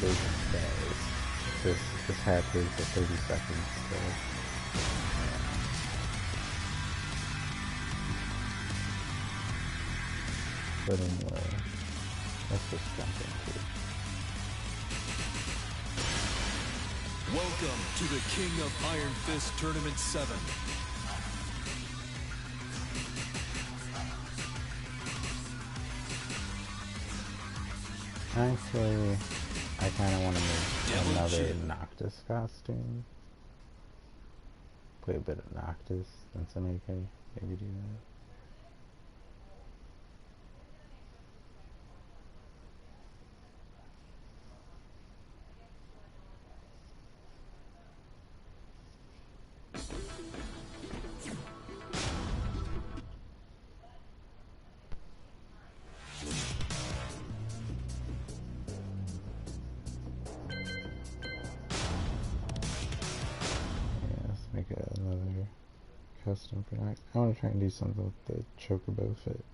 doesn't stay. This hat is for 30 seconds, so... But anyway, let's just jump into it. Welcome to the King of Iron Fist Tournament 7. Actually, I kind of want to make another Noctis costume. Play a bit of Noctis, that's an AK. Maybe do that. Another custom for that. I want to try and do something with the Chocobo fit.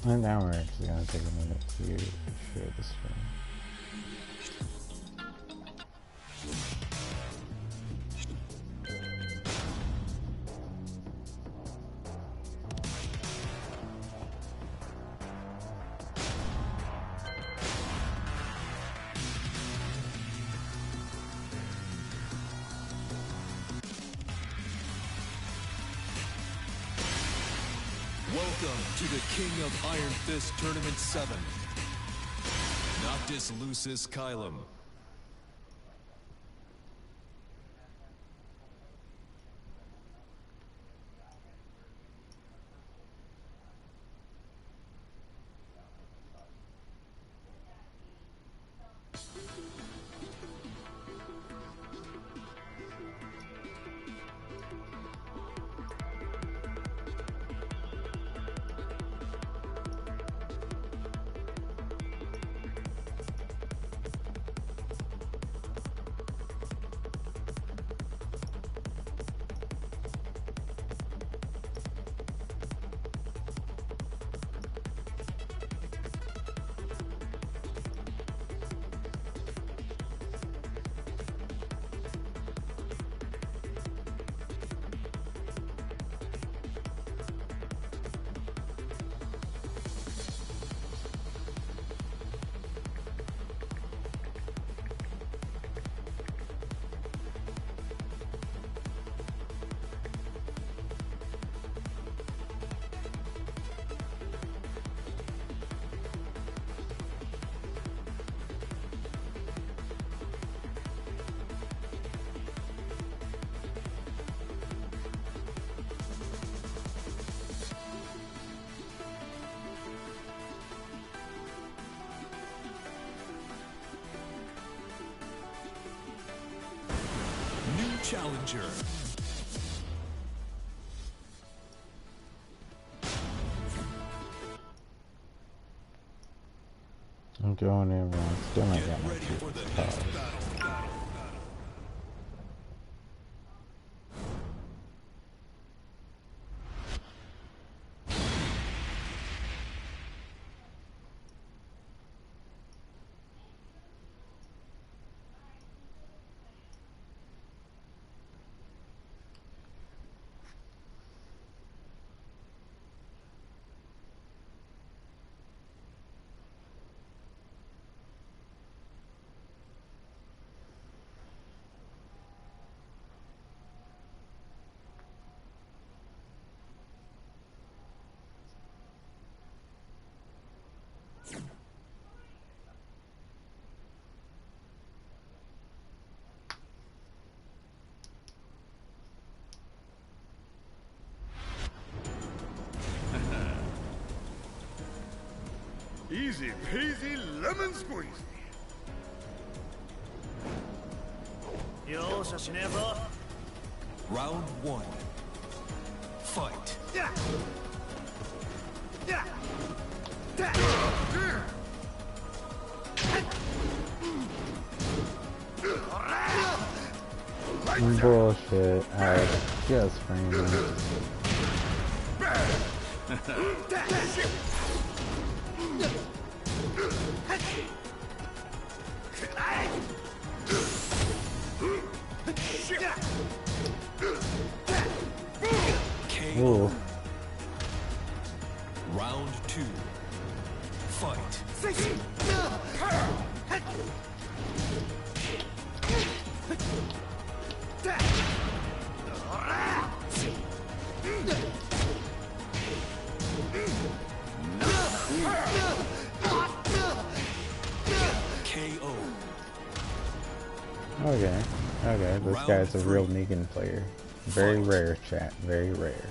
And now we're actually gonna take a minute to share the screen. Welcome to the King of Iron Fist Tournament 7. Noctis Lucis Kylum. Challenger. I'm going in wrong. Still not got my cars. Easy peasy lemon squeezy. Round 1. Fight. Bullshit. I just framed it. KO. Round 2. Fight. KO. Okay, this guy's a real Negan player. Very rare, chat. Very rare.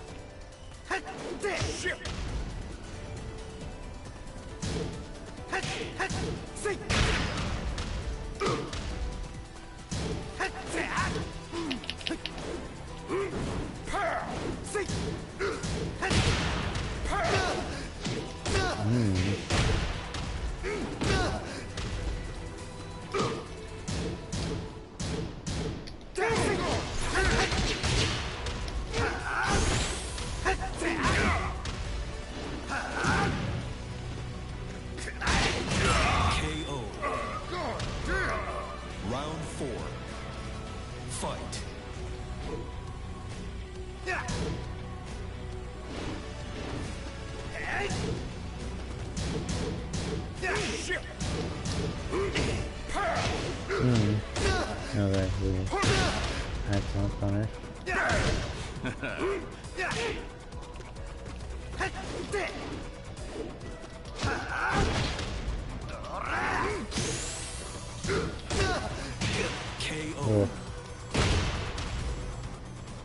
KO. Round 4. Fight. No, that's weird. Excellent punish. KO. Ugh.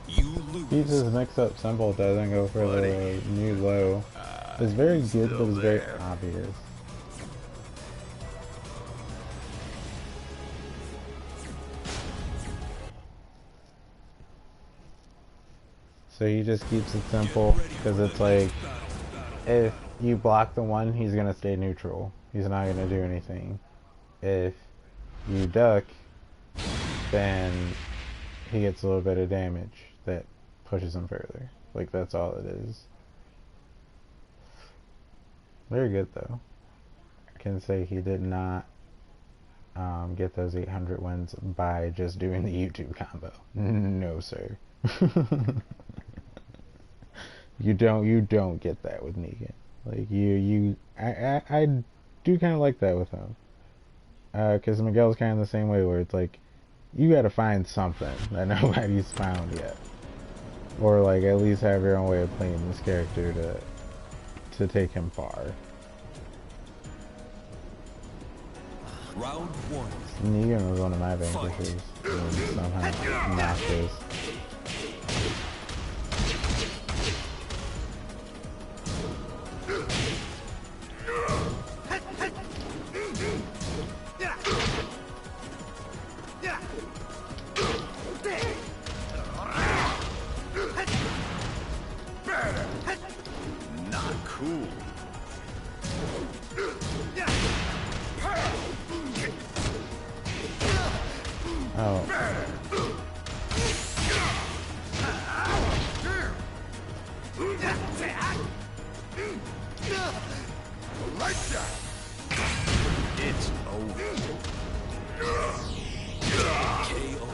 You lose. He just mix up simple, doesn't go for the new low. It's very good, but it's very obvious. So he just keeps it simple, because it's like, if you block the one, he's going to stay neutral. He's not going to do anything. If you duck, then he gets a little bit of damage that pushes him further. Like, that's all it is. Very good, though. I can say he did not get those 800 wins by just doing the YouTube combo. No, sir. You don't get that with Negan. Like, I do kind of like that with him. Because Miguel's kind of the same way, where it's like, you gotta find something that nobody's found yet. Or, like, at least have your own way of playing this character to take him far. Round 1. Negan was one of my vanquishers. And somehow not this. Not cool. Oh. Lights out. It's over. KO.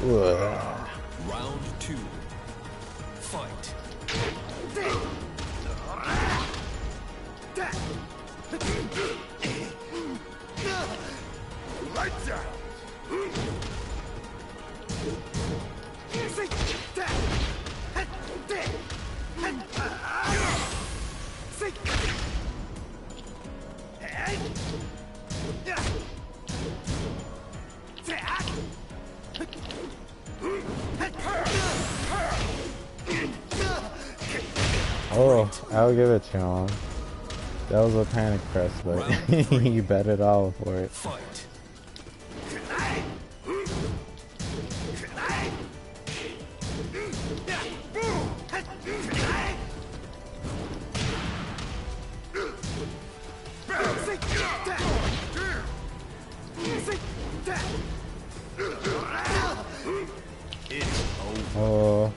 Ugh. Round 2. Fight. Lights out. Oh, I'll give it to him. That was a panic press, but he bet it all for it. Fight. Oh.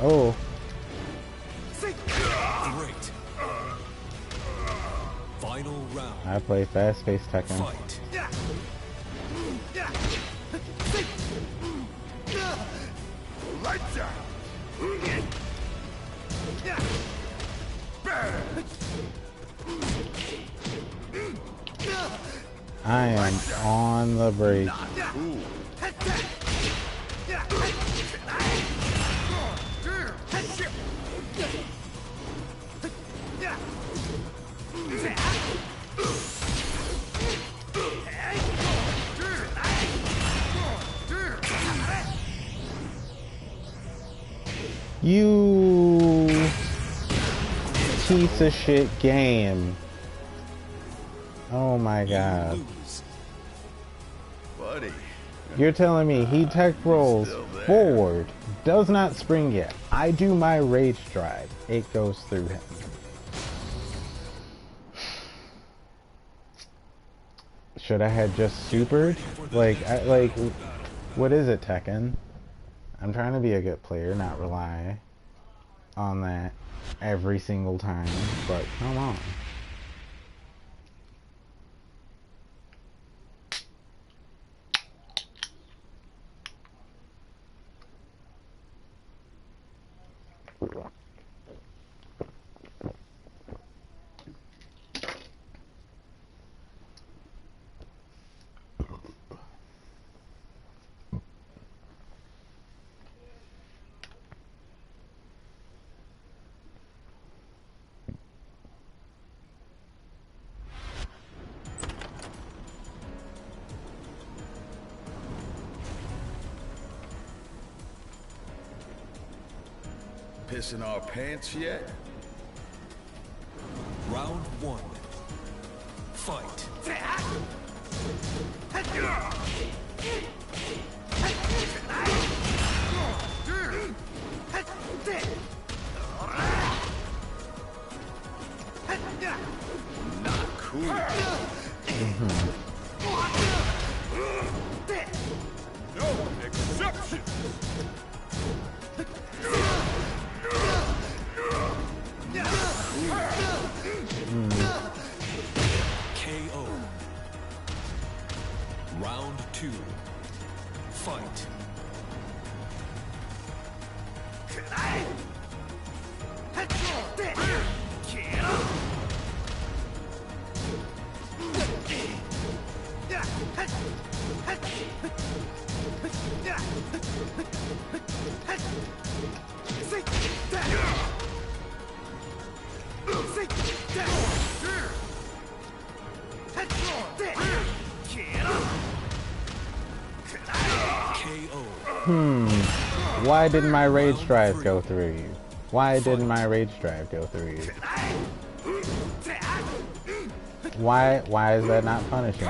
Oh. Great. Final round. I play fast-paced Tekken. Fight. Lights out. I am on the break. Cool. You piece of shit game. Oh my god. Buddy. You're telling me he tech rolls forward, does not spring yet. I do my rage drive. It goes through him. Should I have just supered? Like, what is it, Tekken? I'm trying to be a good player, not rely on that every single time, but come on. Pissing our pants yet? Round one. Fight. Not cool. No exception. KO. Round two. Fight. Why didn't my rage drive go through you? Why didn't my rage drive go through you? Why is that not punishing?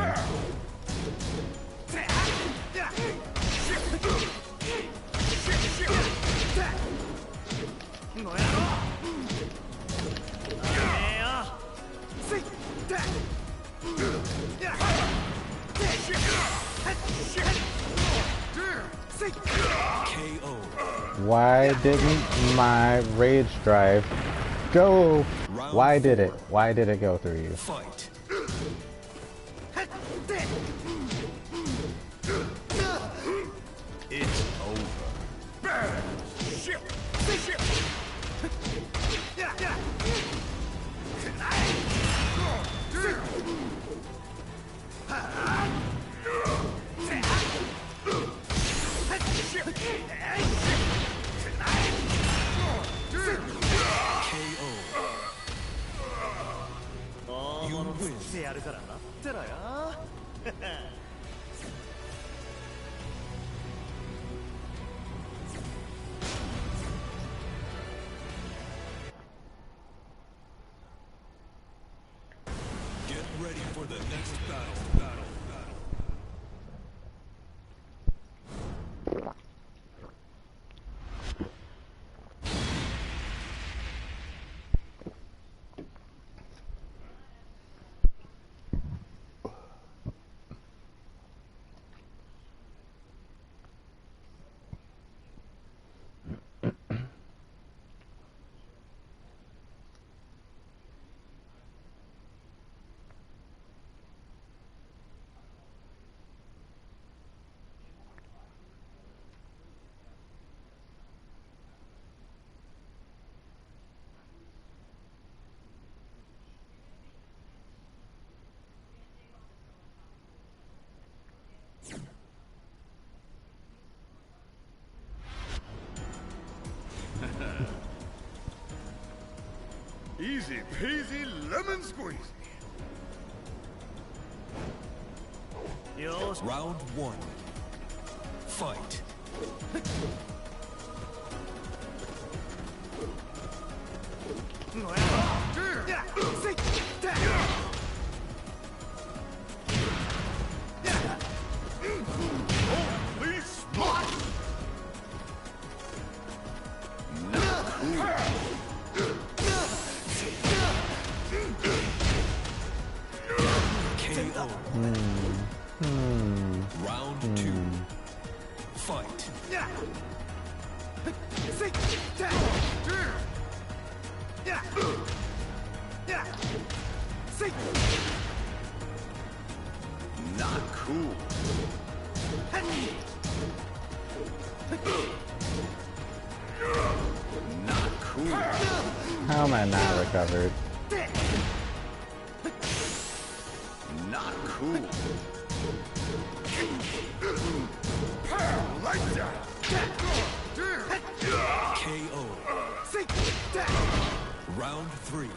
Why didn't my rage drive go? Why did it? Why did it go through you? Fight. It's over. Bad shit. You win. Get ready for the next battle. Easy peasy lemon squeezy. Round one. Fight. KO. Round 2. Fight. Not cool. Not cool. How am I not recovered? Not cool. Like that. KO. Round 3.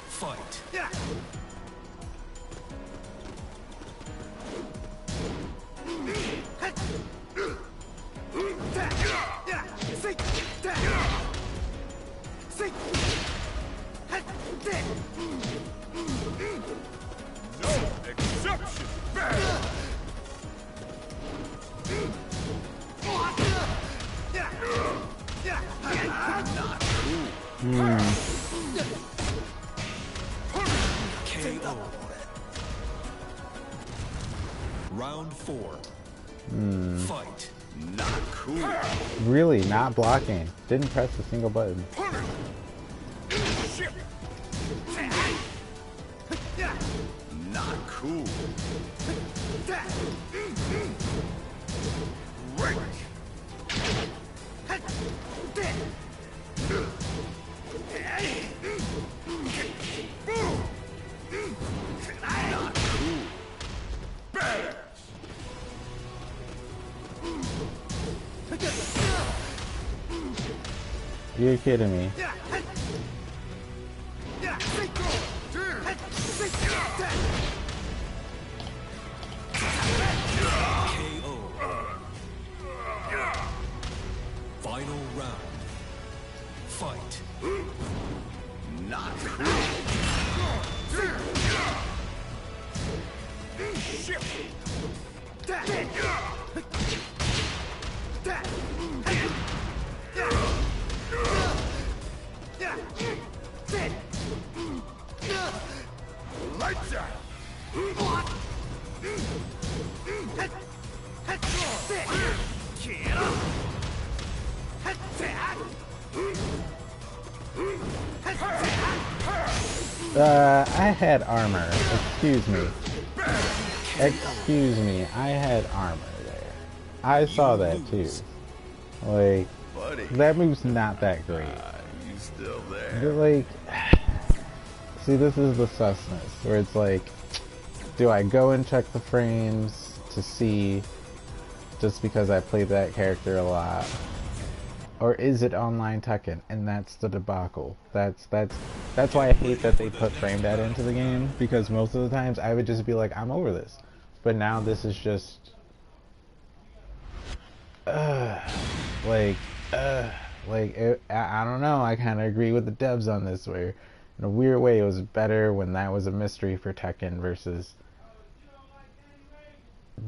Fight. No exception. Bad. Not cool. KO. Round 4. Fight. Not cool. Really, not blocking. Didn't press a single button. Shit. Not cool. Right. Not cool. Bad. You're kidding me. KO. Final round. Fight. Not cool. Shit. Lights out. Get up. I had armor. Excuse me. Excuse me. I had armor there. I saw that too. Like, Buddy. that move's not that great. You still there? But like, see, this is the susness where it's like, do I go and check the frames to see just because I played that character a lot? Or is it online Tekken? And that's the debacle. That's why I hate that they put frame data into the game, because most of the times I would just be like, I'm over this. But now this is just I don't know. I kind of agree with the devs on this, where in a weird way it was better when that was a mystery for Tekken versus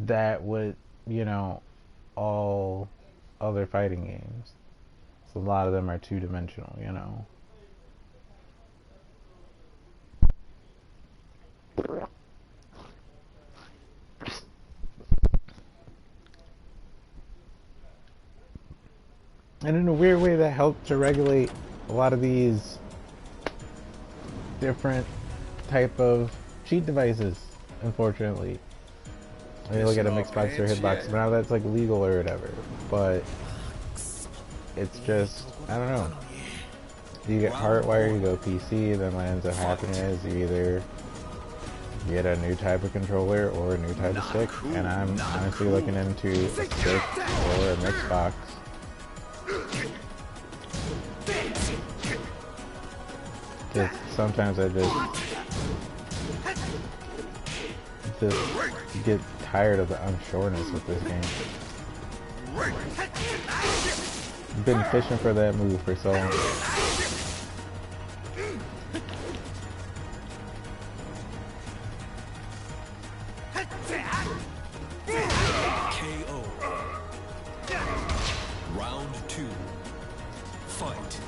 that would, you know, all other fighting games. So a lot of them are two-dimensional, you know. And in a weird way that helped to regulate a lot of these different type of cheat devices, unfortunately. When you look at a mixed box or hitbox, but now that's like legal or whatever. But it's just, I don't know. You get hardwired, you go PC, then what ends up happening is you either get a new type of controller or a new type of stick. And I'm honestly looking into a stick or a mixed box. Because sometimes I just get tired of the unsureness with this game. I've been fishing for that move for so long. KO. Round 2. Fight.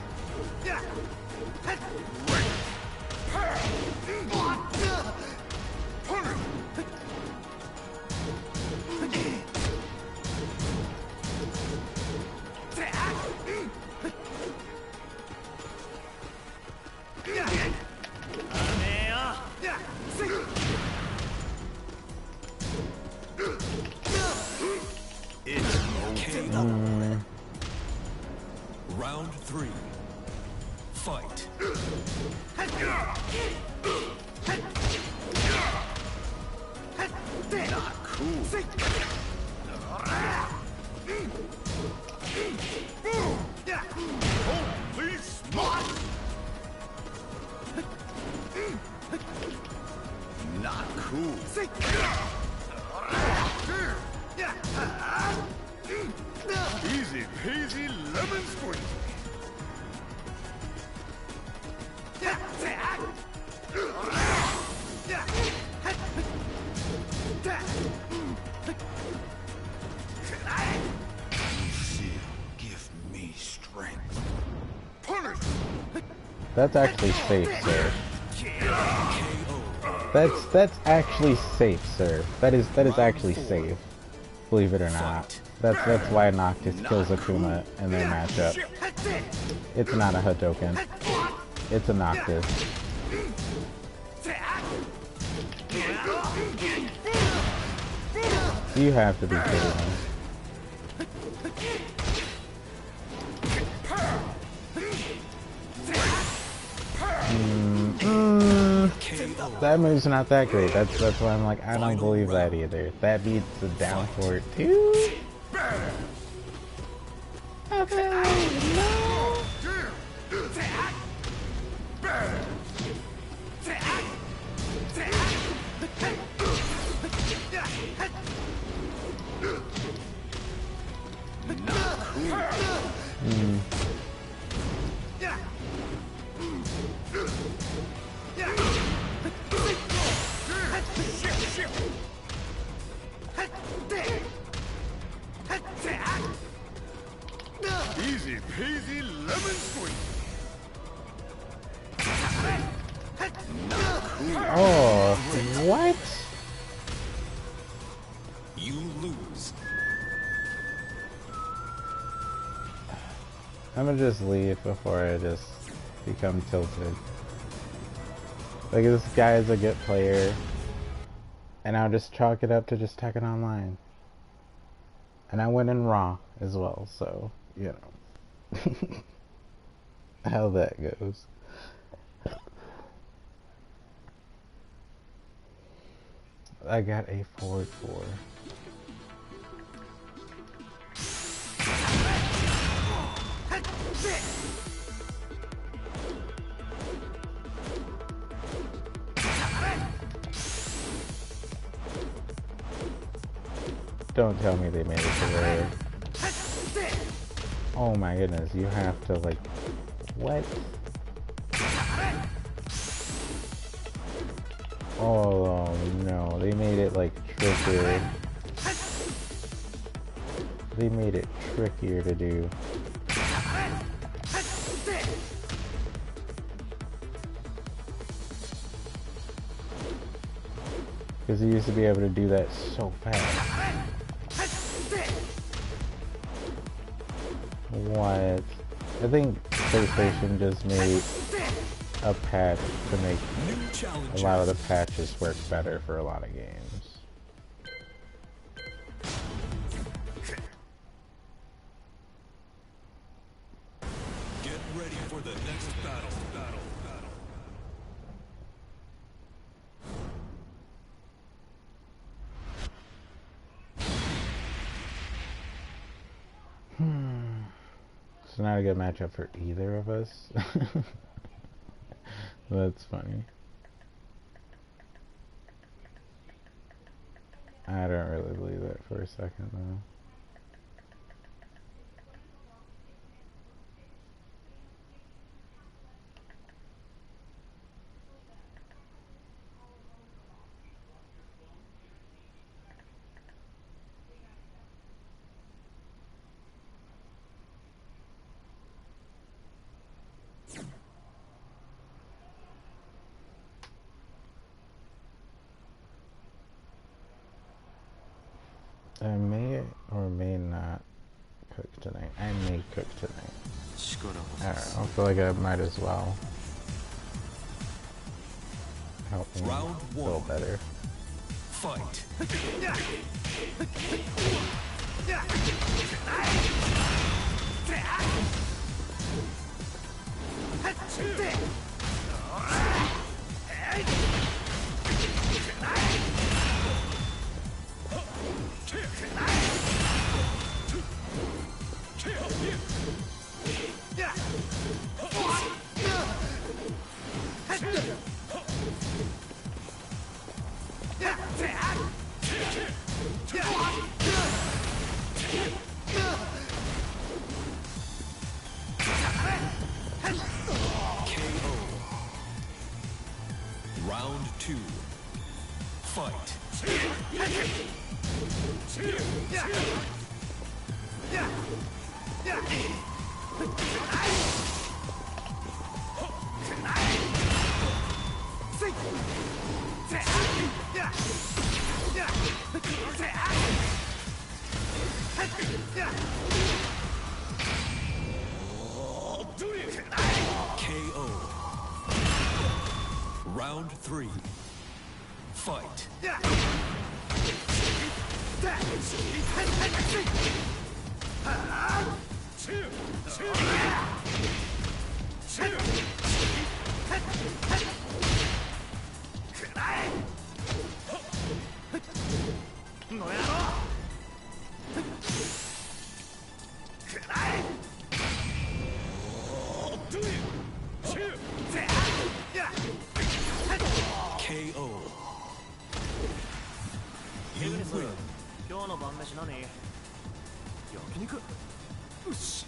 KO. Round 3. Fight. Not cool. Holy smokes! Not cool. Easy peasy lemon squeezy. Give me strength. Punish! That's actually safe, sir. KO. That's actually safe, sir. That is actually safe. Believe it or not. That's why Noctis kills Akuma in their matchup. It's not a Hadoken. It's a Noctis. You have to be kidding me. That move's not that great. That's why I'm like, I don't believe that either. That beats the down forward too. Easy peasy lemon squeezy. Oh, what? You lose. I'm gonna just leave before I just become tilted. Like, this guy is a good player, and I'll just chalk it up to just Tekken Online. And I went in Raw as well, so, you know. How that goes. I got a 4-4. Don't tell me they made it to where... Oh my goodness, you have to like... What? Oh no, they made it like trickier. They made it trickier to do. Because you used to be able to do that so fast. What? I think PlayStation just made a patch to make a lot of the patches work better for a lot of games. Get ready for the next battle. It's not a good matchup for either of us. That's funny. I don't really believe that for a second though. I may or may not cook tonight. I may cook tonight. Alright, I feel like I might as well help me Round feel one. better. Fight. Round two. Fight. KO. Round three. Fight. KO. You win. 今日の晩飯何？焼肉？よし。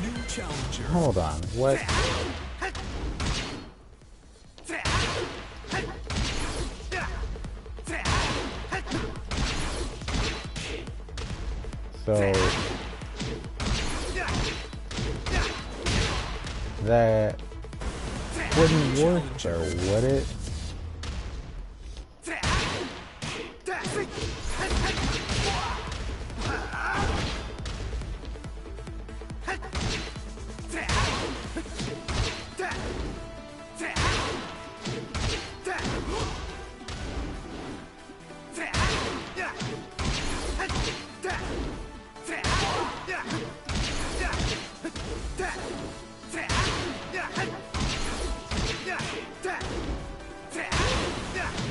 New challenger. Hold on, what? So that wouldn't work there, would it?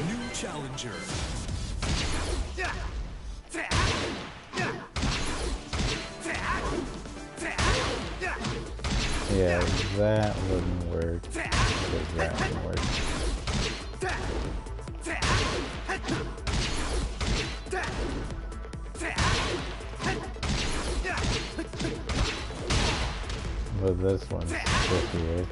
New challenger. Yeah, that wouldn't work. Because that wouldn't work. But this one's trickier.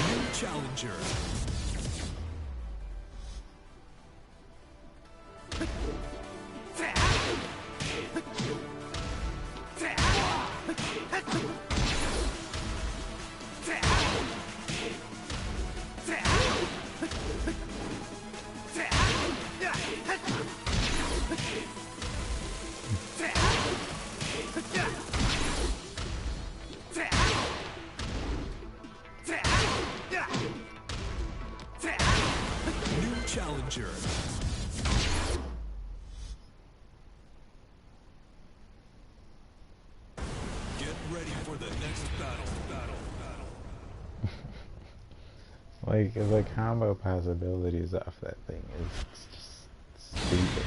New challenger. New challenger. Get ready for the next battle. Like the combo possibilities off that thing is just stupid.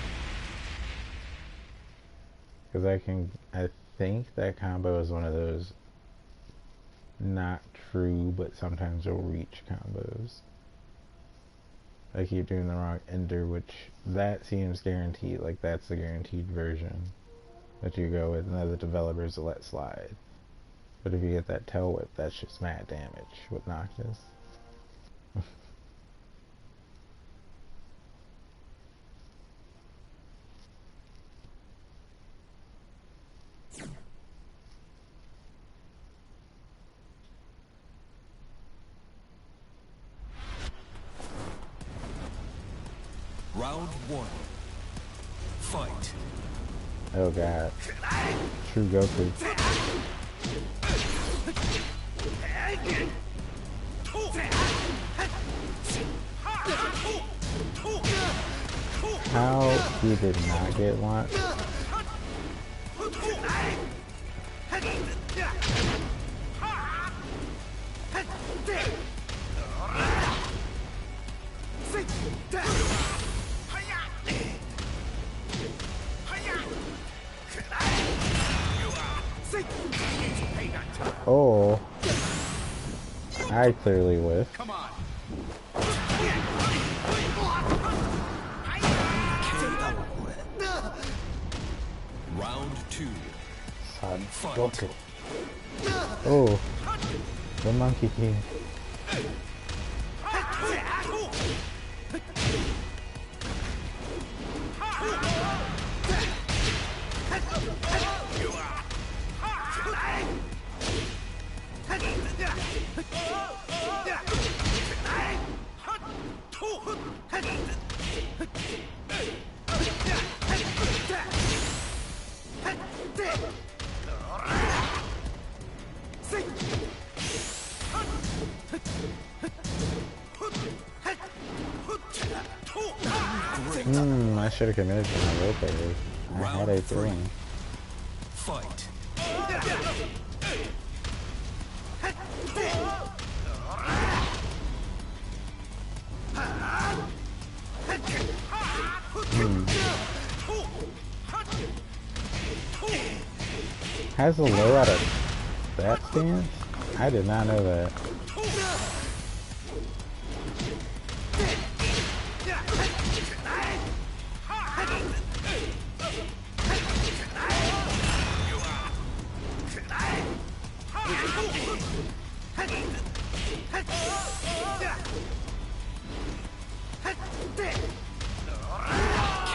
Because I think that combo is one of those not true, but sometimes will reach combos. I keep doing the wrong ender, which that seems guaranteed. Like that's the guaranteed version that you go with, and then the developers let slide. But if you get that tail whip, that's just mad damage with Noctis. Round one. Fight. Oh god. True Goku. How he did not get launched? Oh, I clearly whiffed. Come on. Round two. Goku. Oh, the Monkey King. I should have committed to my rope there. I had a feeling. Fight. Has a low out of that stance? I did not know that.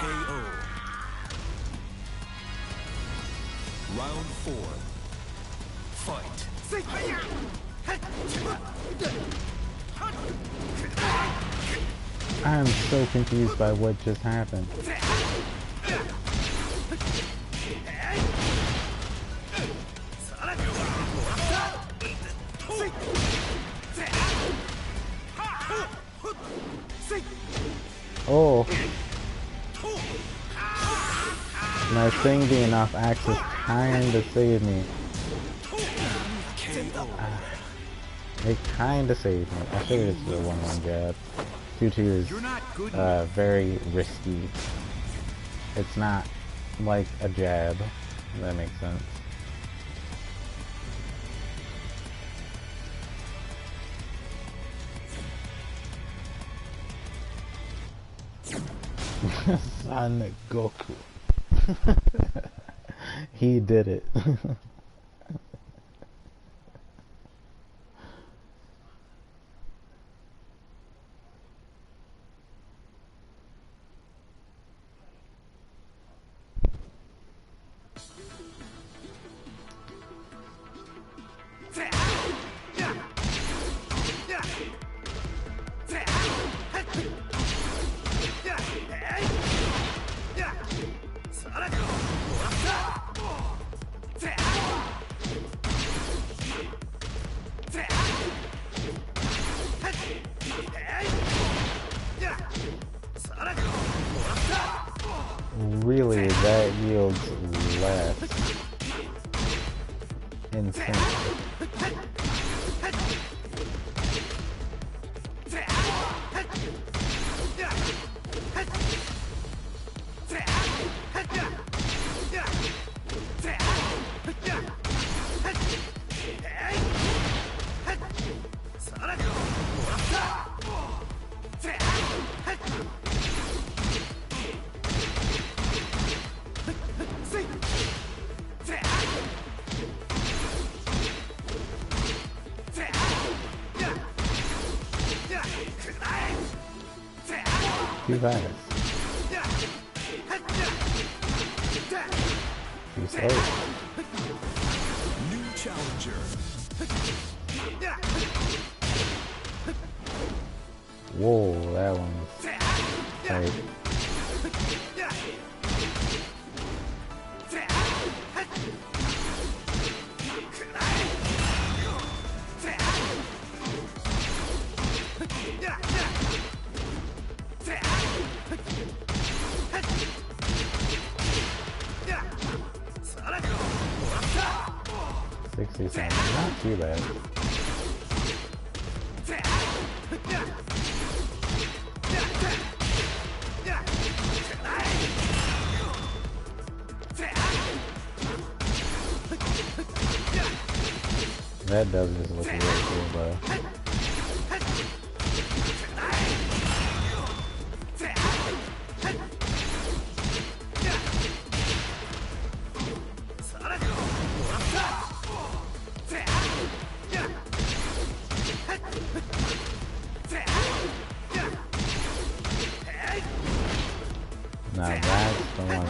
KO. Round four. Fight. I'm so confused by what just happened. Oh. My thing being off axis kinda saved me. It kinda saved me. I should have just did a 1-1 jab. 2-2 is very risky. It's not like a jab, if that makes sense. Son Goku. He did it. Really, that yields less. Insane. Too fast. Too slow. New challenger. Whoa, that one's tight. Not too bad. That does just look really cool, though. Now that's the one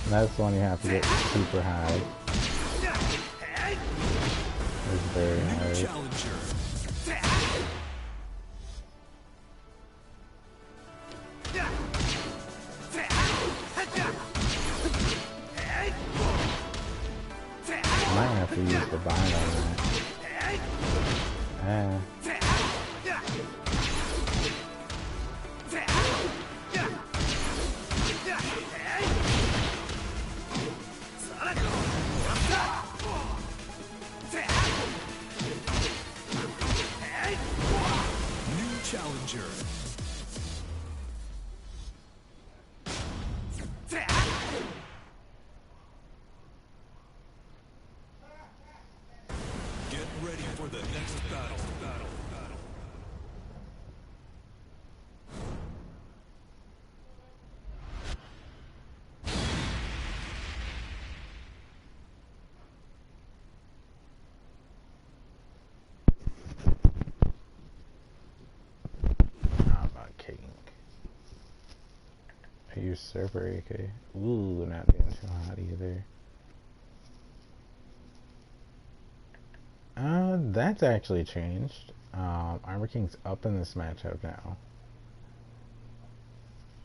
that's the one you have to get super high. It's very hard. Might have to use the bind on that. New challenger. Get ready for the next battle. Surfer AK. Ooh, not getting too hot either. That's actually changed. Armor King's up in this matchup now.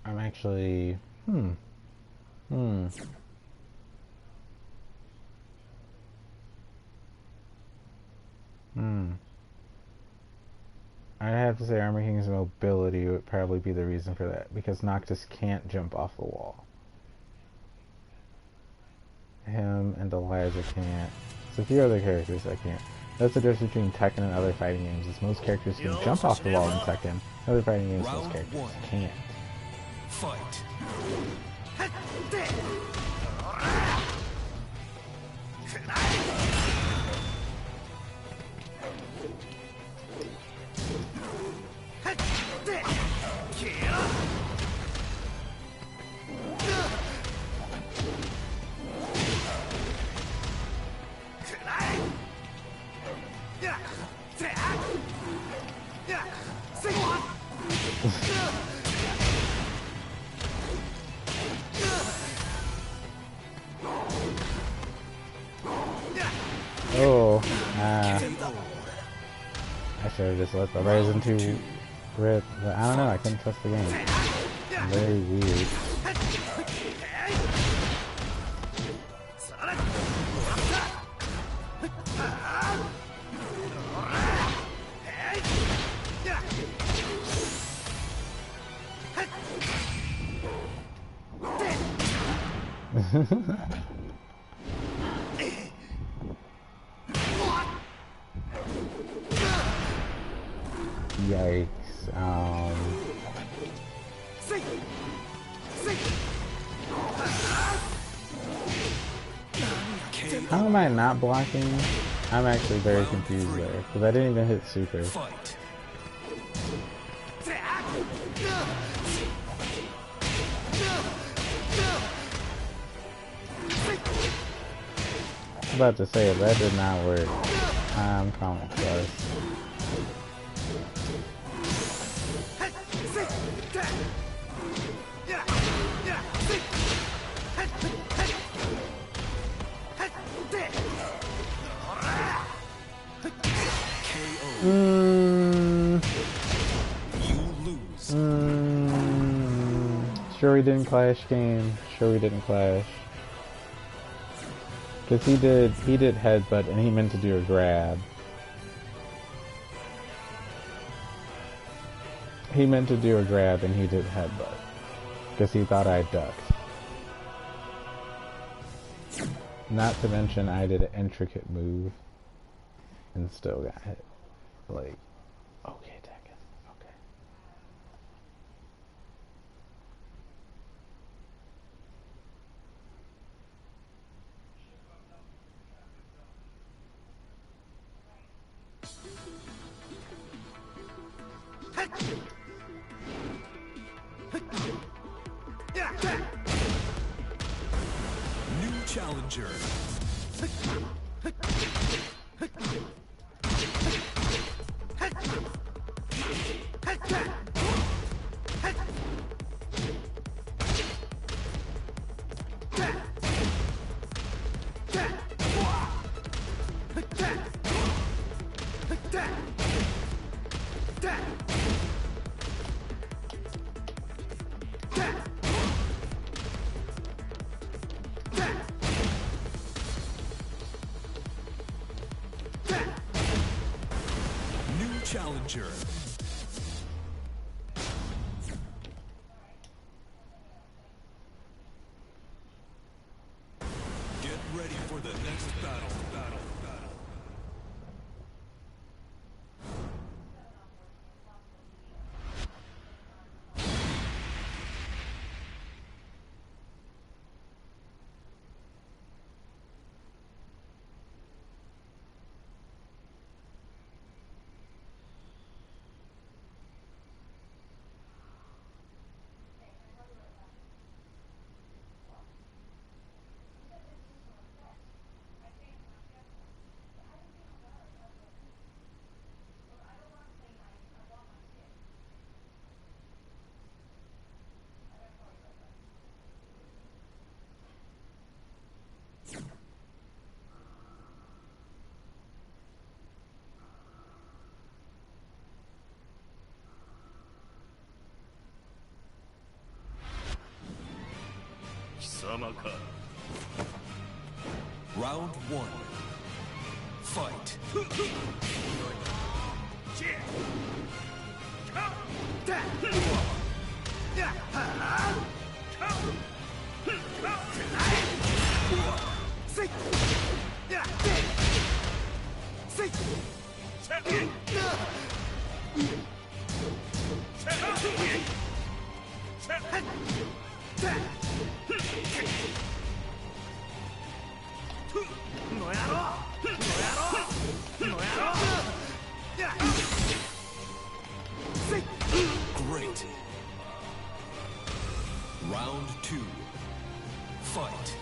I'm actually... I'd have to say Armor King's mobility would probably be the reason for that, because Noctis can't jump off the wall. Him and Eliza can't. So a few other characters that can't. That's the difference between Tekken and other fighting games, is most characters can jump off the wall in Tekken. Other fighting games, most characters can't. Fight. Oh, I should have just let the Ryzen 2 rip, but I don't know, I couldn't trust the game. Very weird. Yikes. How am I not blocking? I'm actually very confused there, because I didn't even hit super. Fight. I was about to say, that did not work. I'm calling it close. Sure we didn't clash game. Sure we didn't clash. Cause he did headbutt and he meant to do a grab. He meant to do a grab and he did headbutt. Cause he thought I ducked. Not to mention I did an intricate move and still got hit. Like, okay, Tekken, okay. New challenger. Challenger. Get ready for the next battle. Round one. Fight. Great. Round two. Fight.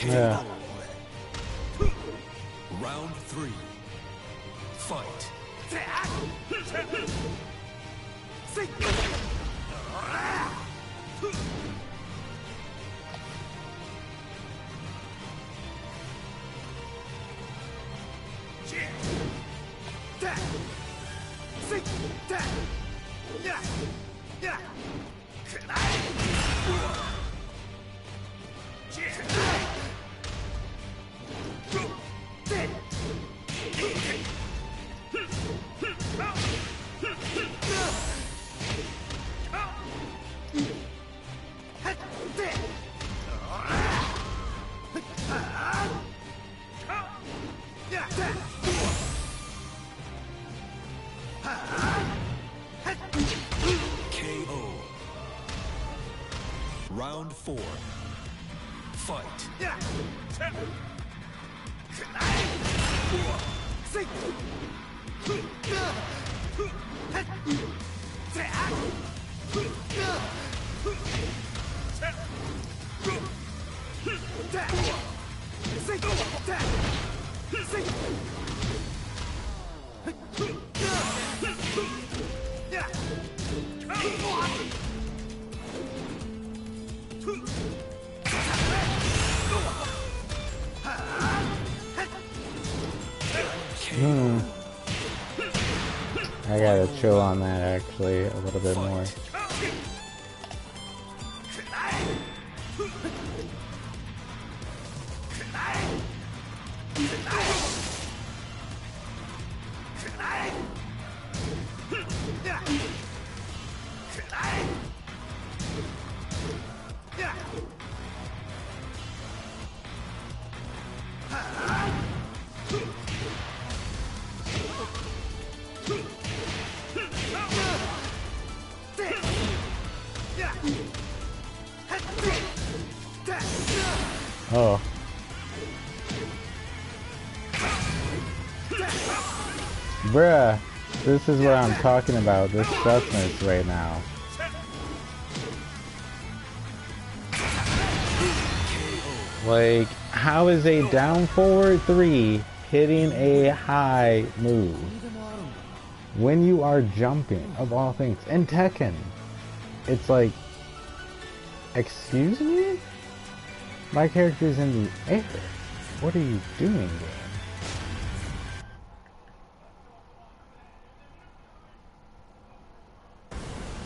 Yeah. Round 3. Fight. KO. Round 4. Fight. I gotta chill on that actually a little bit more. Oh. Bruh, this is what I'm talking about, this toughness right now. Like, how is a down forward 3 hitting a high move when you are jumping, of all things? In Tekken, it's like, excuse me? My character's in the air. What are you doing, game?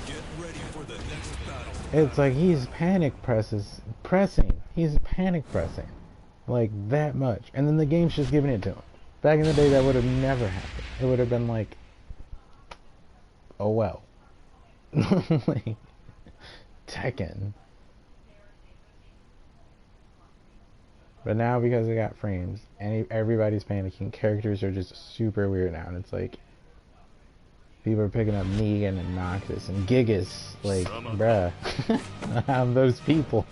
Get ready for the next battle. It's like he's pressing. He's panic pressing. Like, that much. And then the game's just giving it to him. Back in the day, that would have never happened. It would have been like, oh well. Like, Tekken. But now, because I got frames, and everybody's panicking, characters are just super weird now. And it's like, people are picking up Negan and Noctis and Gigas. Like, bruh. I'm those people.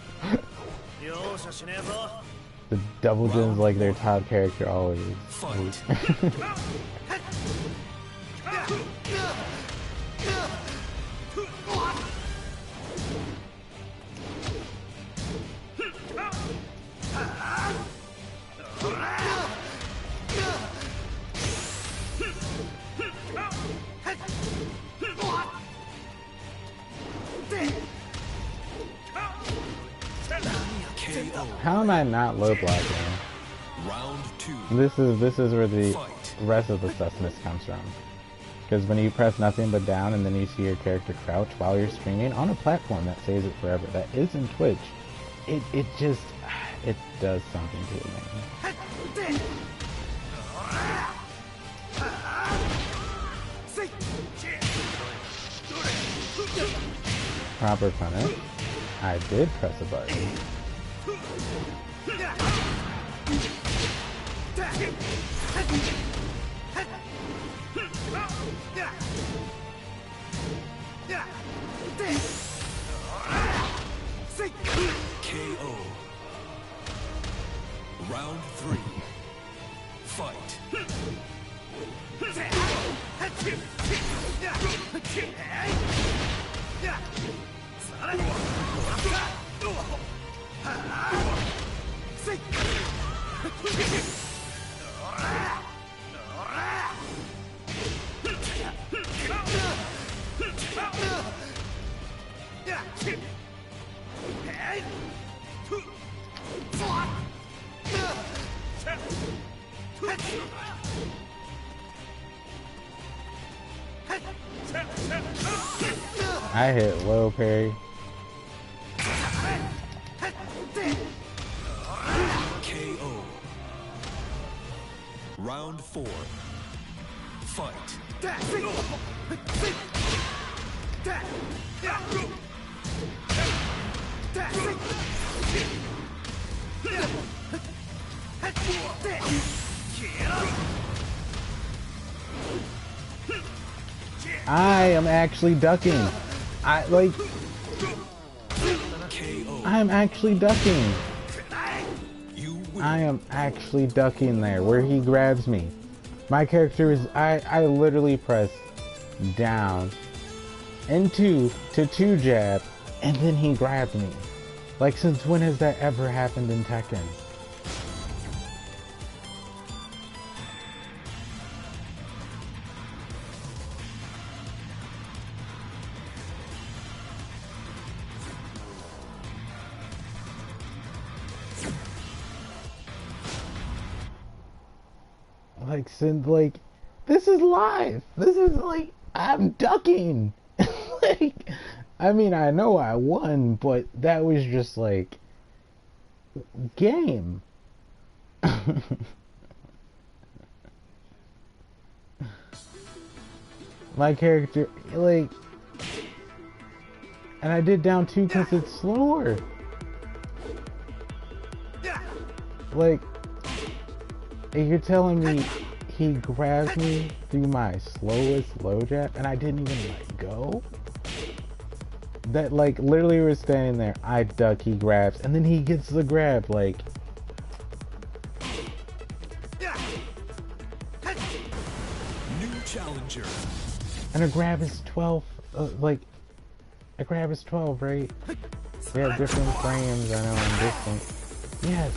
The Double Jin's like their top character always. Fight. How am I not low blocking? Round 2. This is where the Fight. rest of the sussness comes from. Because when you press nothing but down and then you see your character crouch while you're streaming on a platform that saves it forever, that isn't Twitch, it just, it does something to it, man. Proper punish. I did press a button. KO. Round 3. Fight. I hit low parry. KO. Round 4. Fight. I am actually ducking. KO. I'm actually ducking. You win. I am actually ducking there where he grabs me. My character is, I literally press down into to 2 jab and then he grabbed me. Like, since when has that ever happened in Tekken? Like, since, like, this is live. This is, like, I'm ducking. Like, I mean, I know I won, but that was just, like, game. My character, like, and I did down 2 because it's slower. Like, you're telling me he grabbed me through my slowest low jab and I didn't even let go? That, like, literally was standing there, I duck, he grabs, and then he gets the grab, like... New challenger. And a grab is 12, like... A grab is 12, right? They have different frames, I know, and distance. Yes!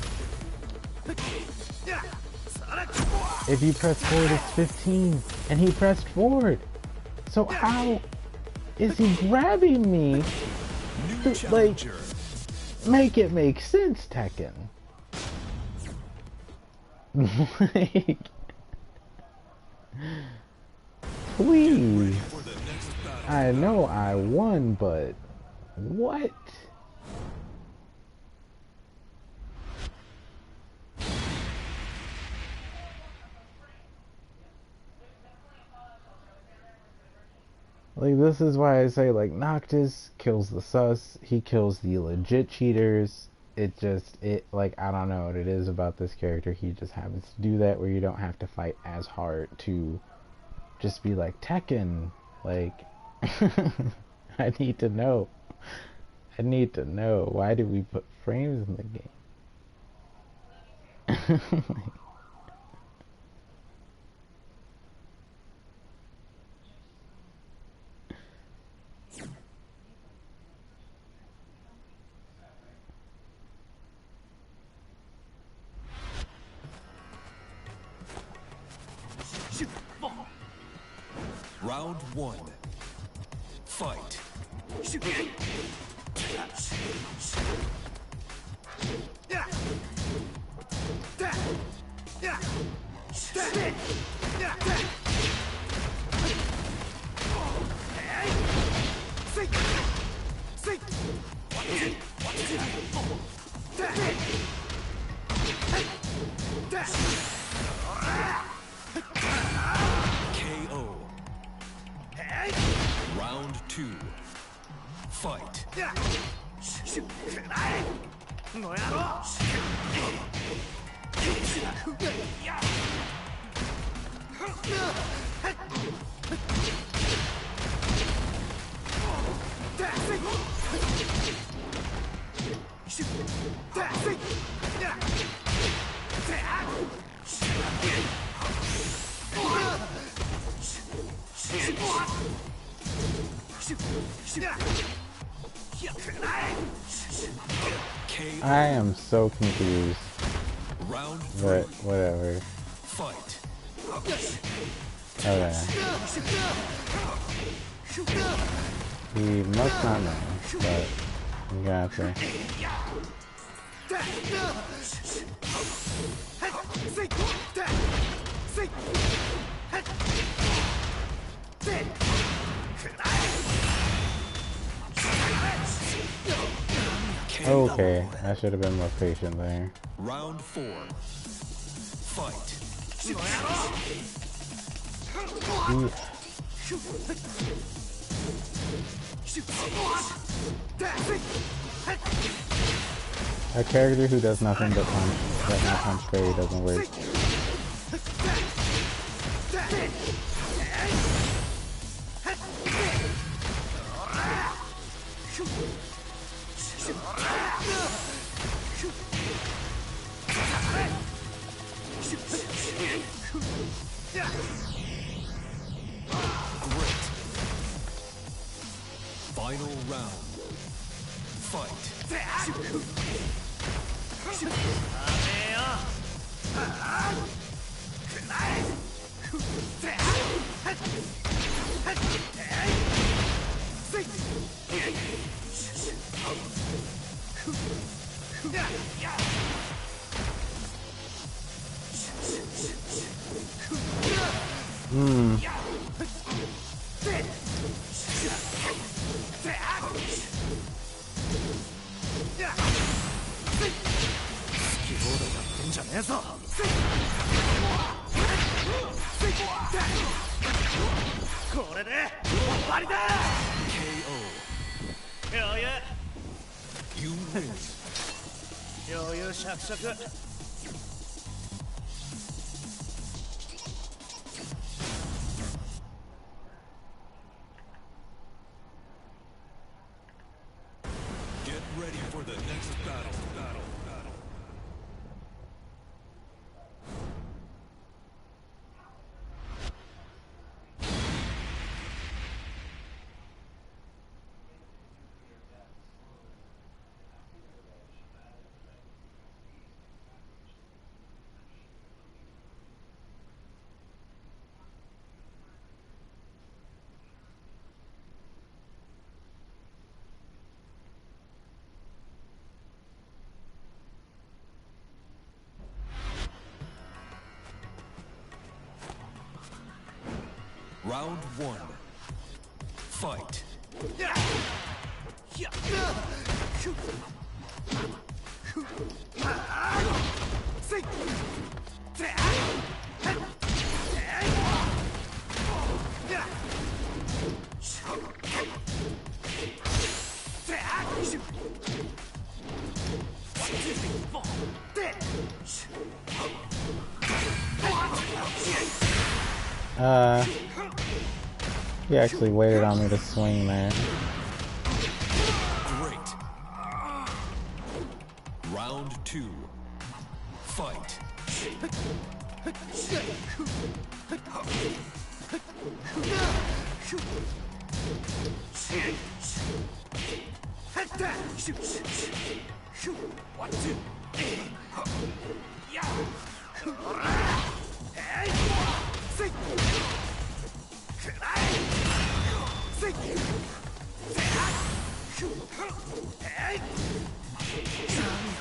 If you press forward, it's 15, and he pressed forward. So how is he grabbing me? New To, like, challenger. make it make sense, Tekken. Like, please. For the next battle. I know I won, but what? Like, this is why I say, like, Noctis kills the sus, he kills the legit cheaters. It just, like, I don't know what it is about this character. He just happens to do that where you don't have to fight as hard to just be like, Tekken, like, I need to know. I need to know. Why did we put frames in the game? Round 1. Fight. KO. Round 2. Fight. I am so confused, Round 3. but whatever. Fight. Okay. He must not know. but gotcha. Okay, I should have been more patient there. Round 4. Fight. A character who does nothing but punch, that my punch parry doesn't work. Great. Final round. Fight. KO. You win. Get ready for the next battle. Round 1. Fight. He actually waited on me to swing there. Great. Round 2. Fight.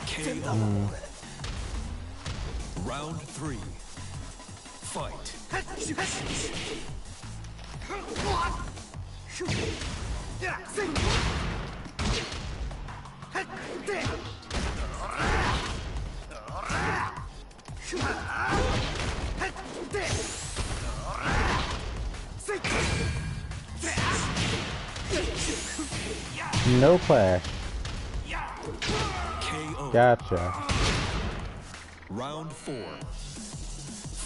KO. Round 3. Fight. No clash. KO. Gotcha. Round 4.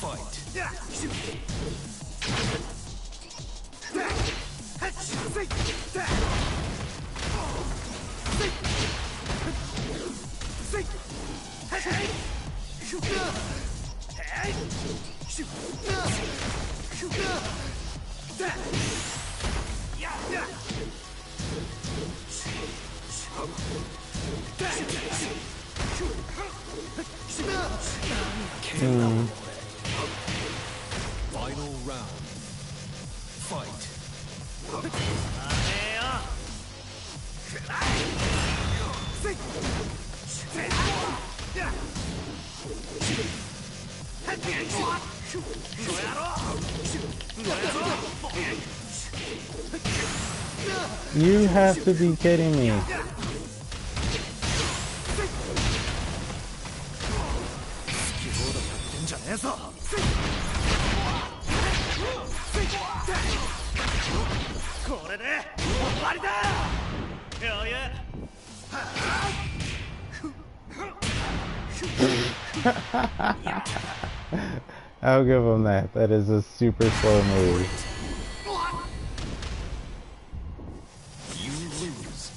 Fight. KO. Final round. Fight. You have to be kidding me. I'll give him that. That is a super slow move. You lose.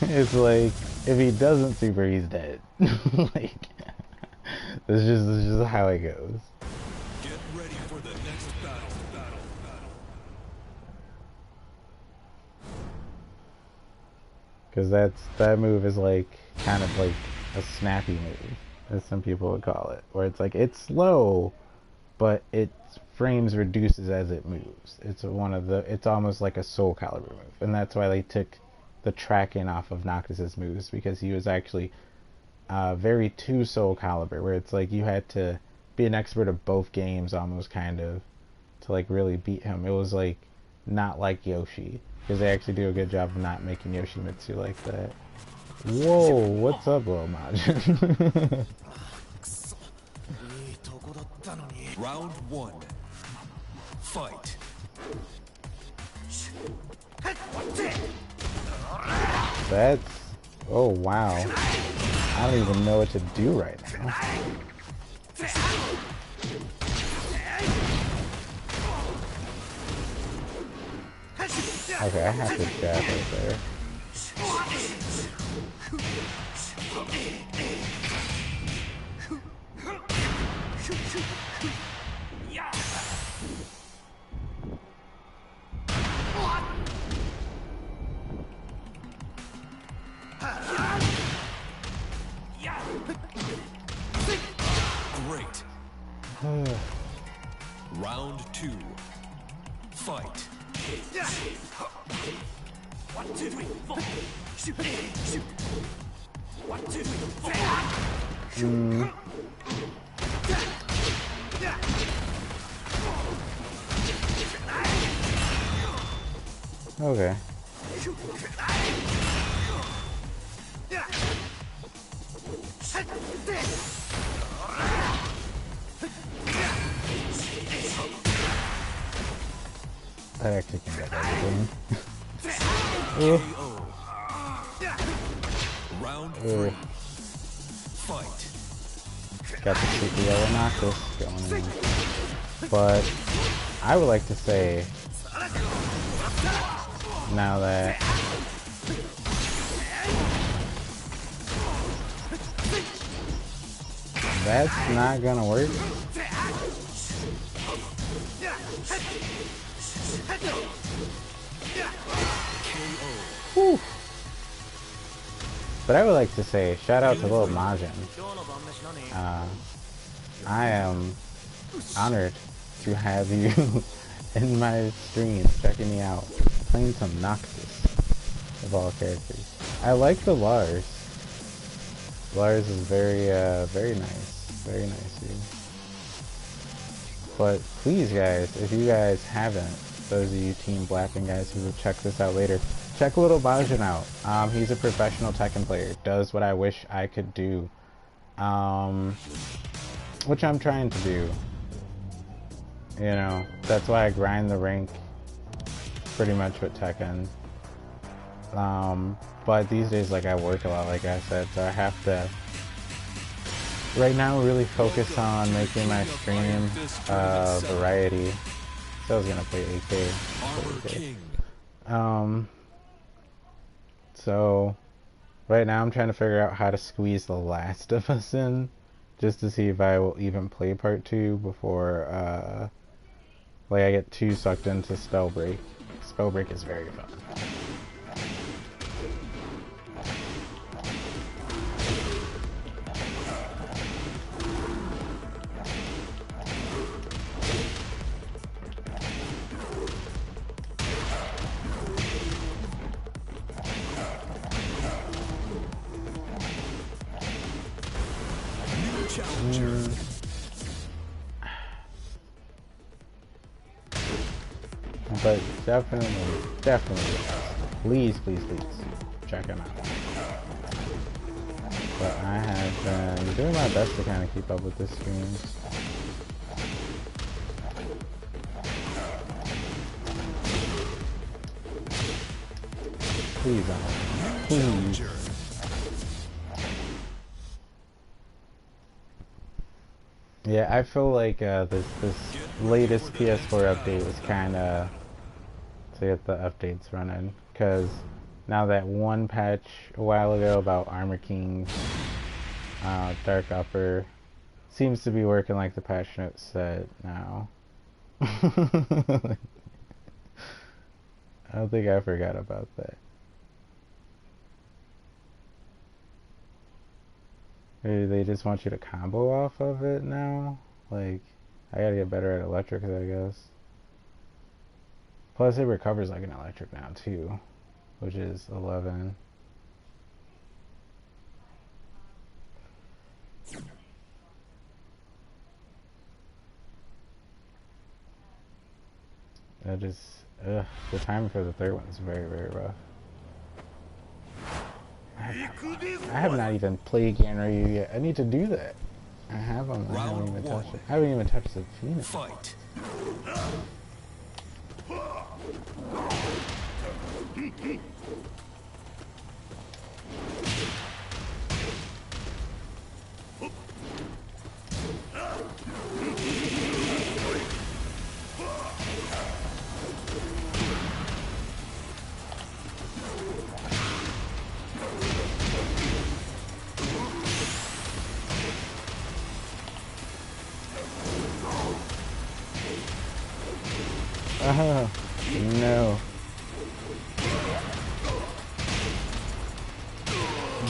It's like if he doesn't super, he's dead. Like this is just how it goes. Get ready for the next battle. Because that move is like kind of like a snappy move, as some people would call it, where it's like it's slow, but its frames reduces as it moves. It's almost like a Soul Calibur move, and that's why they took the tracking off of Noctis's moves, because he was actually very too Soul Calibur, where it's like you had to be an expert of both games almost kind of to like really beat him. It was like not like Yoshi, because they actually do a good job of not making Yoshimitsu like that. Whoa, what's up, little Majin? Round 1. Fight. That's... oh, wow. I don't even know what to do right now. Okay, I have to jab right there. Great. Round 2. Fight. Okay. That actually can get everything. Round 3. Fight. Got the super yellow Noctis going in. But I would like to say, now that that's not gonna work. Whew. But I would like to say, shout out to Little Majin. I am honored to have you in my stream, checking me out, playing some Noctis, of all characters. I like the Lars. Lars is very nice, dude. But please, guys, if you guys haven't, those of you Team Blapping guys who will check this out later, check Little Majin out. He's a professional Tekken player. Does what I wish I could do. Which I'm trying to do. You know, that's why I grind the rank pretty much with Tekken. But these days, like, I work a lot, like I said, so I have to right now really focus on making my stream variety. So I was gonna play AK. So right now I'm trying to figure out how to squeeze The Last of Us in, just to see if I will even play part 2 before like I get too sucked into Spellbreak. Spellbreak is very fun. But definitely, please, please, please, check him out. But I have been doing my best to kind of keep up with the streams. Please, please. Yeah, I feel like this latest PS4 update was kind of to get the updates running, because now that one patch a while ago about Armor King, Dark Upper, seems to be working like the patch notes said now. I don't think I forgot about that. Maybe they just want you to combo off of it now? Like, I gotta get better at electric, I guess. Plus, it recovers like an electric now, too, which is 11. That just, the timing for the third one is very, very rough. I have not even played Ganryu yet. I need to do that. I haven't even touched it. I haven't even touched the Phoenix. Fight. Oh, no.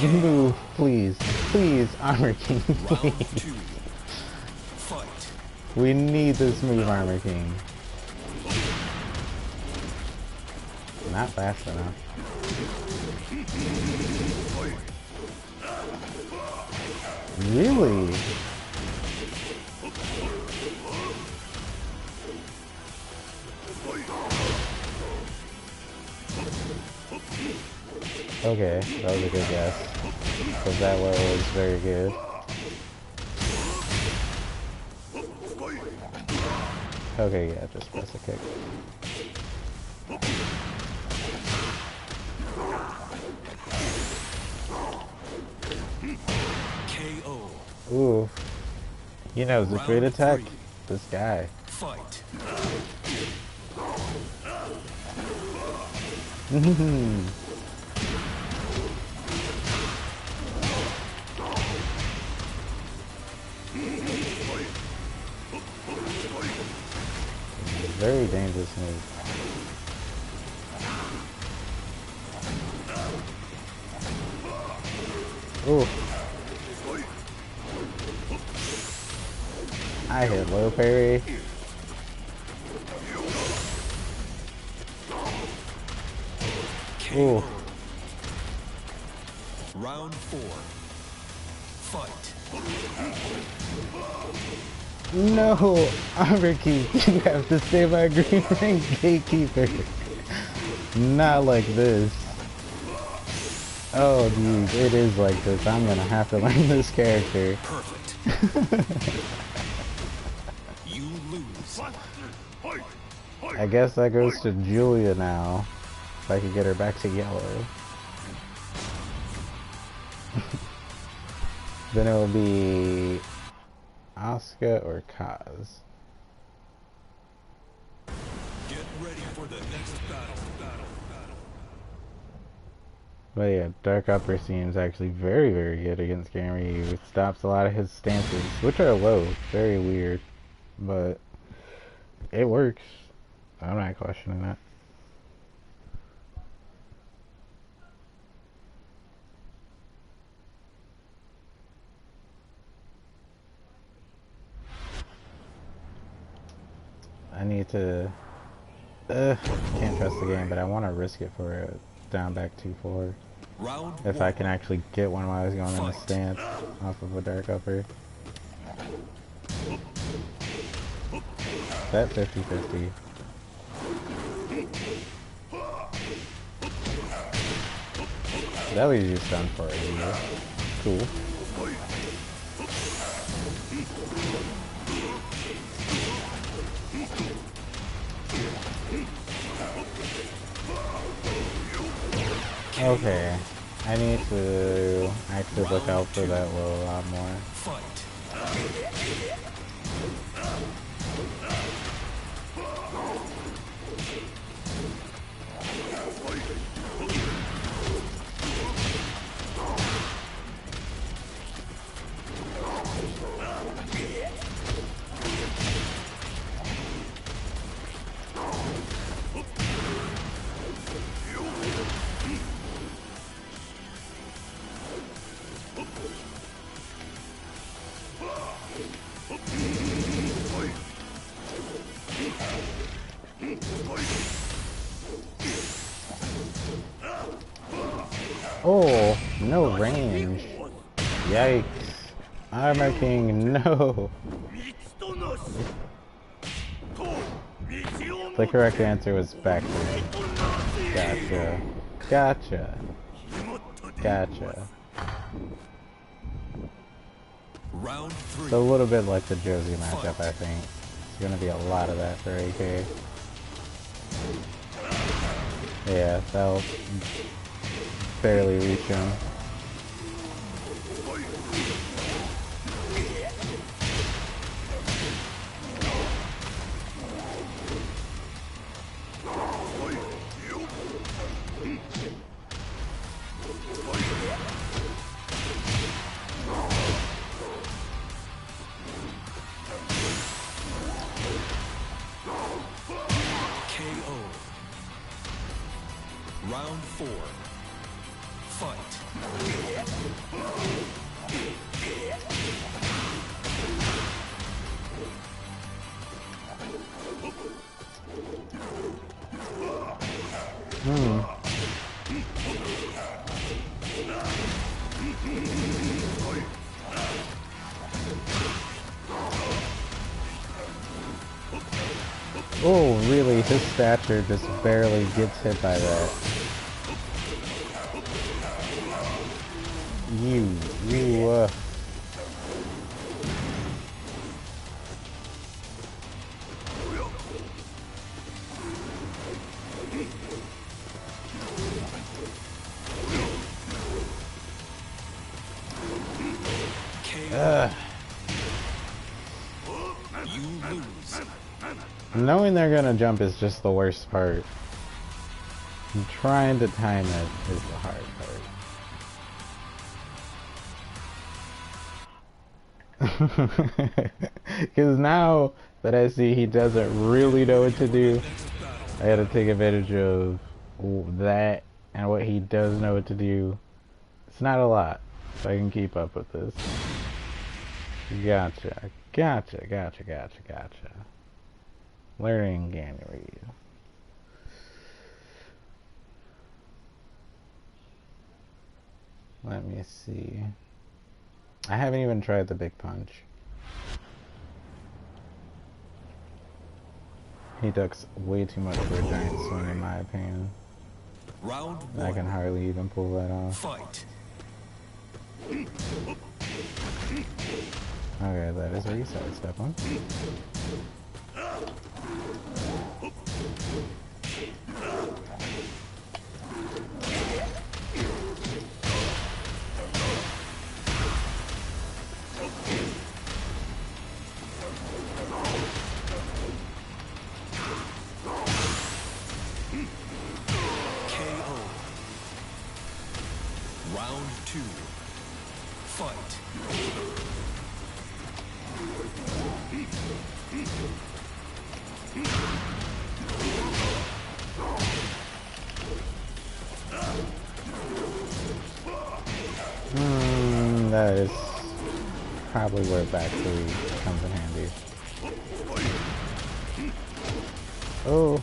Move, please. Please, Armor King, please. We need this move, Armor King. Not fast enough. Really? Okay, that was a good guess. Because that was very good. Okay, yeah, just press a kick. KO. Ooh. He knows the great attack. This guy. Fight. Very dangerous move. Ooh. I hit low parry. Ooh. Round 4. Fight. No, Armor King, you have to stay my green ring gatekeeper. Not like this. Oh, dude, it is like this. I'm gonna have to learn this character. Perfect. You lose. I guess that goes to Julia now. If I could get her back to yellow. Then it will be Asuka or Kaz. Get ready for the next battle. But yeah, Dark Upper seems actually very, very good against Ganryu. It stops a lot of his stances, which are low. Very weird. But it works. I'm not questioning that. I need to... can't trust the game, but I want to risk it for a down back 2-4. If I can actually get one while I was going in the stance off of a Dark Upper. That 50-50. That leaves you stunned for a year. Cool. Okay. I need to actually look out for that a lot more. Oh, no range. Yikes. Armor King, no. The correct answer was backward. Gotcha. Gotcha. Gotcha. Round 3. It's a little bit like the Josie matchup, I think. It's gonna be a lot of that for AK. Yeah, that'll barely reach him. Round 4. Fight. Oh, really? His stature just barely gets hit by that. You, You lose. Knowing they're gonna jump is just the worst part. And trying to time it is the hard part. Because now that I see he doesn't really know what to do, I gotta take advantage of that and what he does know what to do. It's not a lot, so I can keep up with this. Gotcha, gotcha, gotcha, gotcha, gotcha. Learning January. Let me see. I haven't even tried the big punch. He ducks way too much for a giant swing in my opinion. Round 1. I can hardly even pull that off. Fight. Okay, that is where you sidestep him. KO. Round 2. Fight. That is probably where back three comes in handy. Oh.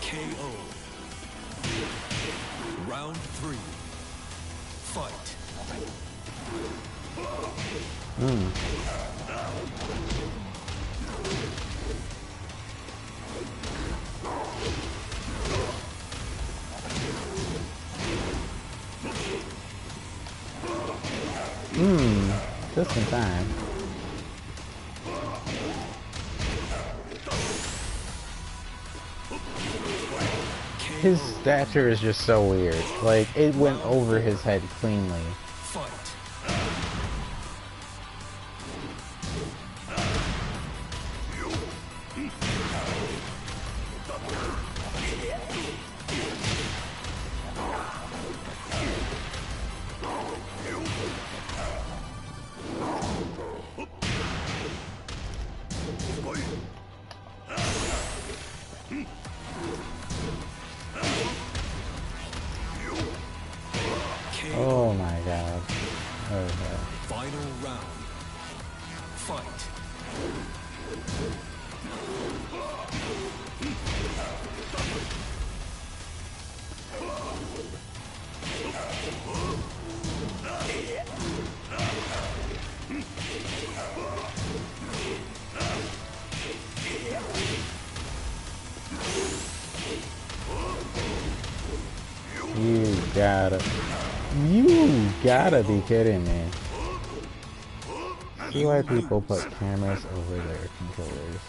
KO. Mm. Just in time. His stature is just so weird. Like, it went over his head cleanly. Fight. Oh my god. Okay. Final round. Fight. You gotta be kidding me. See why people put cameras over their controllers.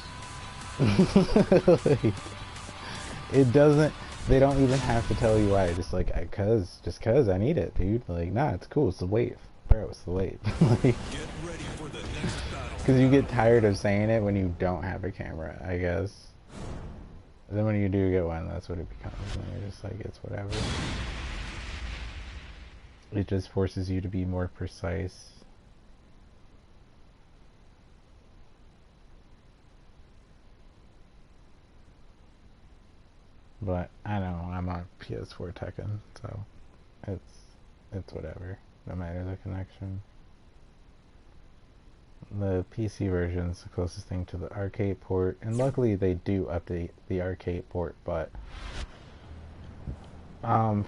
Like, it doesn't, they don't even have to tell you why. Just like, just cause I need it, dude. Like, nah, it's cool. It's the wave. Bro, it's the wave. Like, Get ready for the next battle. because you get tired of saying it when you don't have a camera, I guess. And then when you do get one, that's what it becomes. And you're just like, it's whatever. It just forces you to be more precise. But I know I'm on PS4 Tekken, so it's whatever. No matter the connection. The PC version is the closest thing to the arcade port, and luckily they do update the arcade port, but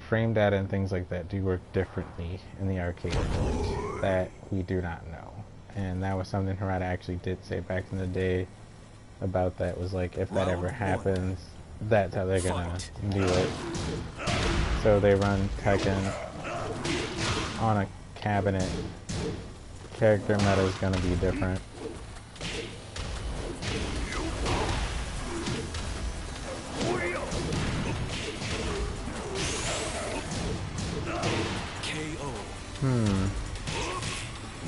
frame data and things like that do work differently in the arcade port that we do not know. And that was something Harada actually did say back in the day about that, was like, if that ever happens, that's how they're gonna do it. So they run Tekken on a cabinet. Character meta is gonna be different. KO.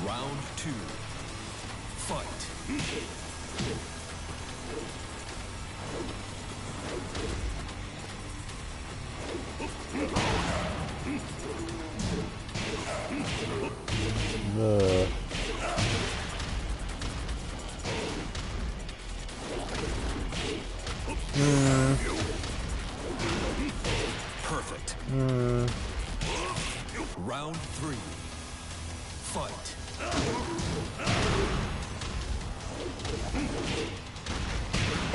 Round 2. Fight. Ugh. Perfect. Round 3. Fight.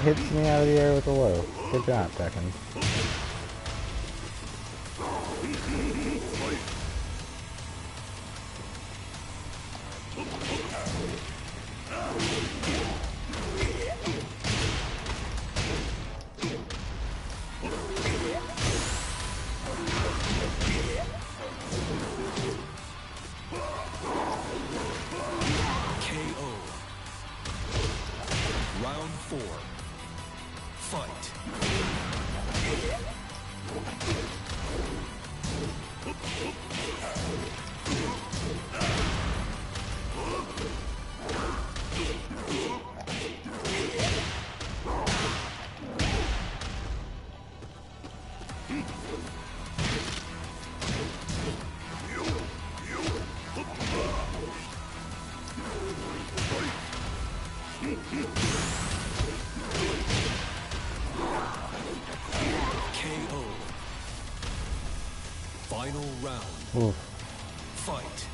Hits me out of the air with a low. Good job, Tekken. KO. Round 4. Fight. KO. Final round. Oof. Fight.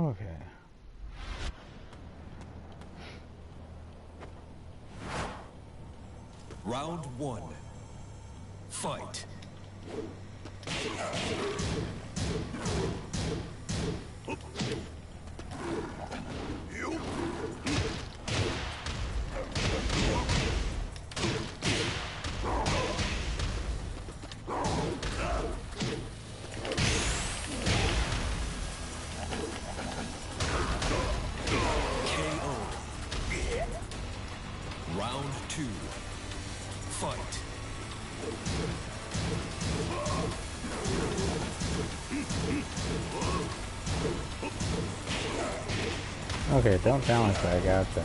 Okay. Round one. Fight. KO. Round two. Fight. Okay, don't balance that, I gotcha.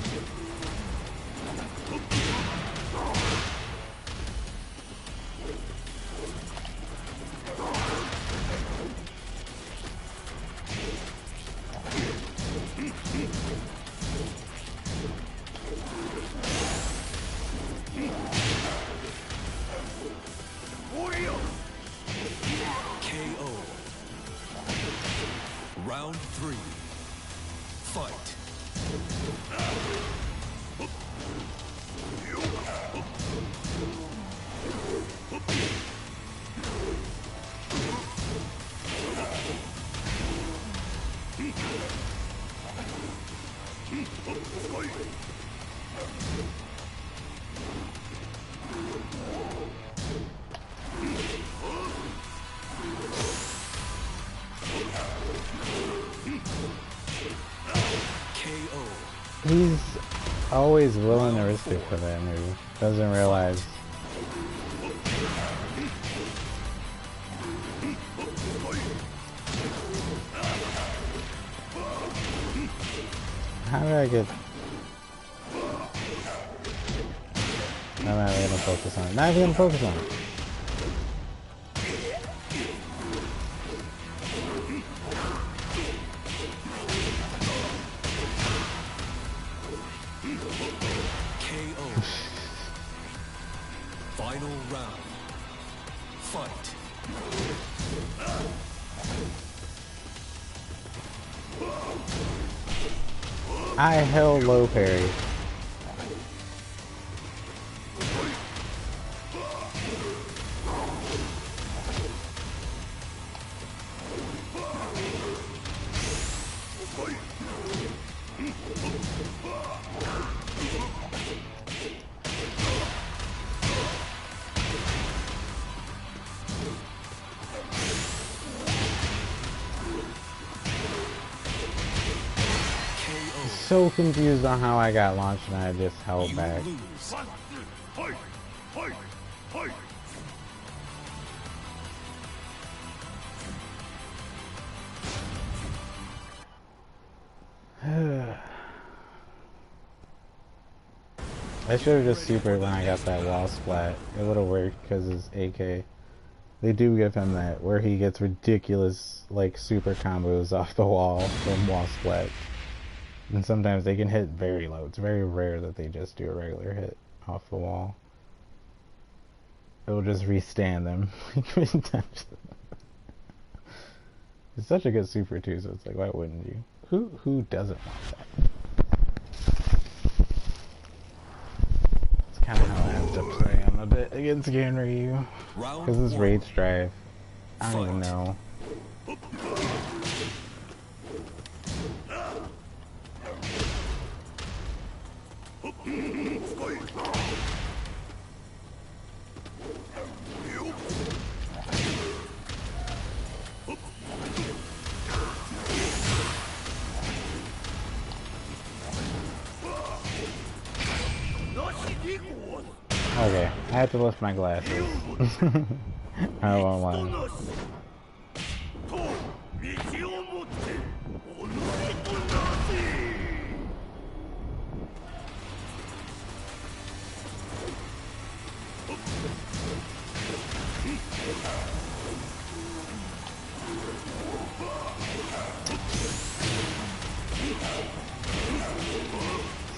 KO. Round three. Fight. KO. He's always willing to risk it for that move. Doesn't realize. How did I get... I'm not even gonna focus on it. Not even gonna focus on it. KO. Final round. Fight. I held low parry. So confused on how I got launched and I just held You back. lose. Fight! Fight! Fight! I should have just supered when I got that wall splat. It would have worked because it's AK. They do give him that, where he gets ridiculous, like, super combos off the wall from wall splat. And sometimes they can hit very low. It's very rare that they just do a regular hit off the wall. It'll just restand them. It's such a good super too, so it's like, why wouldn't you? Who doesn't want that? It's kind of how I have to play on a bit against Ganryu. Because this rage drive, I don't even know. Okay, I have to lift my glasses. I won't lie.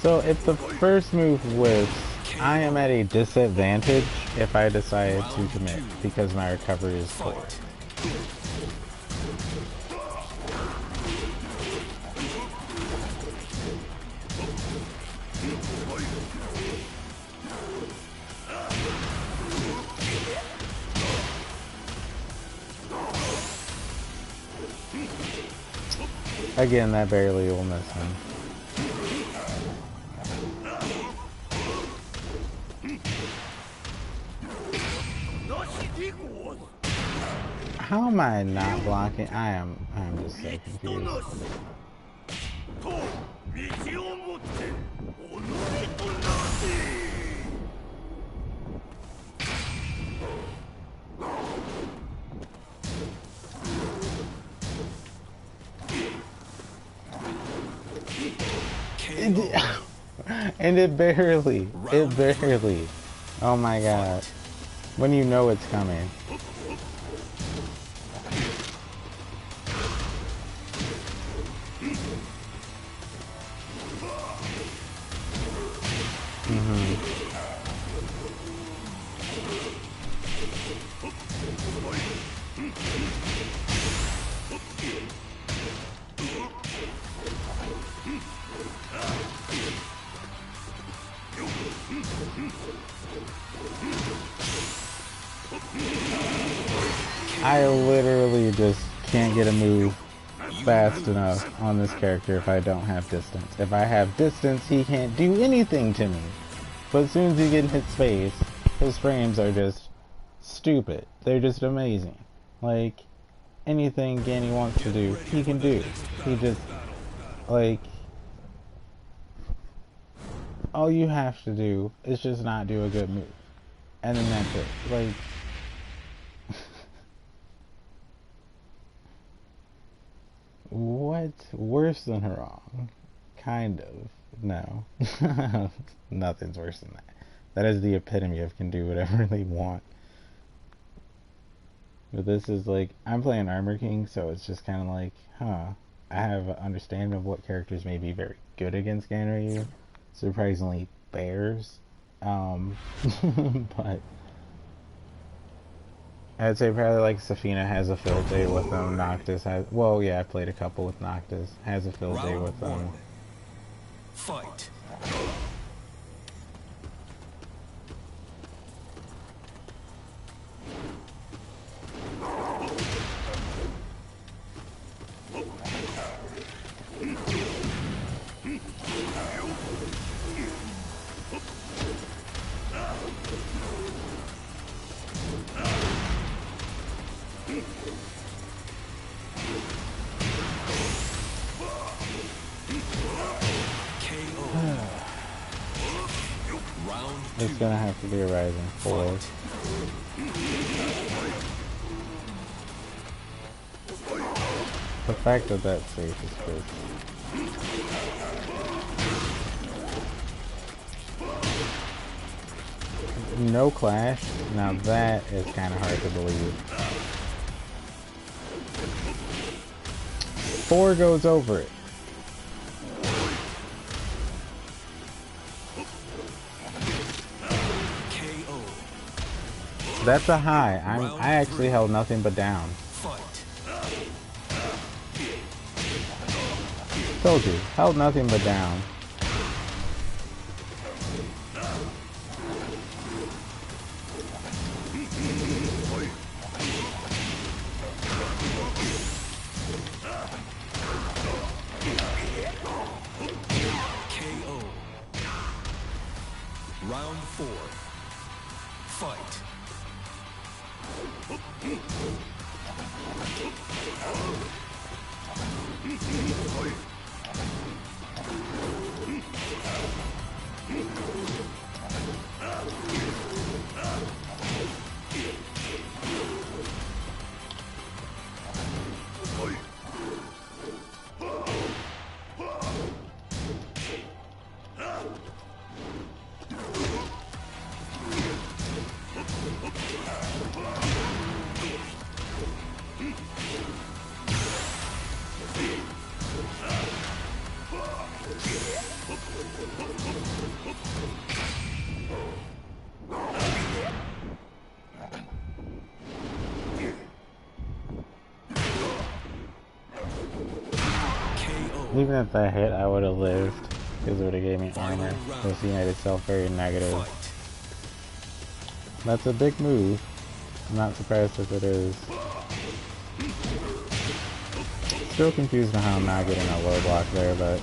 So if the first move whiffs, I am at a disadvantage if I decide to commit because my recovery is poor. Again, that barely will miss him. How am I not blocking? I'm just so confused. And it barely. Oh my god. When you know it's coming. I literally just can't get a move fast enough on this character if I don't have distance. If I have distance, he can't do anything to me. But as soon as he gets hit space, his frames are just stupid. They're just amazing. Like, anything Ganny wants to do, he can do. He just, like, all you have to do is just not do a good move. And then that's it. Like, what? Worse than wrong? Kind of. No. Nothing's worse than that. That is the epitome of can do whatever they want. But this is like, I'm playing Armor King, so it's just kind of like, huh. I have an understanding of what characters may be very good against Ganryu. Surprisingly, bears. But I'd say probably like Safina has a field day with them. Noctis has, well, yeah, I played a couple with Noctis. Has a field day with them. Fight. It's gonna have to be a rising forward. The fact that that's safe is good. No clash? Now that is kind of hard to believe. 4 goes over it. That's a high. I actually held nothing but down. Told you, held nothing but down. KO. Round 4. Fight. Even if that hit, I would have lived, because it would have gave me armor. Because he made itself very negative. That's a big move. I'm not surprised if it is. still confused on how I'm not getting a low block there, but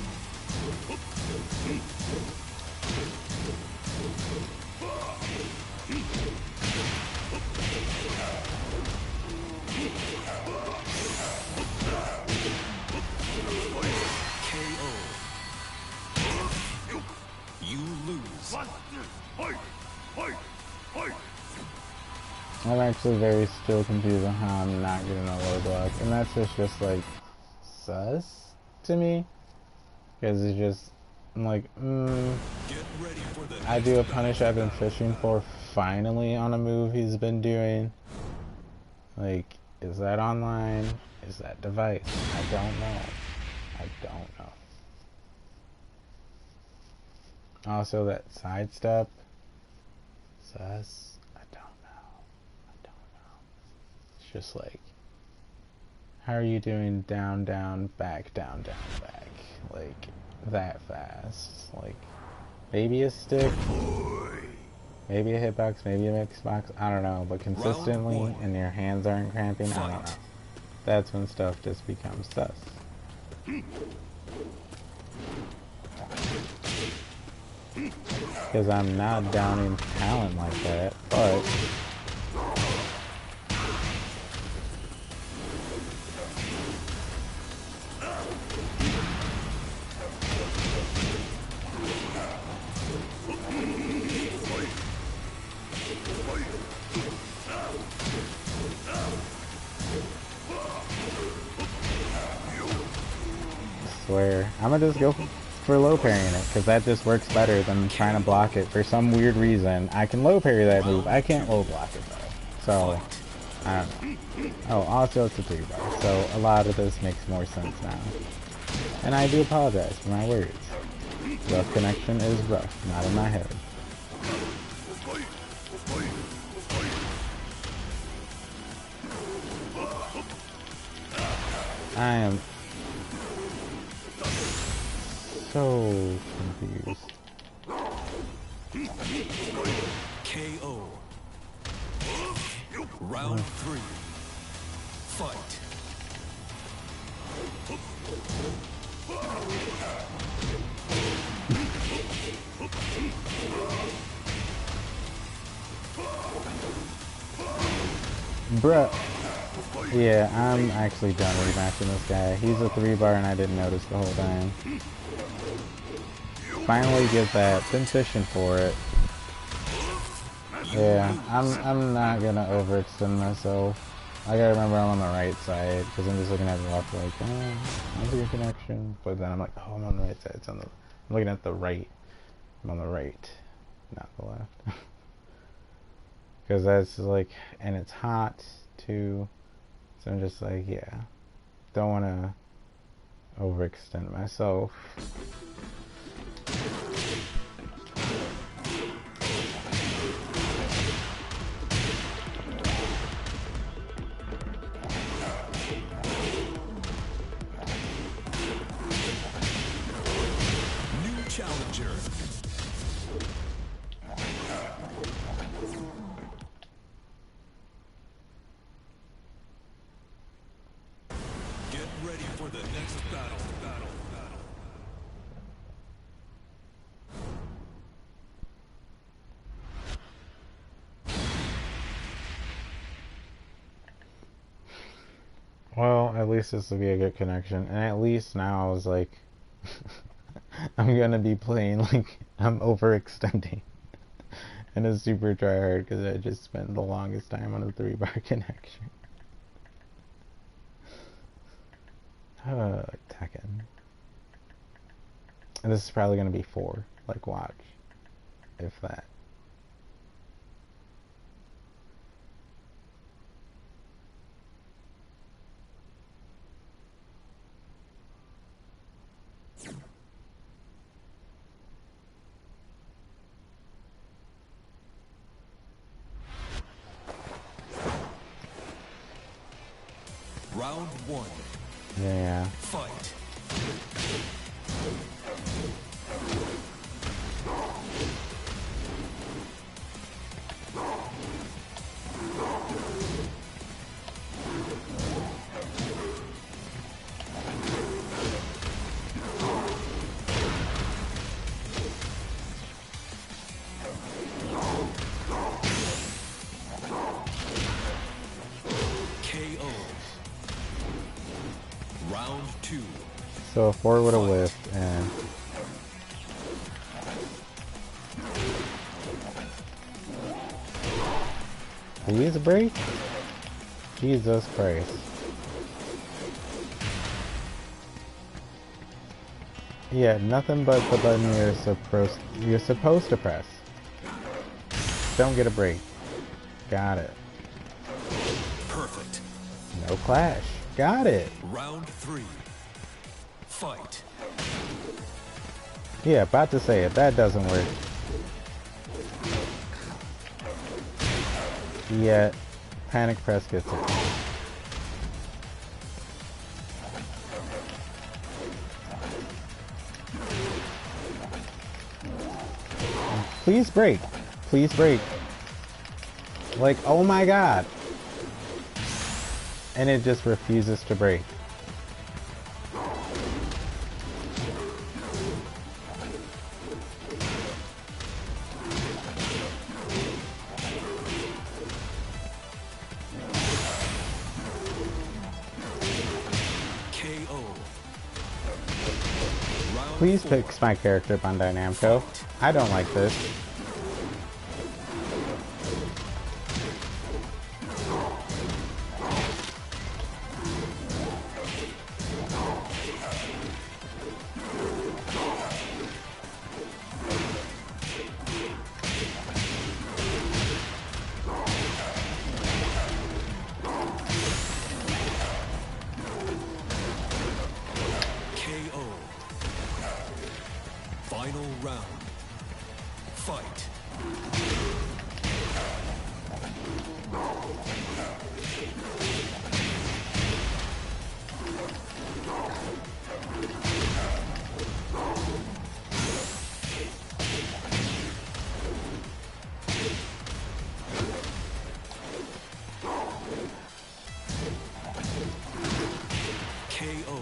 I'm actually very still confused on how I'm not getting a low block, and that's just like sus to me, because it's just I'm like, I do a punish I've been fishing for finally on a move he's been doing. Like, is that online? Is that device? I don't know. I don't know. Also, that sidestep. Sus. I don't know. I don't know. It's just like, how are you doing down, down, back, down, down, back? Like, that fast. Like, maybe a stick, maybe a hitbox, maybe a mixbox, I don't know. But consistently, and your hands aren't cramping, I don't know. That's when stuff just becomes sus. Because I'm not downing talent like that, but I swear, I'm gonna just go for low parrying it, because that just works better than trying to block it. For some weird reason, I can low parry that move. I can't low block it though. So, I don't know. Oh, also it's a 3-bar, so a lot of this makes more sense now. And I do apologize for my words. Rough connection is rough, not in my head. I am so confused. KO. Round 3. Fight. Bruh. Yeah, I'm actually done rematching this guy. He's a 3-bar and I didn't notice the whole time. Finally get that. Been fishing for it. Yeah, I'm not gonna overextend myself. I gotta remember I'm on the right side, because I'm just looking at the left like, oh, I see a connection. But then I'm like, oh, I'm on the right side. It's on the, I'm looking at the right. I'm on the right, not the left. Because that's like, and it's hot too. So I'm just like, yeah, don't want to overextend myself. New challenger. Get ready for the next battle. Well, at least this will be a good connection. And at least now I was like, I'm gonna be playing like I'm overextending. And a super tryhard because I just spent the longest time on a 3-bar connection. Tekken. And this is probably gonna be 4. Like, watch. If that. Round 1. Yeah. Fight. So a 4 would have whiffed, and please break? Jesus Christ. Yeah, nothing but the button you're supposed to press. Don't get a break. Got it. Perfect. No clash. Got it. Round 3. Fight. Yeah, about to say it. That doesn't work. Yet, panic press gets it. Please break. Please break. Like, oh my god. And it just refuses to break. KO. Please fix my character, Bandai Namco. I don't like this. KO. Final round. Fight. KO.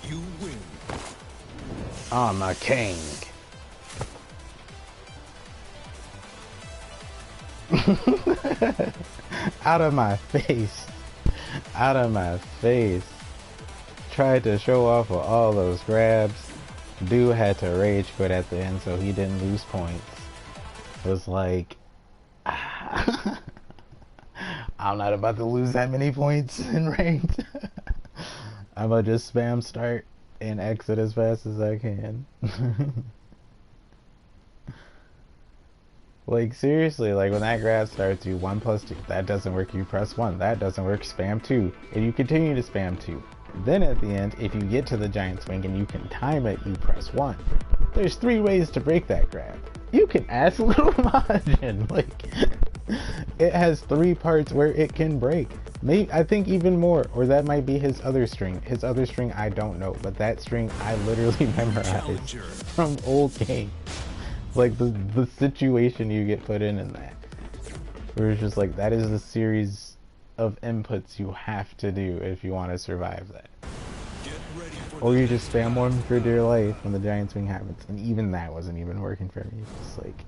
You win. I'm a king. Out of my face. Out of my face. Tried to show off with all those grabs. Dude had to rage quit at the end so he didn't lose points. Was like, I'm not about to lose that many points in ranked. I'm gonna just spam start and exit as fast as I can. Like, seriously, like, when that grab starts, you 1 plus 2. That doesn't work, you press 1. That doesn't work, spam 2. And you continue to spam 2. Then at the end, if you get to the giant swing and you can time it, you press 1. There's 3 ways to break that grab. You can ask Little Majin. Like, it has 3 parts where it can break. Maybe, I think even more, or that might be his other string. His other string, I don't know, but that string I literally memorized Challenger. from old games. Like, the situation you get put in that. Where it's just like, that is the series of inputs you have to do if you want to survive that. Get ready for Or the you just next spam one round. for dear life when the giant swing happens. And even that wasn't even working for me. It's like,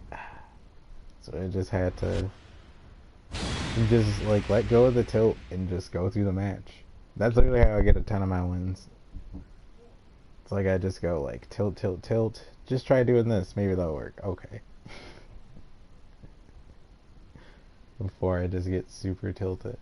so I just had to just like let go of the tilt and just go through the match. That's literally how I get a ton of my wins. It's like I just go like tilt, tilt, tilt. Just try doing this. Maybe that'll work. Okay. Before I just get super tilted.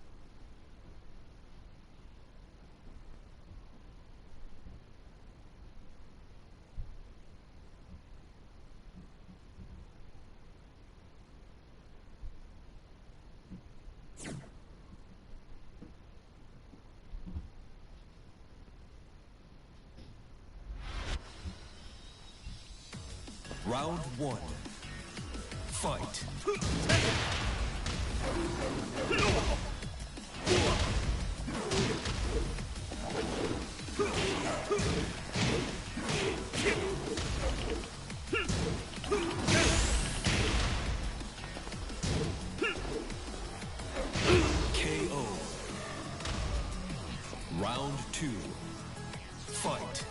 Round 1. Fight. KO. Round 2. Fight.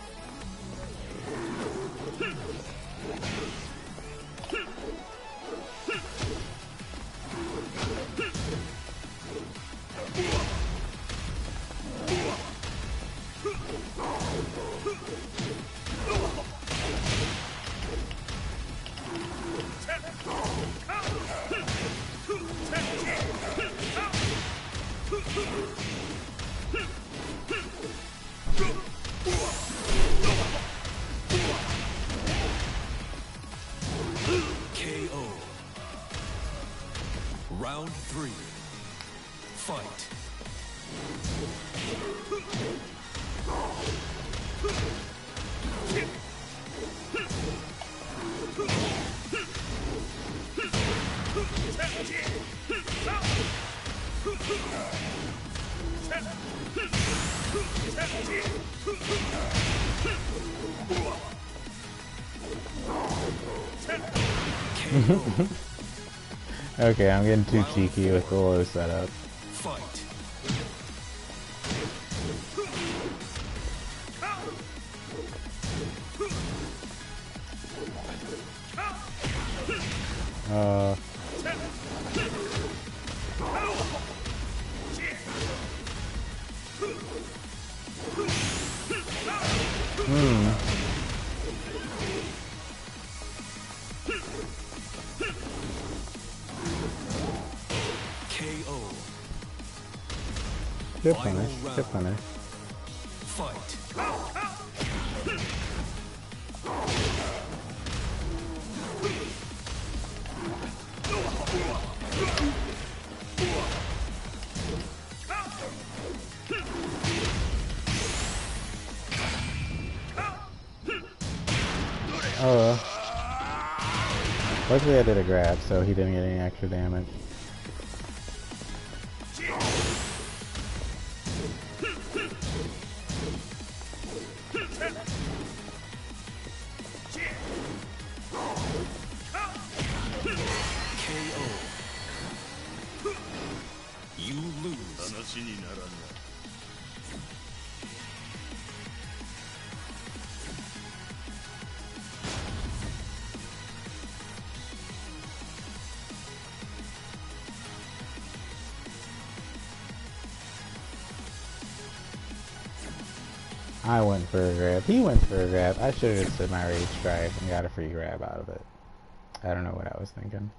Round 3. Fight. Okay, I'm getting too cheeky with the low setup. Fight. KO. Good Final punish, good round. punish. Fight. Luckily I did a grab, so he didn't get any extra damage. KO. You lose. 話にならんな。I went for a grab. He went for a grab. I should have just did my rage strike and got a free grab out of it. I don't know what I was thinking.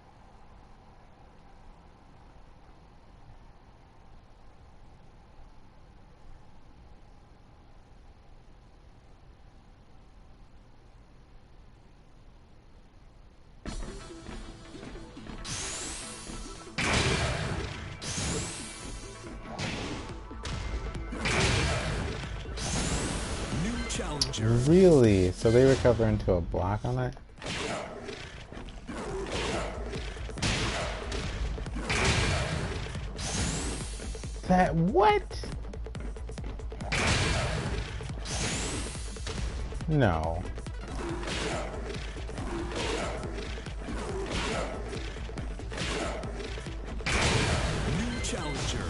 New challenger. Really? So they recover into a block on that? That what? No. New challenger.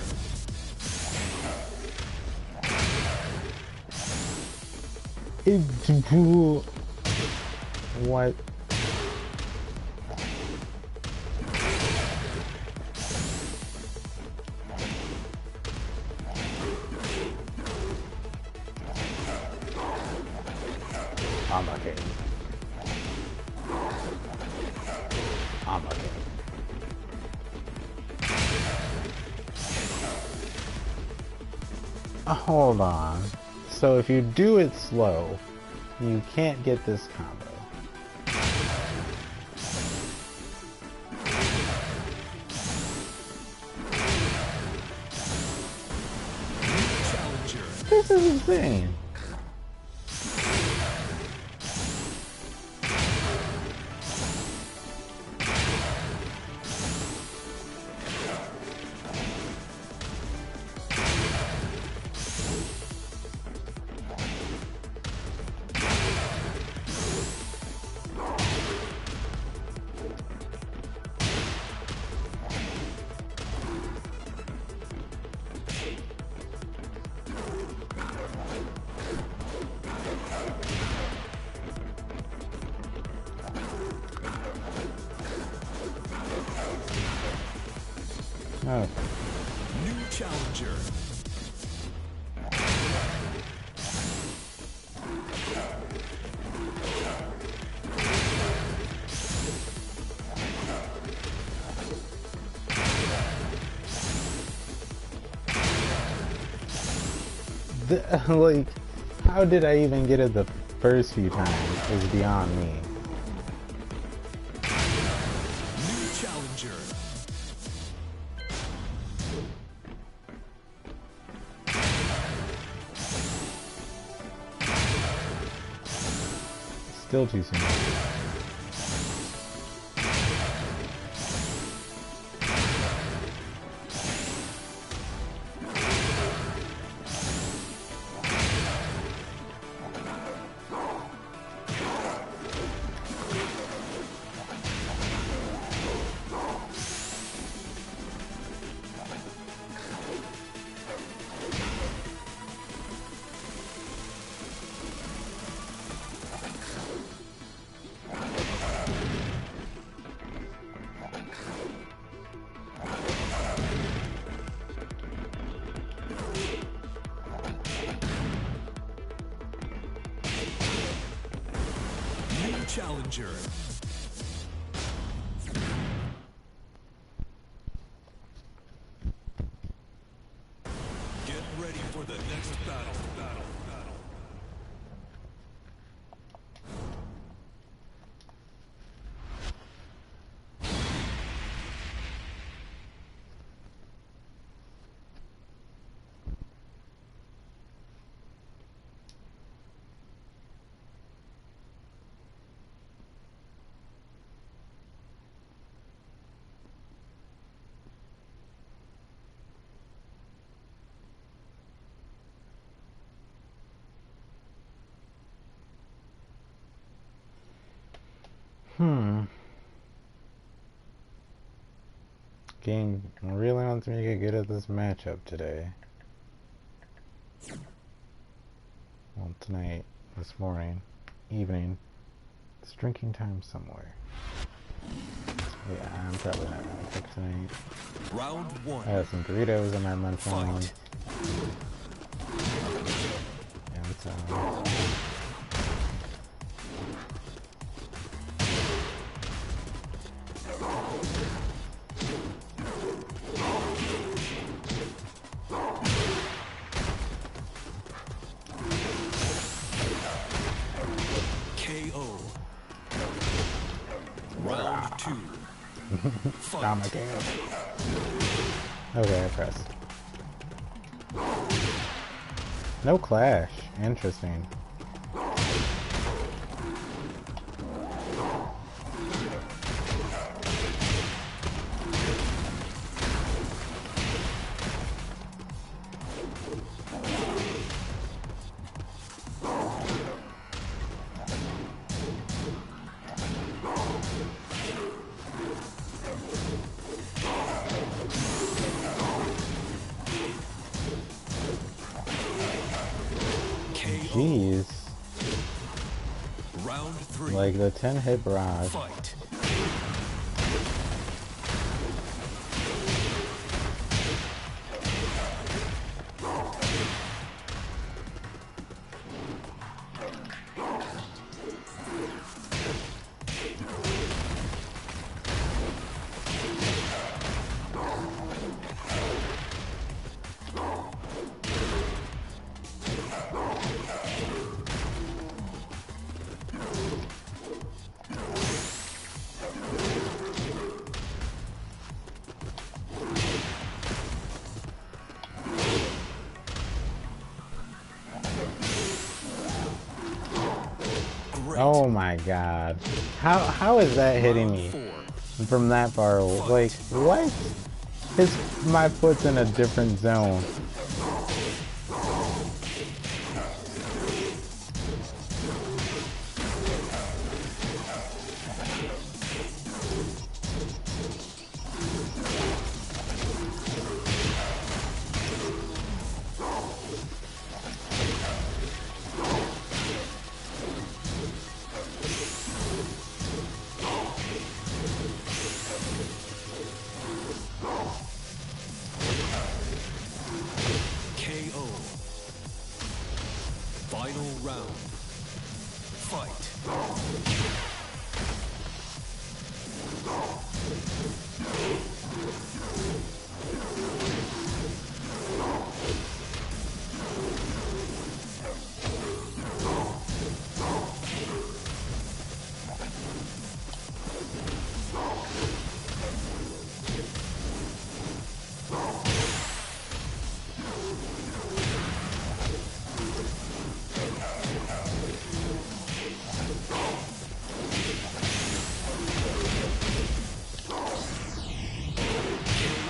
What? I'm not kidding. I'm not kidding. Hold on. So if you do it slow, you can't get this combo. New challenger. This is insane. Oh. New challenger. Like, how did I even get it the first few times is beyond me. New challenger. Still too soon. Challenger. Get ready for the next battle. Game really wants me to get good at this matchup today. Well, tonight, this morning, evening. It's drinking time somewhere. Yeah, I'm probably not gonna cook tonight. Round one. I have some Doritos in my lunch phone. Fight. And KO. Round two. Fight. okay, I pressed. No clash. Interesting. Jeez. Round three. Like the 10-hit barrage. Fight. Oh my god. How is that hitting me from that far away? Like, what? My foot's in a different zone.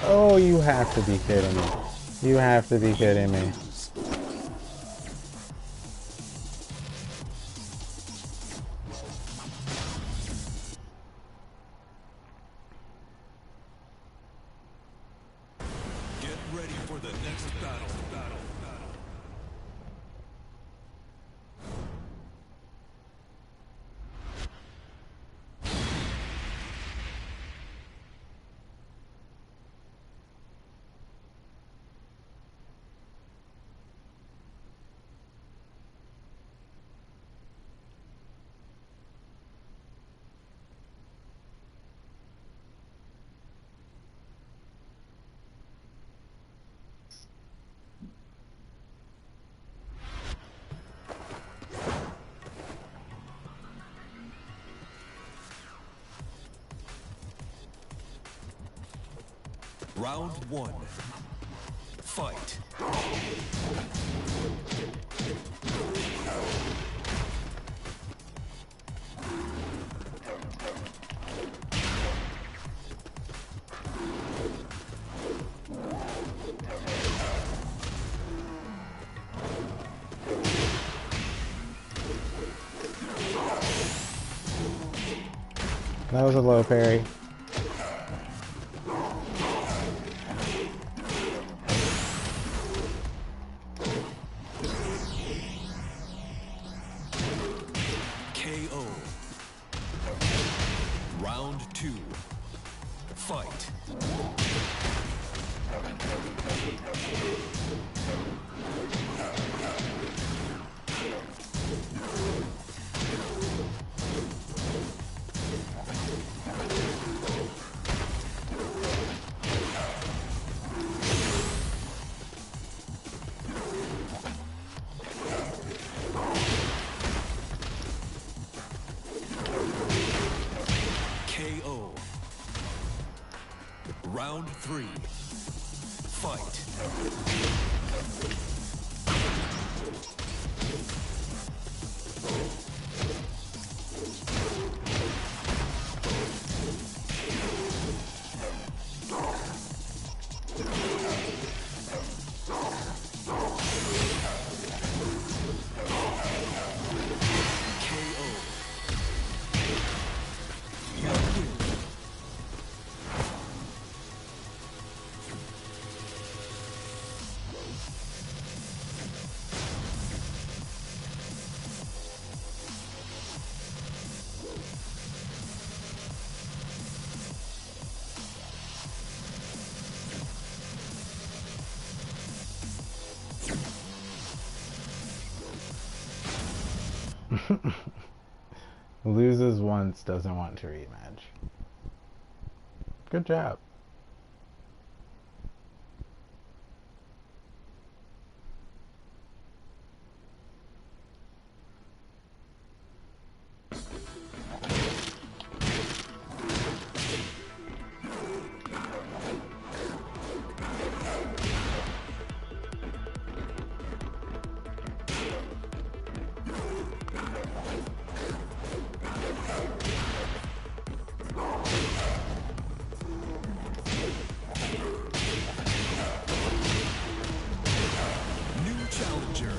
Oh, you have to be kidding me. You have to be kidding me. Get ready for the next battle. Round one. Fight. That was a low parry. KO. Round two. Fight. KO. Round three. Fight. KO. Loses once, doesn't want to rematch. Good job. New challenger.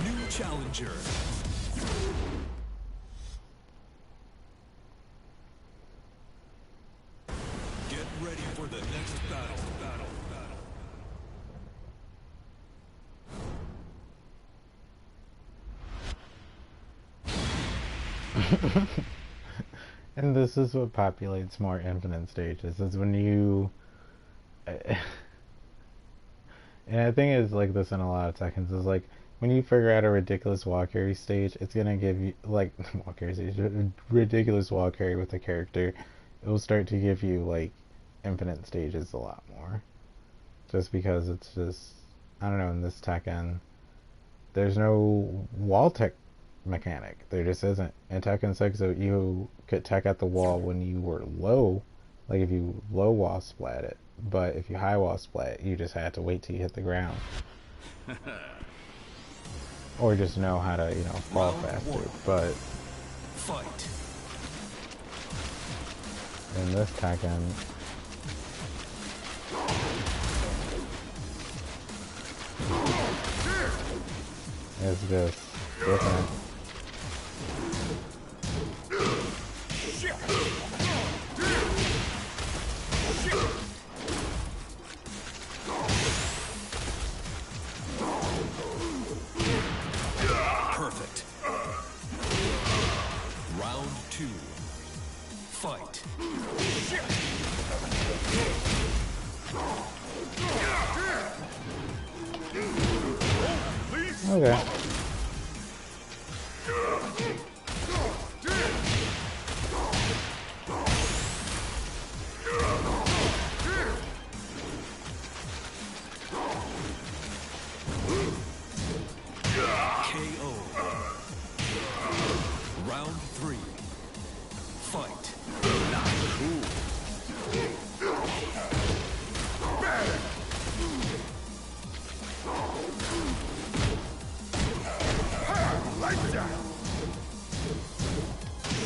New challenger. Get ready for the next battle. And this is what populates more infinite stages, is when you and I think it's like this in a lot of Tekkens, is like when you figure out a ridiculous wall carry stage, it's gonna give you like wall carry stage, ridiculous wall carry with a character. It will start to give you like infinite stages a lot more, just because it's just I don't know. In this Tekken, there's no wall tech mechanic. There just isn't. In Tekken 6, you could tech at the wall when you were low, like if you low wall splat it. But if you high wall splat, you just had to wait till you hit the ground. Or just know how to, fall faster. But Fight. in this Tekken, it's just different. Perfect. Round 2. Fight. Okay. KO. Round 3. Fight. Not cool. Like that.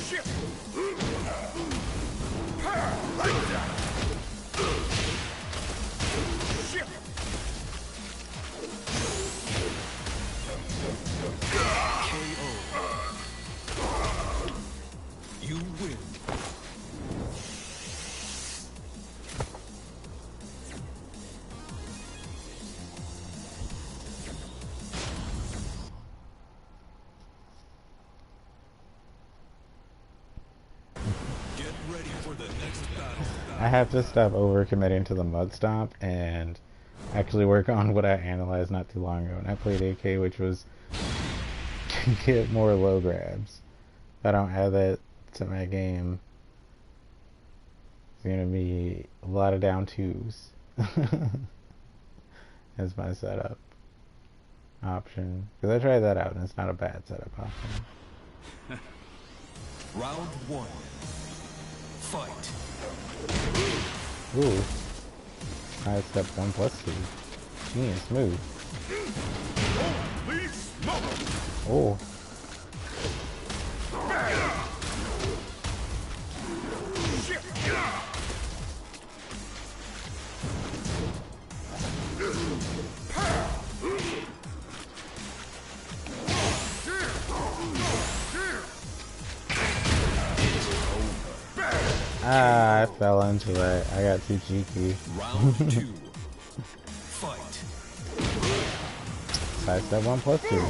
Shit. Like that. Shit. KO. You win. Get ready for the next battle. I have to stop overcommitting to the mud stomp and actually work on what I analyzed not too long ago. And I played AK, which was to get more low grabs. If I don't add that to my game, it's gonna be a lot of down twos. As my setup option. Because I tried that out and it's not a bad setup option. Round 1. Fight. Ooh. I step 1+2. Genius move. Holy smoke. Oh. Shit. Ah, I fell into it. I got too cheeky. Round 2. Fight. Side step 1+2.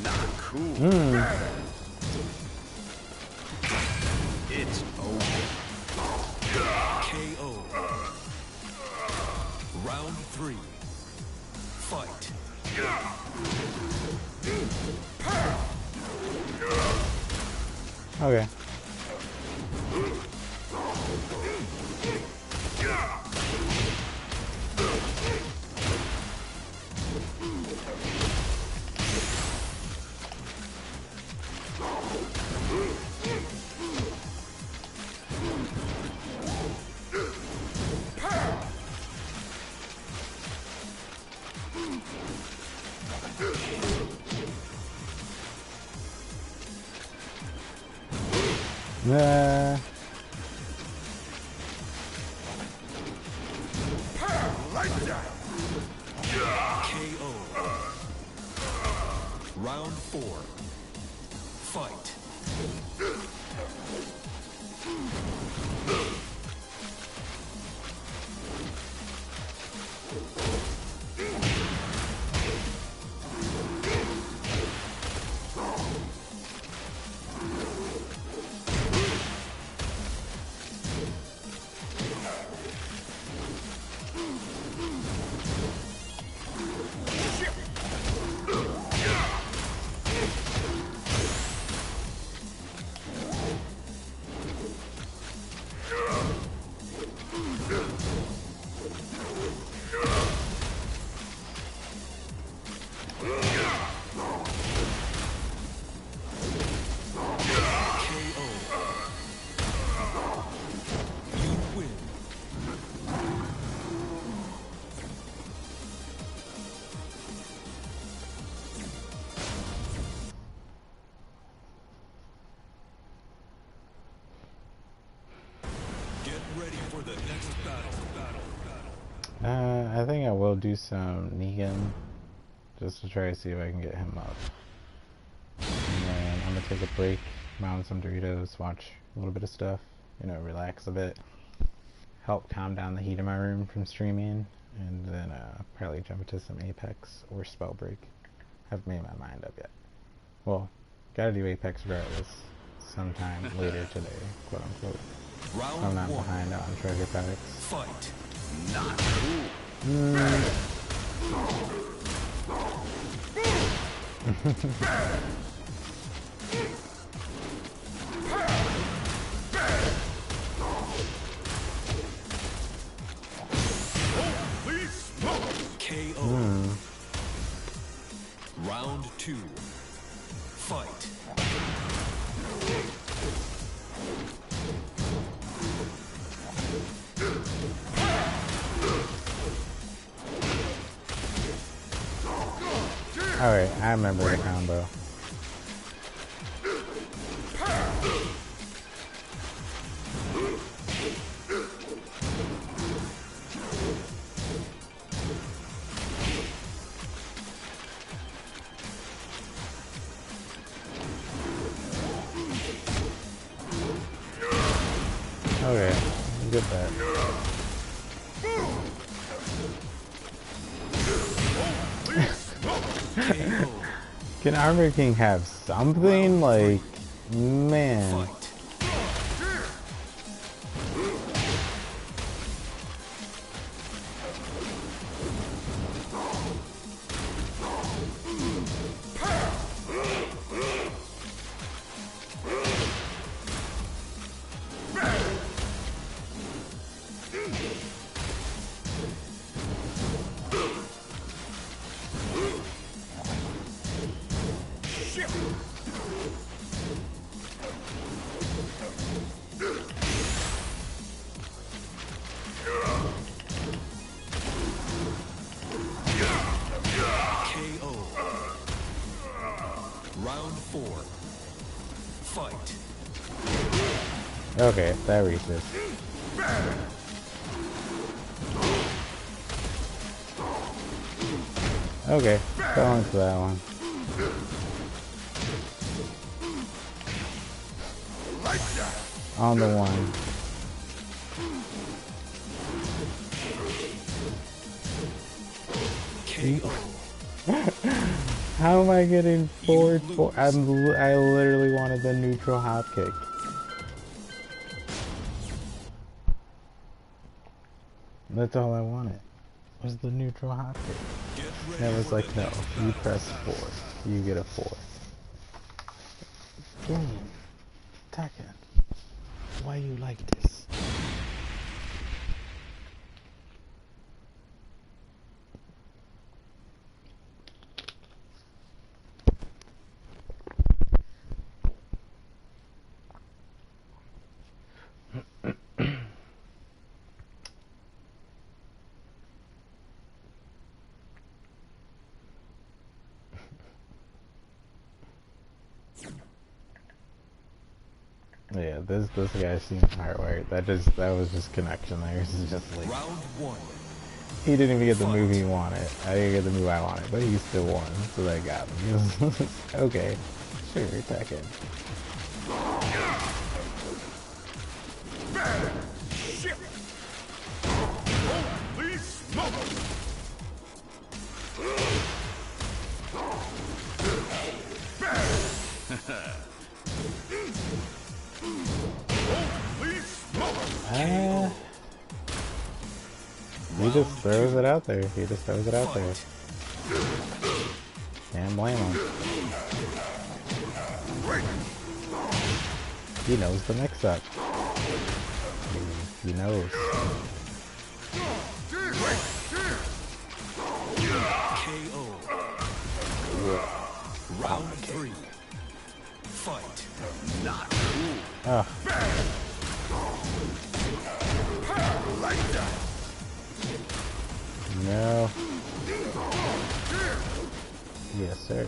Not cool. It's over. KO. Round 3. Fight. Okay. Nah. Like that. KO. Round 4. Fight. I think I will do some Negan just to try to see if I can get him up. And then I'm gonna take a break, mount some Doritos, watch a little bit of stuff, you know, relax a bit, help calm down the heat in my room from streaming, and then probably jump into some Apex or Spellbreak. Haven't made my mind up yet. Well, gotta do Apex regardless, sometime later today, quote unquote. Round I'm not one. behind on treasure packs. Fight. Not Holy smokes! KO. Round two. Fight. Alright, I remember the combo. Okay, get that. Can Armor King have something? Like, man. Fight. KO. Round four. Fight. Okay, that reaches. Okay, go into that one. Like that! On the one. KO. How am I getting forward? I literally wanted the neutral hop kick. That's all I wanted. Was the neutral hop kick. Get ready And it was for like, the no, next you battle. press 4. You get a 4. Game. Tekken. Why you like this? Yeah, this guy seems hardwired. That was just connection there. He's just like Round one. he didn't even get the move he wanted. I didn't get the move I wanted, but he still won, so that got me. Okay, sure, Tekken. Shit! Holy smokes! He just Round throws two. it out there. He just throws it out there. Fight. Can't blame him. He knows the mix-up. He knows. KO. Round three. Fight. Not Oh, Like that. no. Yes, sir.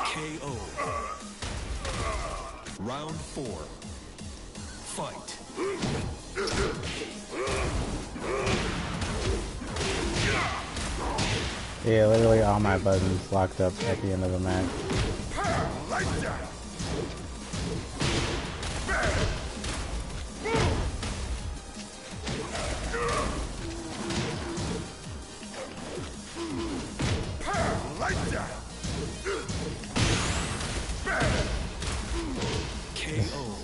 KO. Round four. Fight. Yeah, literally all my buttons locked up at the end of the match. Like that. Like that. KO.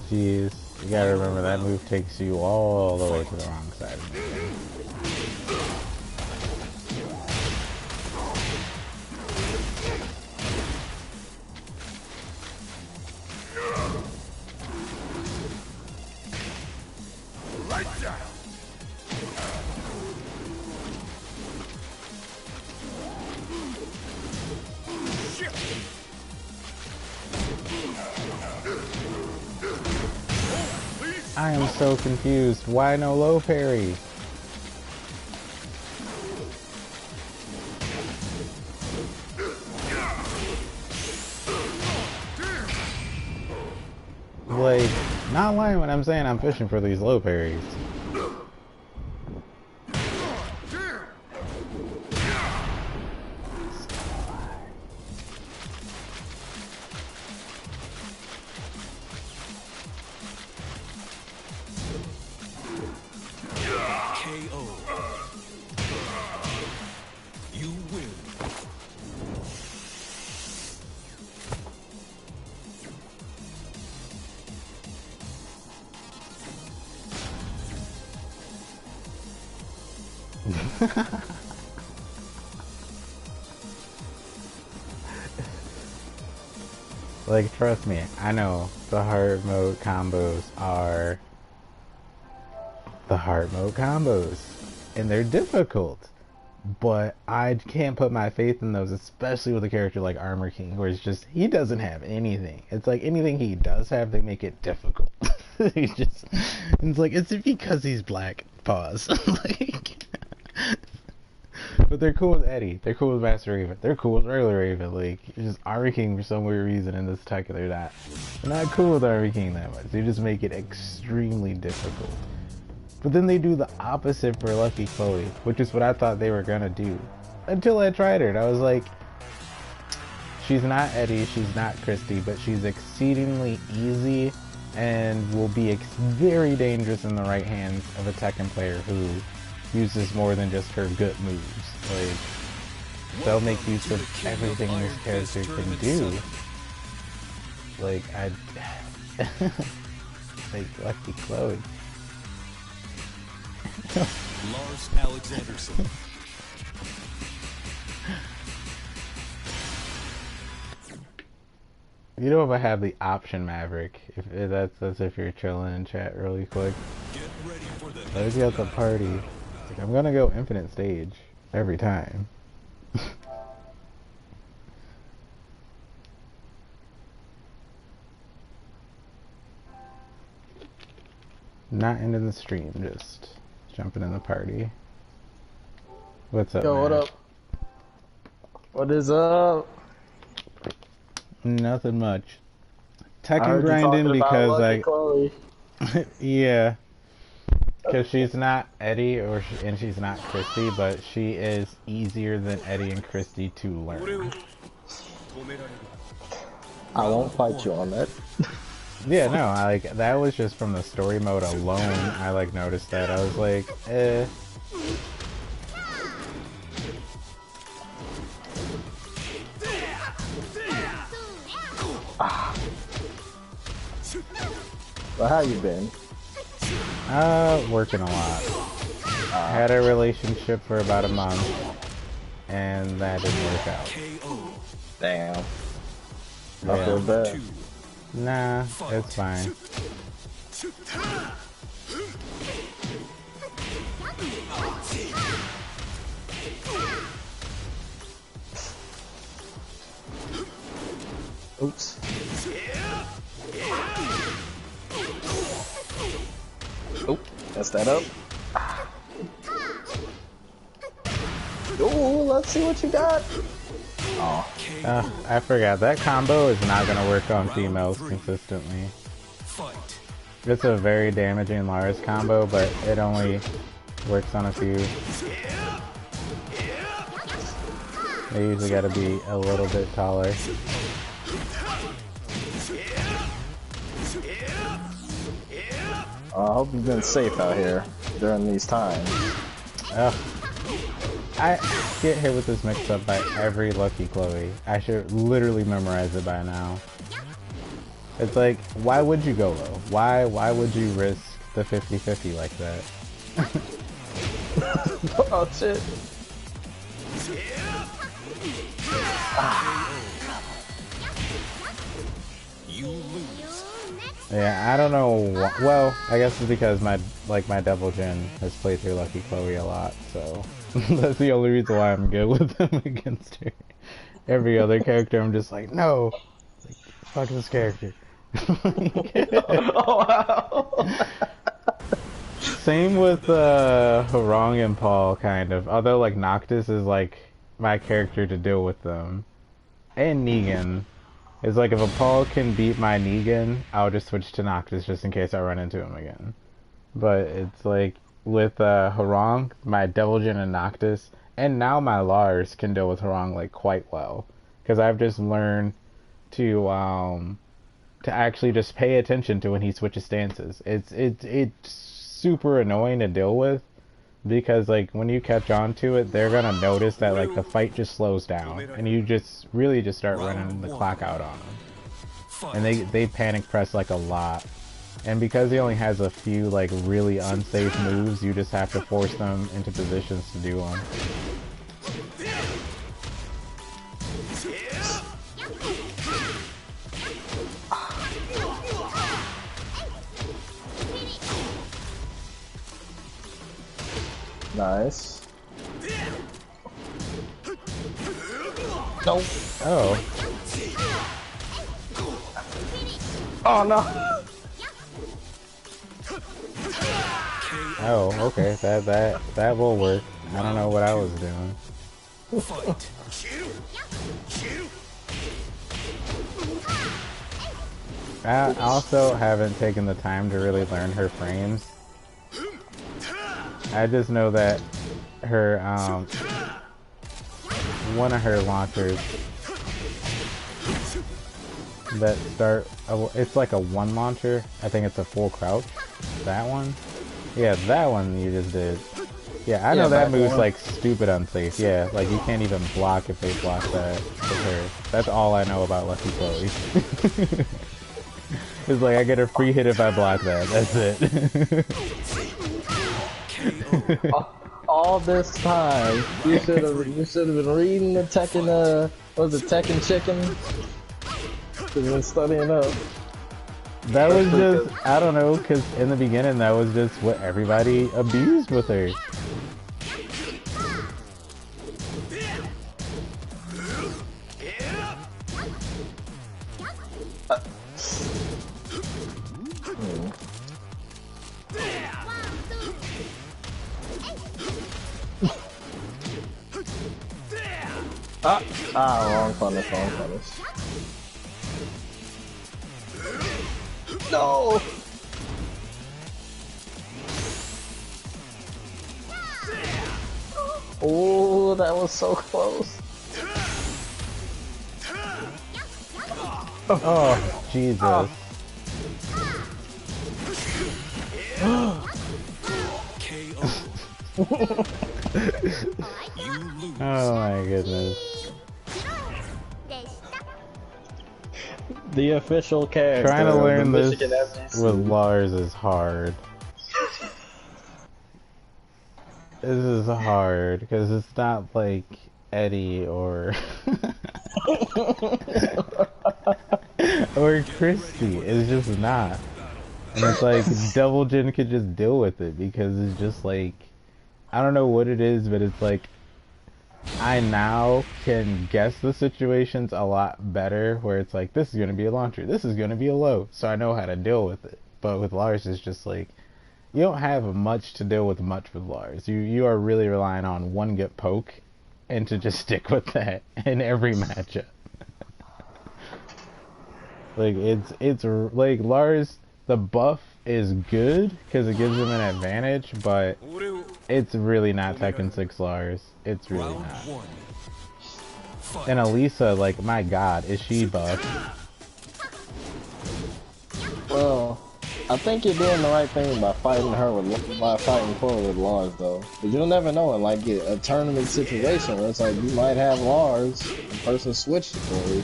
Jeez, you gotta remember that move takes you all the way to the wrong side of the game. Like that. I am so confused. Why no low parry? Like, not lying when I'm saying I'm fishing for these low parries. KO. You win. Like, trust me, I know the hard mode combos are the hard mode combos, and they're difficult. But I can't put my faith in those, especially with a character like Armor King, where it's just, he doesn't have anything. It's like anything he does have, they make it difficult. He's just, it's like, it's because he's black. Pause. Like, but they're cool with Eddie. They're cool with Master Raven. They're cool with regular Raven. Like, it's just Armor King for some weird reason in this Tekken, they're not cool with Armor King that much. They just make it extremely difficult. But then they do the opposite for Lucky Chloe, which is what I thought they were gonna do. Until I tried her, and I was like, she's not Eddie, she's not Christy, but she's exceedingly easy and will be very dangerous in the right hands of a Tekken player who uses more than just her good moves. Like, they'll make use of everything this character can do. Like, like Lucky Chloe. Lars Alexanderson. You know, if I have the option Maverick, if that's if you're chilling in chat really quick. Get ready for the Let's get the party. Like, I'm gonna go infinite stage every time. Not into the stream, just jumping in the party. What's up, Yo, what man? up? What is up? Nothing much. I Tekken heard you grinding talking about because Lucky Chloe. yeah, because she's not Eddie and she's not Christy, but she is easier than Eddie and Christy to learn. I won't fight you on that. Yeah, no, I like that was just from the story mode alone. I like noticed that. I was like, eh. But how you been? Working a lot. Had a relationship for about a month, and that didn't work out. Damn. I Yeah. feel bad. Nah, it's fine. Oops. Oh, messed that up. Oh, let's see what you got. Oh, I forgot that combo is not gonna work on females consistently. It's a very damaging Lars combo, but it only works on a few. They usually gotta be a little bit taller. I hope you've been safe out here during these times. Ugh. I get hit with this mix-up by every Lucky Chloe. I should literally memorize it by now. It's like, why would you go low? Why would you risk the 50-50 like that? Oh shit. You lose. Yeah, I don't know. Well, I guess it's because my Devil Jin has played through Lucky Chloe a lot, so that's the only reason why I'm good with him against her. Every other character, I'm just like, no, like, fuck this character. Oh wow. Same with Harong and Paul, kind of. Although like Noctis is like my character to deal with them, and Negan. It's like if a Paul can beat my Negan, I'll just switch to Noctis just in case I run into him again. But it's like with Harong, my Devil Jin and Noctis, and now my Lars can deal with Harong like quite well, because I've just learned to actually just pay attention to when he switches stances. It's super annoying to deal with, because like when you catch on to it, they're gonna notice that like the fight just slows down and you just really just start running the clock out on them, and they panic press like a lot, and because he only has a few like really unsafe moves, you just have to force them into positions to do them. Nice. Nope. Oh. Oh no. Oh, okay. That will work. I don't know what I was doing. I also haven't taken the time to really learn her frames. I just know that her one of her launchers that start, it's like a one launcher. I think it's a full crouch. That one? Yeah, that one you just did. Yeah, I know that move's one. like stupid unsafe. Yeah, like you can't even block if they block that with her. That's all I know about Lucky Chloe. It's like I get a free hit if I block that. That's it. All this time, you should have been reading the Tekken. What was it, Tekken Chicken? Should have been studying up. That was just, I don't know, because in the beginning that was just what everybody abused with her. Wrong punish, wrong punish. No! Oh, that was so close. Oh, Jesus. KO. You lose. Oh my goodness. The official character Trying to of the learn this Michigan FGC. with Lars is hard. This is hard because it's not like Eddie or or Christy. It's just not. And it's like Devil Jin could just deal with it because it's just like I don't know what it is, but it's like I now can guess the situations a lot better where it's like this is gonna be a launcher, this is gonna be a low, so I know how to deal with it. But with Lars it's just like you don't have much to deal with much with Lars. You are really relying on one good poke and to just stick with that in every matchup. Like it's like Lars, the buff is good because it gives him an advantage, but it's really not Tekken 6 Lars. It's really Round not. one. Fight. And Elisa, like my god, is she buff? Well, I think you're doing the right thing by fighting forward with Lars, though. But you'll never know in like a tournament situation where it's like you might have Lars, the person switched for you.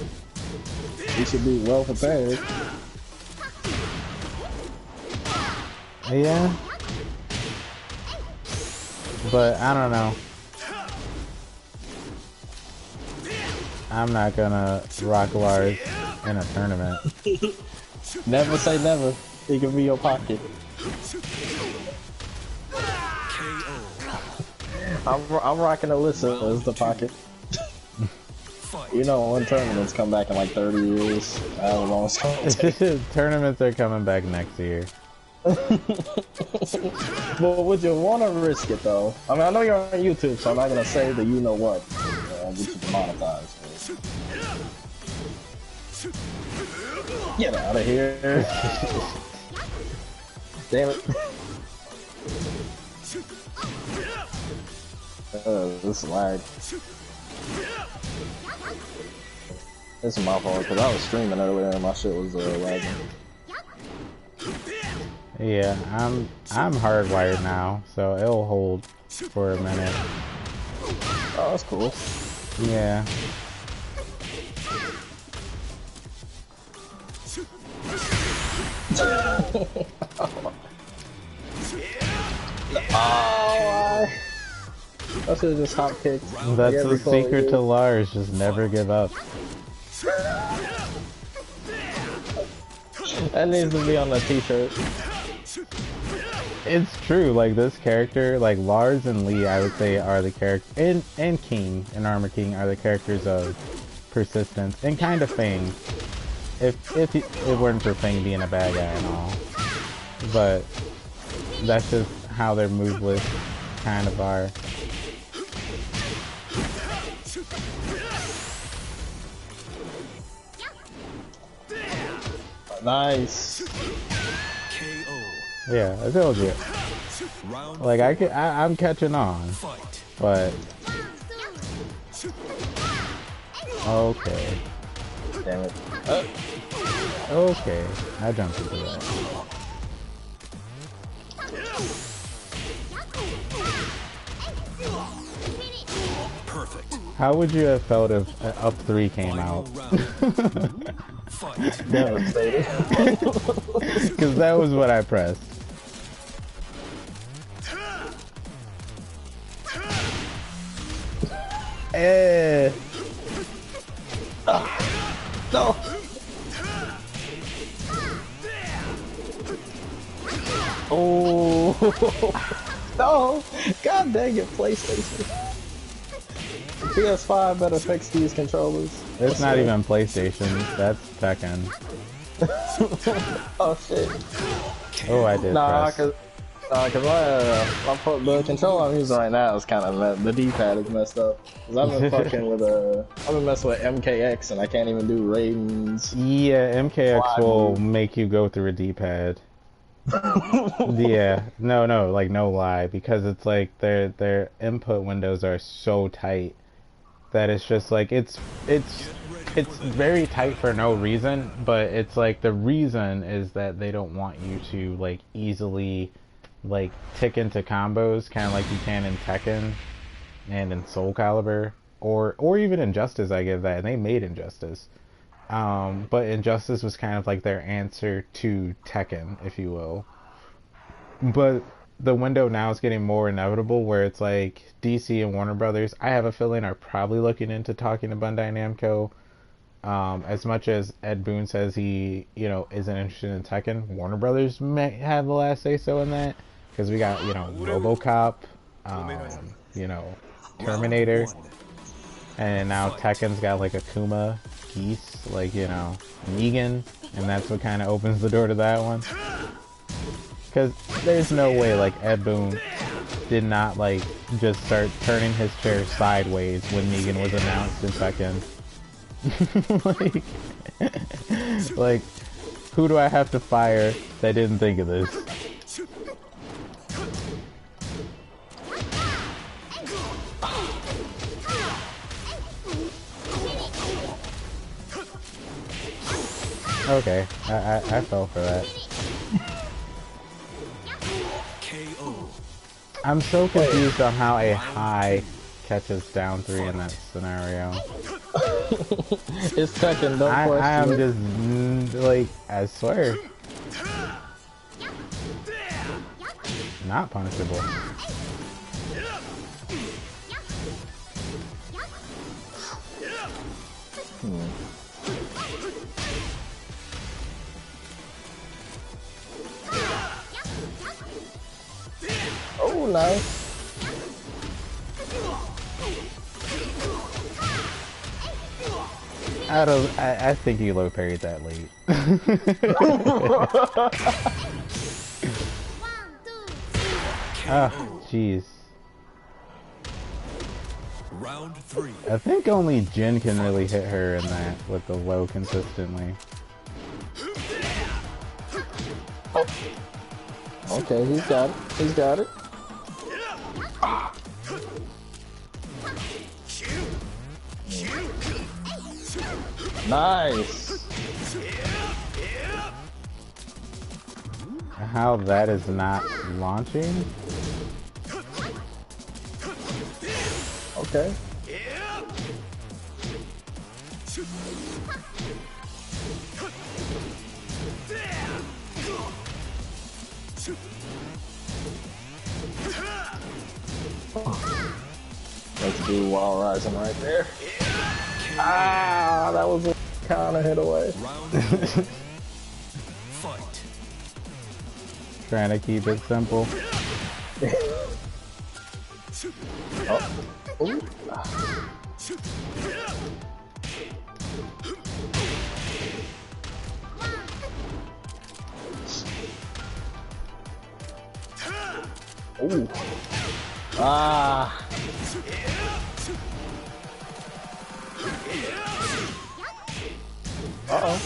You should be well prepared. Yeah. But I don't know. I'm not gonna rock Lars in a tournament. Never say never. He can be your pocket. I'm rocking Alyssa as the pocket. You know, when tournaments come back in like 30 years, I don't know what's going to take. Tournaments are coming back next year. Well, would you want to risk it though? I mean, I know you're on YouTube, so I'm not gonna say that you know what. I'll get you demonetized. Get out of here! Damn it! This lag. This is my fault because I was streaming earlier and my shit was lagging. Yeah, I'm hardwired now, so it'll hold for a minute. Oh, that's cool. Yeah. Oh, I should have just hop kicked. That's the secret to Lars, just never give up. That needs to be on the t-shirt. It's true, like this character, like Lars and Lee, I would say are the character, and King and Armor King are the characters of persistence, and kind of Fang. If it weren't for Fang being a bad guy and all, but that's just how their move lists kind of are. Nice. KO. Yeah, I told you. Round Like I'm catching on, fight. but okay, Damn it. okay, I jumped into that. Perfect. How would you have felt if up 3 came out? Fight. Devastated. Because that was what I pressed. Eh. No. Oh. No. God dang it, PlayStation. PS5 better fix these controllers. It's not even PlayStation. That's Tekken. Oh shit. Oh, I did Nah, press. Cause the controller I'm using right now is kind of the D-pad is messed up. Cause I've been messing with MKX and I can't even do ratings. Yeah, MKX Fly will move. make you go through a D-pad. Yeah, no, like no lie, because it's like their input windows are so tight that it's just like Get ready for it's the very next tight for battle. no reason, but it's like the reason is that they don't want you to like easily like tick into combos kind of like you can in Tekken and in Soul Calibur or even Injustice. I give that, and they made Injustice. But Injustice was kind of like their answer to Tekken, if you will. But the window now is getting more inevitable where it's like DC and Warner Brothers, I have a feeling, are probably looking into talking to Bandai Namco. As much as Ed Boon says he, isn't interested in Tekken, Warner Brothers may have the last say so in that. Because we got, RoboCop, Round Terminator, one. and now Fight. Tekken's got like Akuma, Geese, like, Negan, and that's what kind of opens the door to that one. Because there's no way, like, Ed Boon did not, like, just start turning his chair sideways when Negan was announced in Tekken. like, who do I have to fire that didn't think of this? Okay, I fell for that. KO. I'm so confused on how a high catches down 3 in that scenario. It's Tekken, don't I am question it. just, like, I swear, not punishable. Oh, nice. I think he low parried that late. Ah, jeez. Round three. I think only Jin can really hit her in that with the low consistently. Okay, he's got it. He's got it. Nice. How that is not launching? Okay. Let's do wall rising right there. Ah, that was a counter hit away. Round four. Fight. Trying to keep it simple. Ooh. Ooh. Ah. Uh-oh.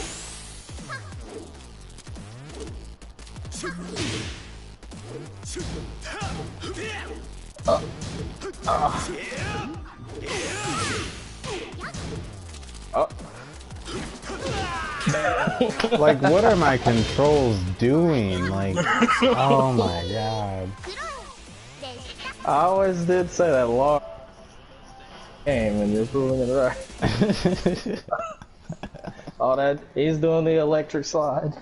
Oh. Like, what are my controls doing? Like, oh my god. I always did say that long game, and you're proving it right. All that he's doing the electric slide.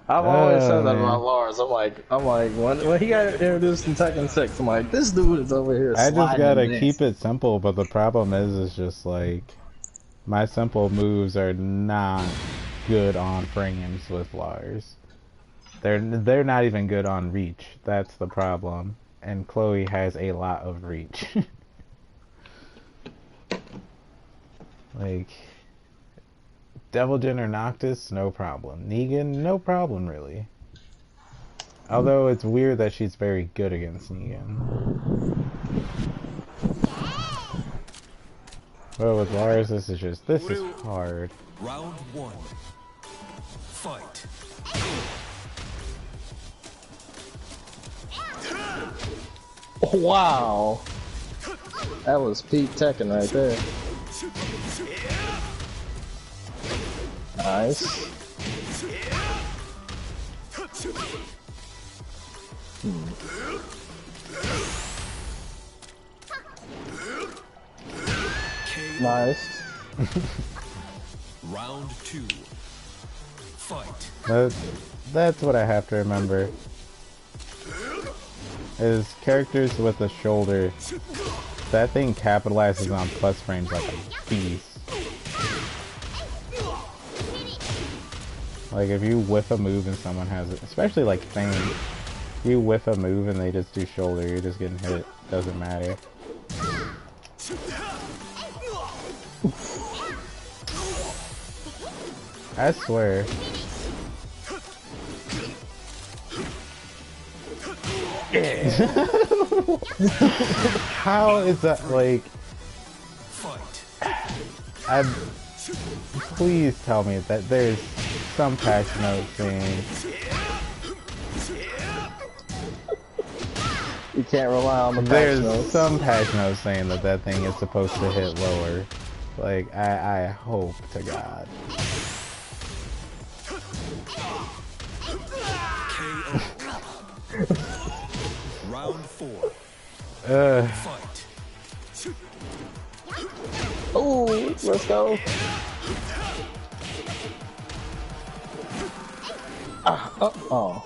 I've always Oh said that man. about Lars. I'm like, when he got introduced in Tekken 6, I'm like, this dude is over here I just sliding gotta this. keep it simple, but the problem is just like my simple moves are not good on frames with Lars. They're not even good on reach. That's the problem. And Chloe has a lot of reach. Like Devil Jin or Noctis, no problem. Negan, no problem really. Although it's weird that she's very good against Negan. Well, with Lars, this is hard. Round one. Fight. Wow. That was peak Tekken right there. Nice. Nice. Round two. Fight. That's what I have to remember. Is characters with a shoulder. That thing capitalizes on plus frames like a beast. Like if you whiff a move and someone has it, especially like Fame, you whiff a move and they just do shoulder, you're just getting hit. Doesn't matter. I swear. How is that like? Please tell me that there's some patch note saying You can't rely on the patch there's notes. some patch note saying that that thing is supposed to hit lower. Like I hope to God. Round four. Fight. Ooh, let's go. Oh.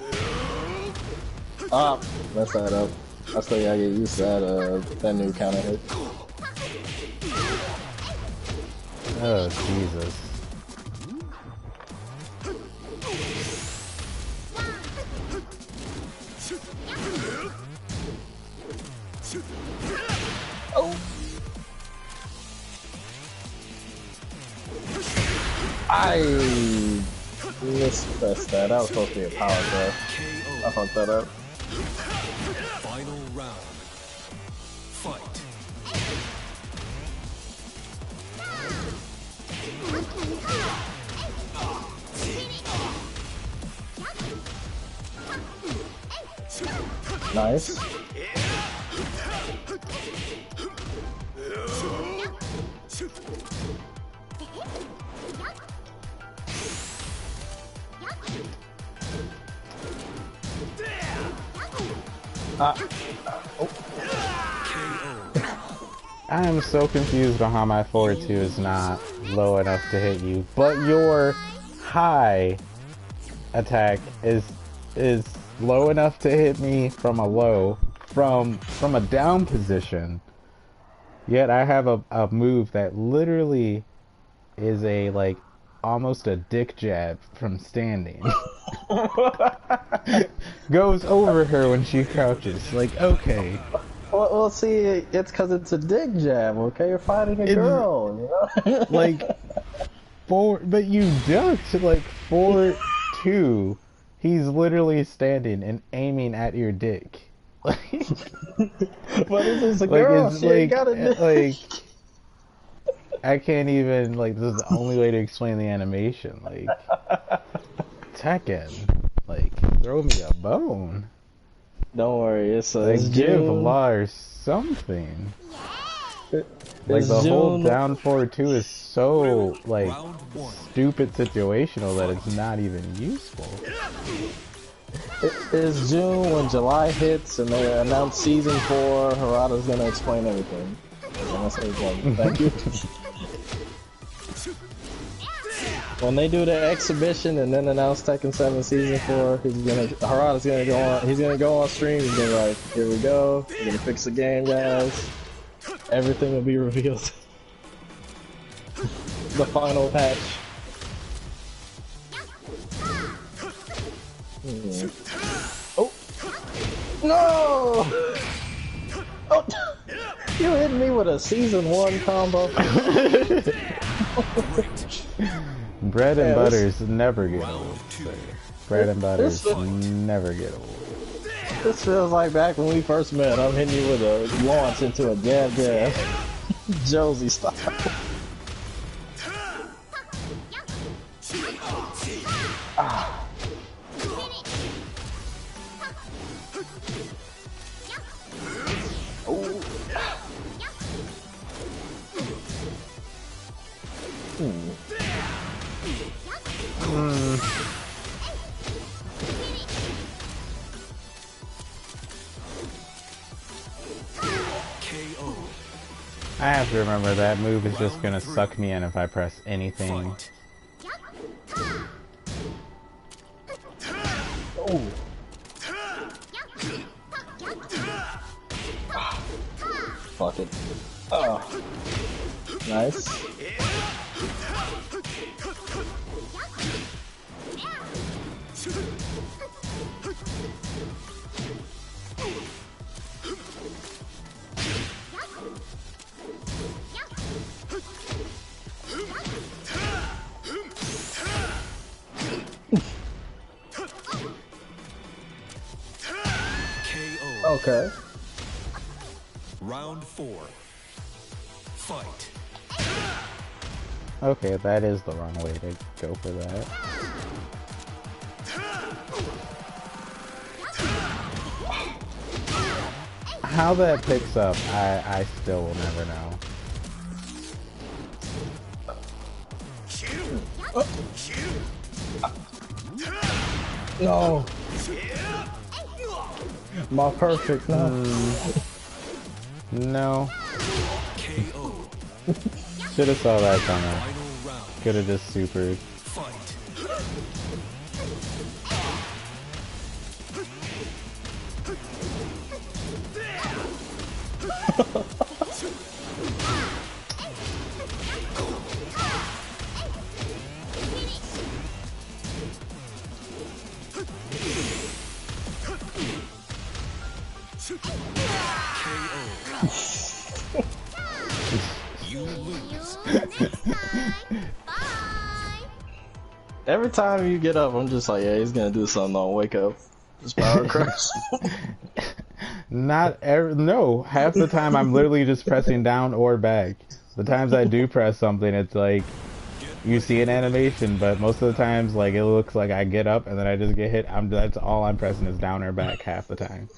Messed that up. I still gotta get used to that new counter hit. Oh Jesus. Oh. I mispressed that. That was supposed to be a power grab. I fucked that up. Final round. Fight. Nice. I am so confused on how my forward 2 is not low enough to hit you, but your high attack is low enough to hit me from a low, from a down position. Yet I have a move that literally is a like almost a dick jab from standing. Goes over her when she crouches. Like, okay. Well, see, it's because it's a dick jab, okay? You're fighting a girl, you know? Like, but you ducked, like, 4-2. He's literally standing and aiming at your dick. Like, but this is a girl, it's she ain't got a dick. like, I can't even, like, this is the only way to explain the animation. Like, Tekken, like, throw me a bone. Don't worry, it's Like, give June. Lars something. Like, It's the whole June. down 4-2 is so, like, Round one. stupid situational that it's not even useful. It's June when July hits and they announce season 4. Harada's gonna explain everything. And that's what he's going. Thank you. When they do the exhibition and then announce Tekken 7 season 4, Harada's gonna go on. He's gonna go on stream. He's gonna be like, "Here we go. We're gonna fix the game, guys. Everything will be revealed." The final patch. Oh no! Oh, you hit me with a season 1 combo. Bread and Yeah, butters never get old. Sir. Bread and butters this- never get old. This feels like back when we first met. I'm hitting you with a launch into a jab jab. Josie style. Ah. Ooh. KO. I have to remember that move is just gonna suck me in if I press anything. Fight. Oh. Fuck it. Oh. Nice. KO. Okay. Round 4. Fight. Okay, that is the wrong way to go for that. How that picks up, I still will never know. No. My perfect, no. No. KO. Should have saw that coming. Final round. Could have just supered. Fight. You lose. Every time you get up, I'm just like, yeah, he's gonna do something on wake up. Just power crash. No, half the time I'm literally just pressing down or back. The times I do press something, it's like, you see an animation, but most of the times, like, it looks like I get up and then I just get hit. That's all I'm pressing is down or back half the time.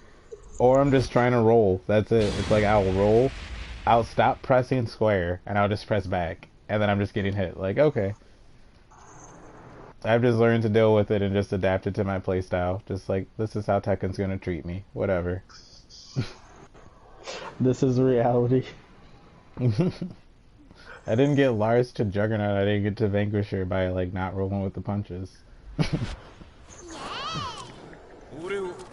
Or I'm just trying to roll. That's it. It's like I'll roll, I'll stop pressing square, and I'll just press back. And then I'm just getting hit. Like, okay. I've just learned to deal with it and just adapt it to my playstyle. Just like, this is how Tekken's gonna treat me. Whatever. This is reality. I didn't get Lars to Juggernaut. I didn't get to Vanquisher by, like, not rolling with the punches.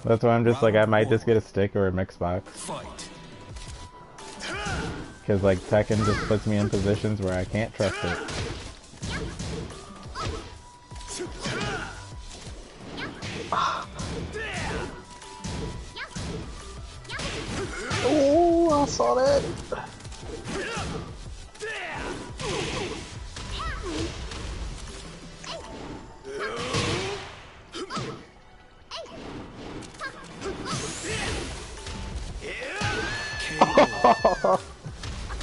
That's why I'm just like, I might just get a stick or a mix box. Fight. Because, like, Tekken just puts me in positions where I can't trust it. Oh, I saw that.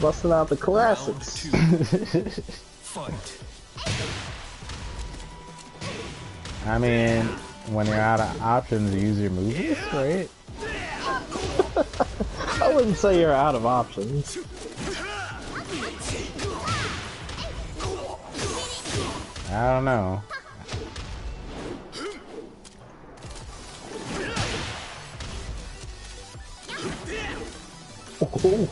Busting out the classics. Fight. I mean, when you're out of options, you use your moves, right? I wouldn't say you're out of options. I don't know. Oh.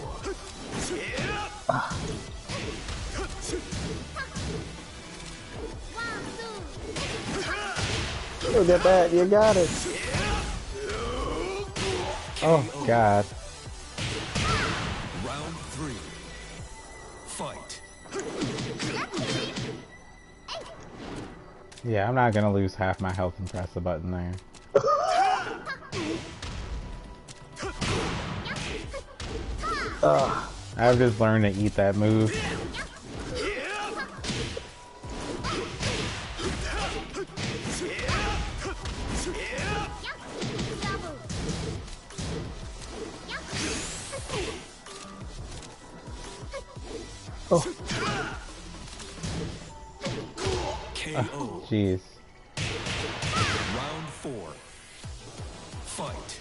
Look at that, you got it. Oh, God. Round 3. Fight. Yeah, I'm not gonna lose half my health and press the button there. I've just learned to eat that move. KO. Jeez. Round 4. Fight.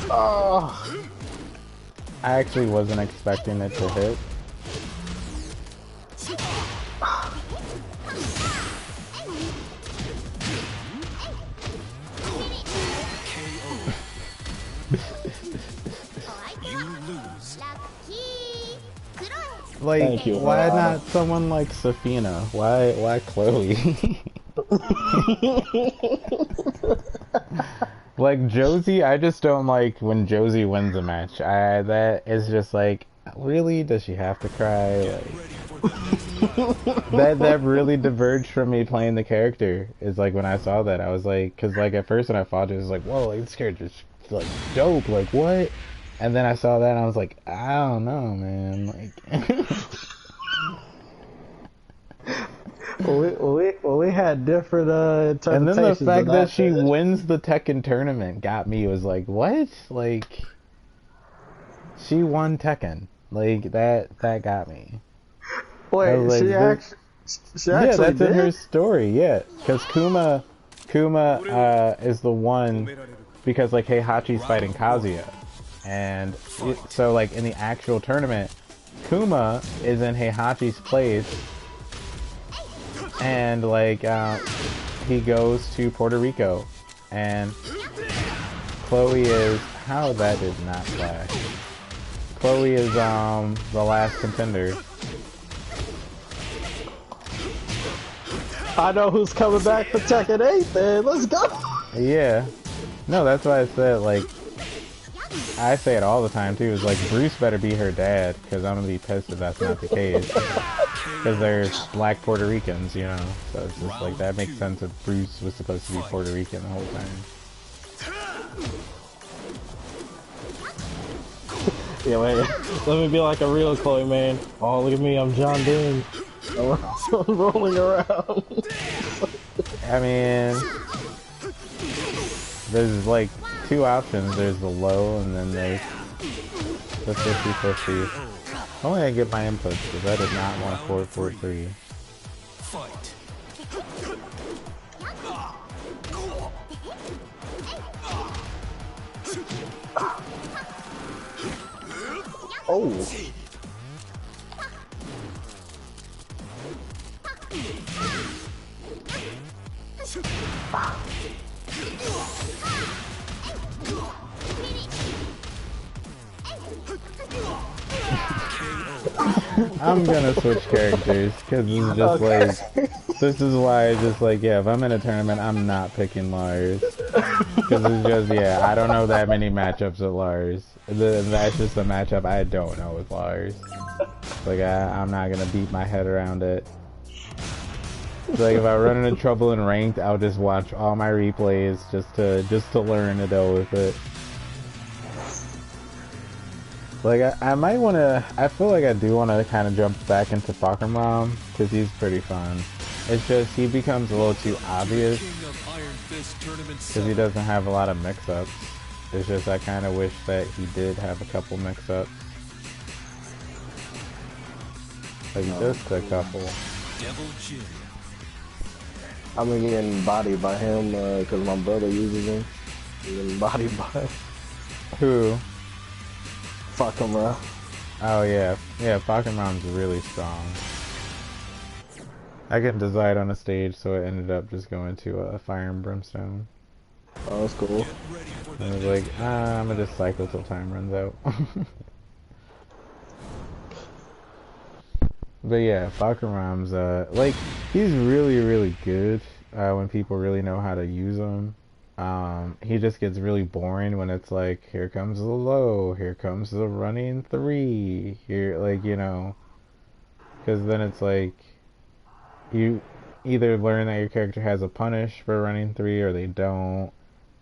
Oh. I actually wasn't expecting it to hit. You lose. Like, Thank you, why Lana. not someone like Safina? Why Chloe? Like Josie, I just don't like when Josie wins a match. That is just like, really? Does she have to cry? Get Like, ready for the next that really diverged from me playing the character. Is like when I saw that, I was like, because like at first when I fought it, it was like, whoa, like this character's like dope, like what? And then I saw that and I was like, I don't know, man. Like, We had different and then the interpretations of fact that that. she wins the Tekken tournament got me. It was like, what? Like, she won Tekken. Like that got me. I Wait, was like, she yeah, actually that's in her did? story. Yeah, because Kuma is the one because like Heihachi's fighting Kazuya, and so like in the actual tournament, Kuma is in Heihachi's place, and like he goes to Puerto Rico, and Chloe is how that did not flash. Chloe is the last contender. I know who's coming back for Tekken 8 then. Let's go. Yeah. No, that's why I said, like, I say it all the time, too. Is like, Bruce better be her dad, because I'm going to be pissed if that's not the case. Because there's black Puerto Ricans, you know? So it's just like, that makes sense if Bruce was supposed to be Puerto Rican the whole time. Yeah, wait. Let me be like a real Chloe, man. Oh, look at me. I'm John Dean. I'm rolling around. I mean, there's like two options. There's the low, and then there's the 50-50. Only I get my inputs, because I did not want 4-4-3. fight. Oh. I'm gonna switch characters, because it's just like, this is why I just like, yeah, if I'm in a tournament, I'm not picking Lars. Because it's just, yeah, I don't know that many matchups with Lars. That's just a matchup I don't know with Lars. Like, I'm not gonna beat my head around it. Like, if I run into trouble in ranked, I'll just watch all my replays just to learn to deal with it. Like, I might want to, I feel like I do want to kind of jump back into Pokemon, because he's pretty fun. It's just, he becomes a little too obvious, King of Iron Fist Tournament because he 7. doesn't have a lot of mix-ups. It's just, I kind of wish that he did have a couple mix-ups. Like, just a couple. Devil Jin. I've been getting bodied by him because my brother uses him. I'm getting bodied by Who? fuck him, bro. Oh yeah, yeah, Pokemon really strong. I couldn't decide on a stage, so it ended up just going to Fire and Brimstone. Oh, that's cool. Get ready for the And I was next like, I'm gonna just cycle till time runs out. But yeah, Bakuram's, like, he's really good when people really know how to use him. He just gets really boring when it's like, here comes the low, here comes the running 3, here, like, you know, because then it's like, you either learn that your character has a punish for running 3 or they don't.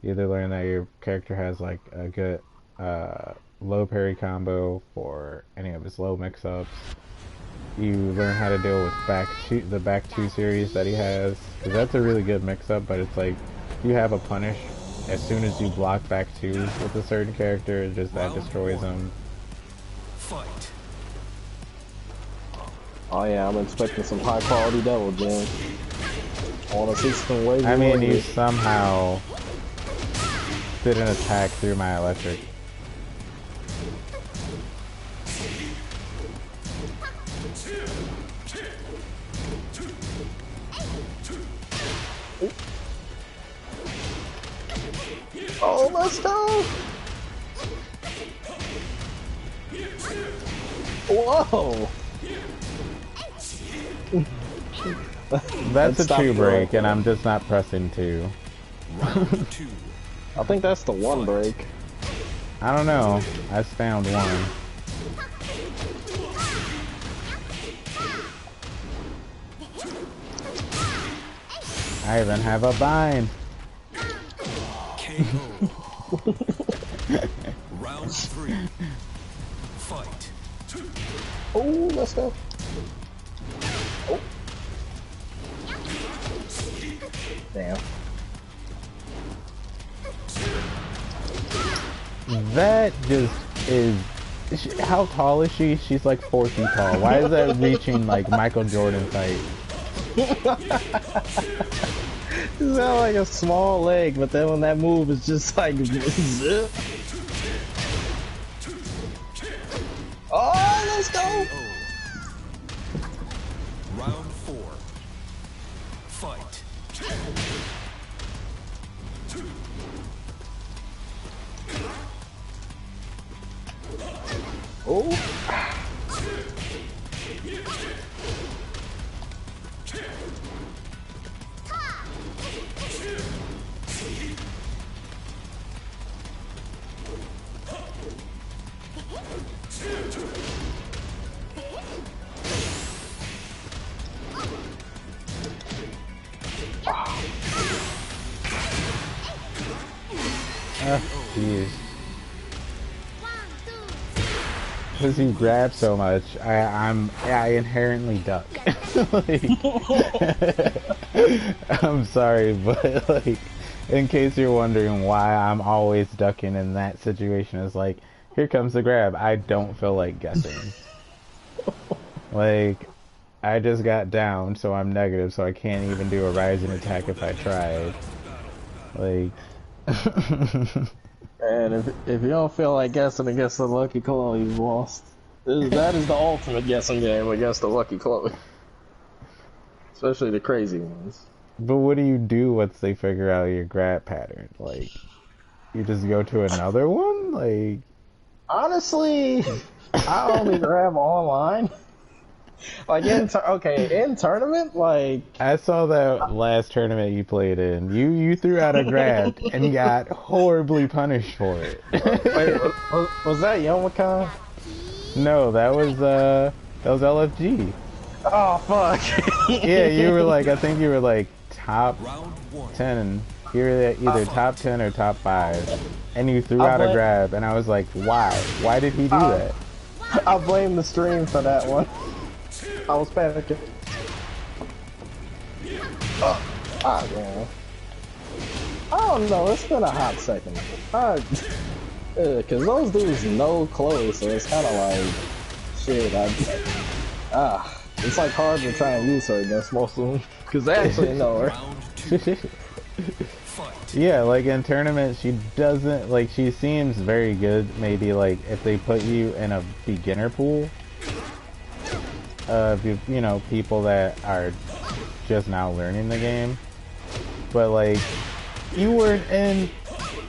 You either learn that your character has like a good low parry combo for any of his low mix-ups. You learn how to deal with the back 2 series that he has, because that's a really good mix-up, but it's like you have a punish, as soon as you block back two with a certain character, just that destroys them. Fight. Oh yeah, I'm expecting some high quality double jam. I wanna see some ways. I mean, you somehow did an attack through my electric. Oh, let's go! Whoa! That's a Stop two break, throwing. and I'm just not pressing two. Round 2. I think that's the one break. I don't know. I found one. I even have a bind. KO. Round 3. Fight. Oh, let's go. Oh. Damn. That just is... How tall is she? She's like 4 feet tall. Why is that reaching like Michael Jordan's height? It's not like a small leg, but then when that move is just like zip. Oh, let's go! Round 4. Fight. Oh. Jeez. Because you grab so much, I inherently duck. Like, I'm sorry, but like, in case you're wondering why I'm always ducking in that situation, is like, here comes the grab. I don't feel like guessing. Like, I just got down, so I'm negative, so I can't even do a rising attack if I tried. Like. And if you don't feel like guessing against the Lucky Chloe, you've lost. That is the ultimate guessing game against the Lucky Chloe. Especially the crazy ones. But what do you do once they figure out your grab pattern? Like, you just go to another one? Like, honestly, I only grab online. Like in tournament, like I saw that last tournament you played in. You threw out a grab and got horribly punished for it. wait, was that Yomicon? No, that was LFG. Oh fuck! Yeah, you were like, I think you were like top Round 1. 10. You were either top 10 or top 5, and you threw out a grab, and I was like, why? Why did he do that? I blame the stream for that one. I was panicking. Damn. I don't know, it's been a hot second. Cause those dudes know Chloe, so it's kinda like, shit, it's like hard to try and use her against most of them. Cause they actually know her. Round 2. Fight. Yeah, like in tournaments, she doesn't, like, she seems very good, maybe, like, if they put you in a beginner pool of, you know, people that are just now learning the game. But, like, you were in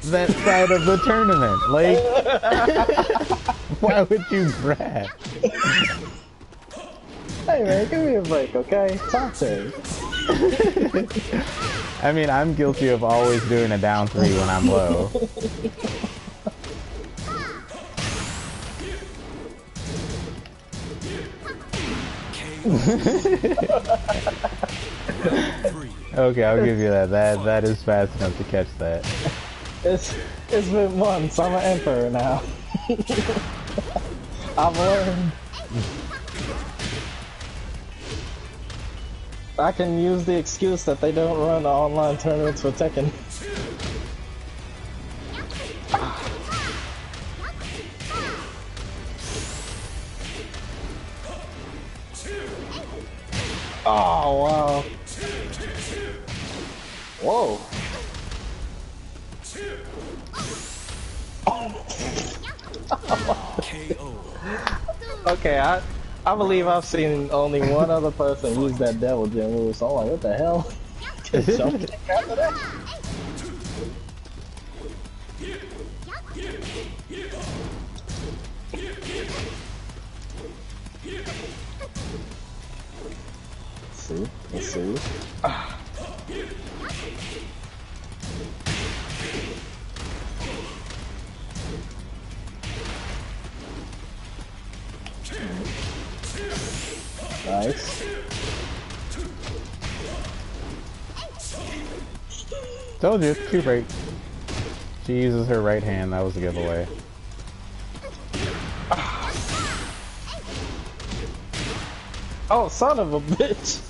that side of the tournament. Like, why would you grab? Hey man, give me a break, okay? Top 10. I mean, I'm guilty of always doing a down 3 when I'm low. Okay, I'll give you that. That is fast enough to catch that. It's been months. I'm an emperor now. I've learned. I can use the excuse that they don't run online tournaments for Tekken. Oh wow. Whoa. KO. Okay, I believe I've seen only one other person use that devil gem move, so I'm like, what the hell? Just jump kick after that? Let's see. Nice. Told you, two break. She uses her right hand. That was a giveaway. Oh, son of a bitch!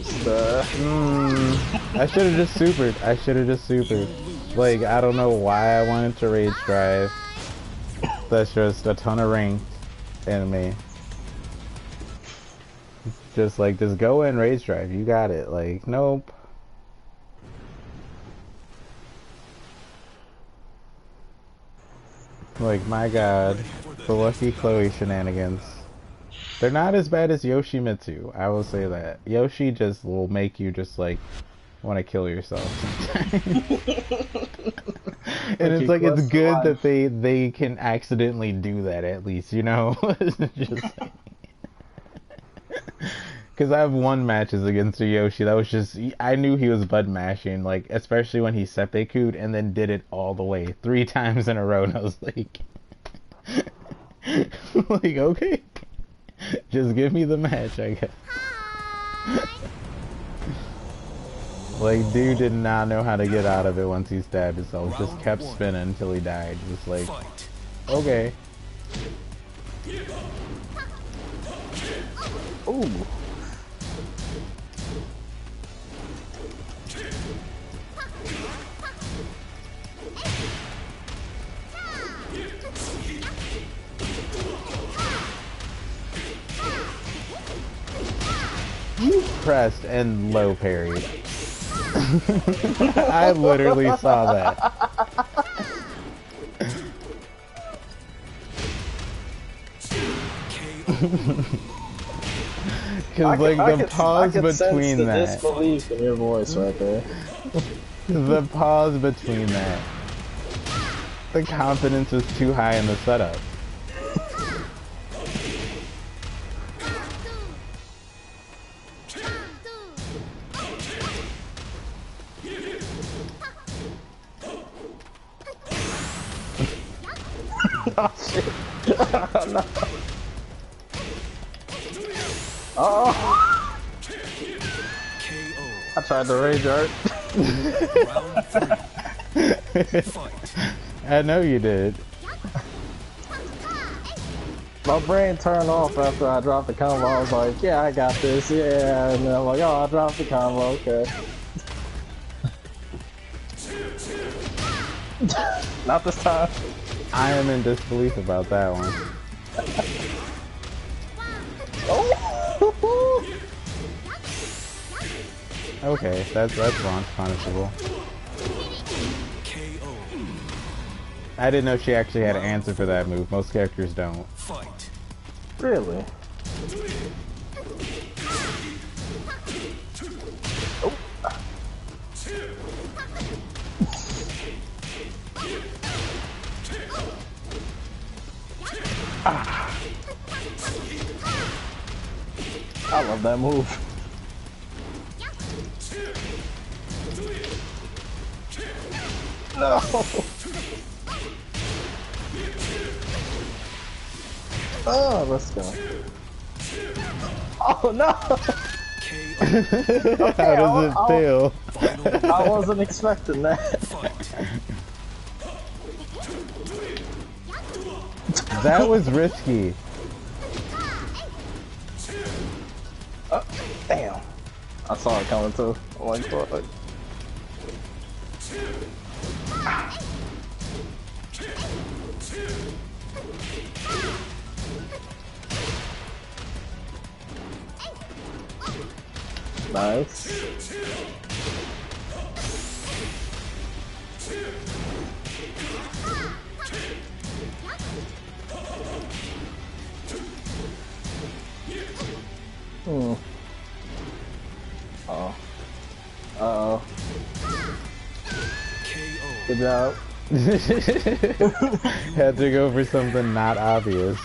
Just, I should have just supered. I should have just supered. Like, I don't know why I wanted to rage drive. That's just a ton of ranked enemy. Just like, just go in rage drive. You got it. Like, nope. Like, my god. The Lucky Chloe shenanigans. They're not as bad as Yoshimitsu, I will say that. Yoshi just will make you just like want to kill yourself sometimes. And it's like it's good that they can accidentally do that at least, you know? Just because I've won matches against a Yoshi that was just I knew he was bud mashing, like especially when he seppuku'd and then did it all the way 3 times in a row, and I was like, like okay. Just give me the match, I guess. Like, dude did not know how to get out of it once he stabbed himself. Just kept spinning until he died. Just like, okay. ooh. You pressed and low parried. I literally saw that. Because like the pause between the that, disbelief in your voice right there. the pause between that, the confidence was too high in the setup. Oh shit! Oh, no. Oh! I tried to rage art. I know you did. My brain turned off after I dropped the combo. I was like, yeah, I got this, yeah. And then I'm like, oh, I dropped the combo, okay. Not this time. I am in disbelief about that one. Oh! Okay, that's launch punishable. I didn't know she actually had an answer for that move. Most characters don't. Really? Oh. Ah. I love that move. No. Oh, let's go. Oh no. Okay, How does it feel? I wasn't expecting that. That was risky. Oh, damn. I saw it coming too. I'm like, fuck. Nice. Hmm. Oh. Uh-oh. KO. Good job. Had to go for something not obvious.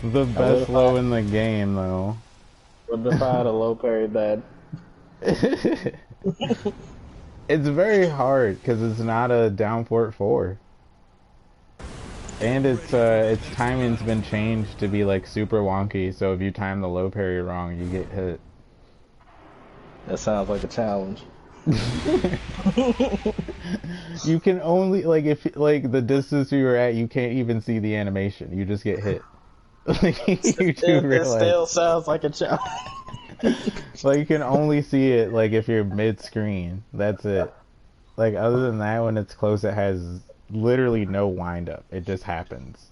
The I would best if low I in the game, though. would if I had a low parry that. It's very hard because it's not a down fort 4. And its timing's been changed to be like super wonky, so if you time the low parry wrong, you get hit. That sounds like a challenge. You can only like if like the distance you were at, you can't even see the animation. You just get hit. Like you do It realize, still sounds like a challenge. like you can only see it like if you're mid-screen. That's it. Like other than that, when it's close, it has literally no wind up. It just happens.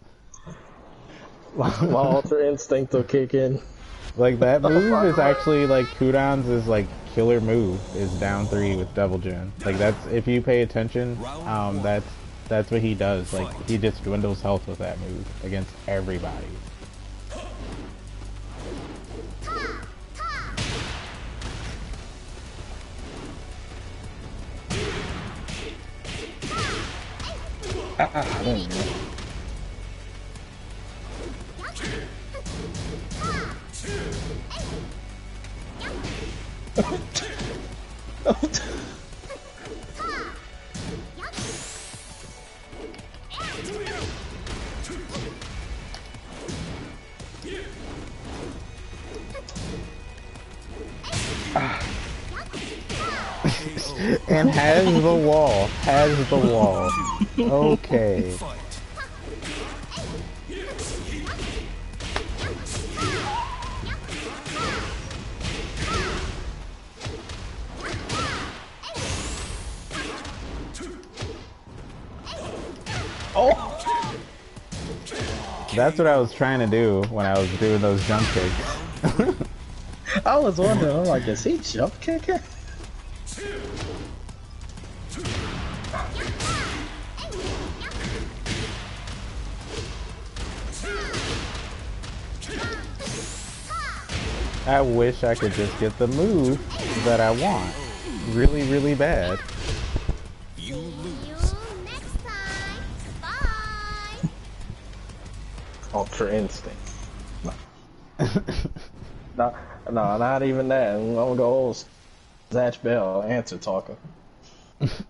My Ultra Instinct will kick in. Like that move is actually like cooldowns is like killer move is down 3 with double gen. Like that's if you pay attention, that's what he does. Like he just dwindles health with that move against everybody. There you go. And has the wall. Has the wall. Okay. Fight. Oh! That's what I was trying to do when I was doing those jump kicks. I was wondering, I'm like, is he jump kicking? I wish I could just get the move that I want. Really, really bad. You See lose. you next time. Bye. Ultra Instinct. No, no, not even that. I'm gonna go old Zatch Bell, answer talker.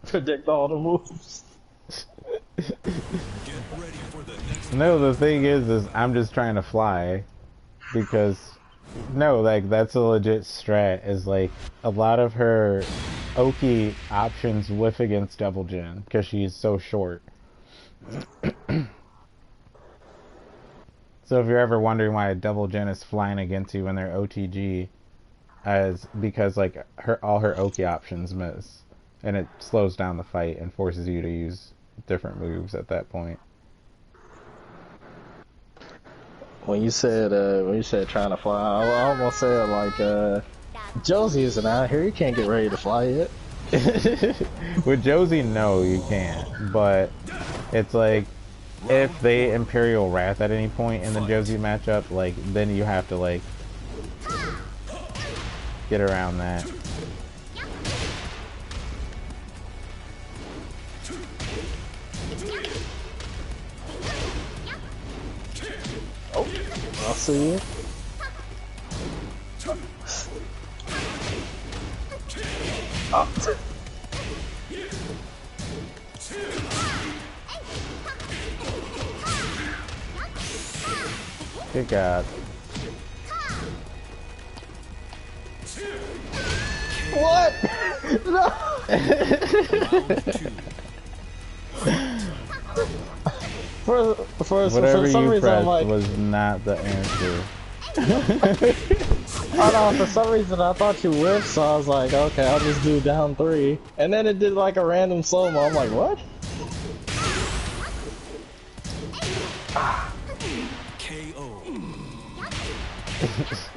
Predict all the moves. Get ready for the next. No, the thing is I'm just trying to fly. Because, no, like, that's a legit strat, is like, a lot of her Oki options whiff against double gen, because she's so short. So if you're ever wondering why a double gen is flying against you when they're OTG, as because like all her Oki options miss, and it slows down the fight and forces you to use different moves at that point. When you said trying to fly, I almost said like Josie isn't out here. You can't get ready to fly yet. With Josie, no, you can't. But it's like if they Imperial Wrath at any point in the Josie matchup, like then you have to like get around that. Oh, I'll see you. Oh. Good God. What? No. For Whatever some you reason, I'm pressed like, was not the answer. I don't know, for some reason I thought you whiffed, so I was like, okay, I'll just do down 3. And then it did like a random slow-mo. I'm like, what? KO.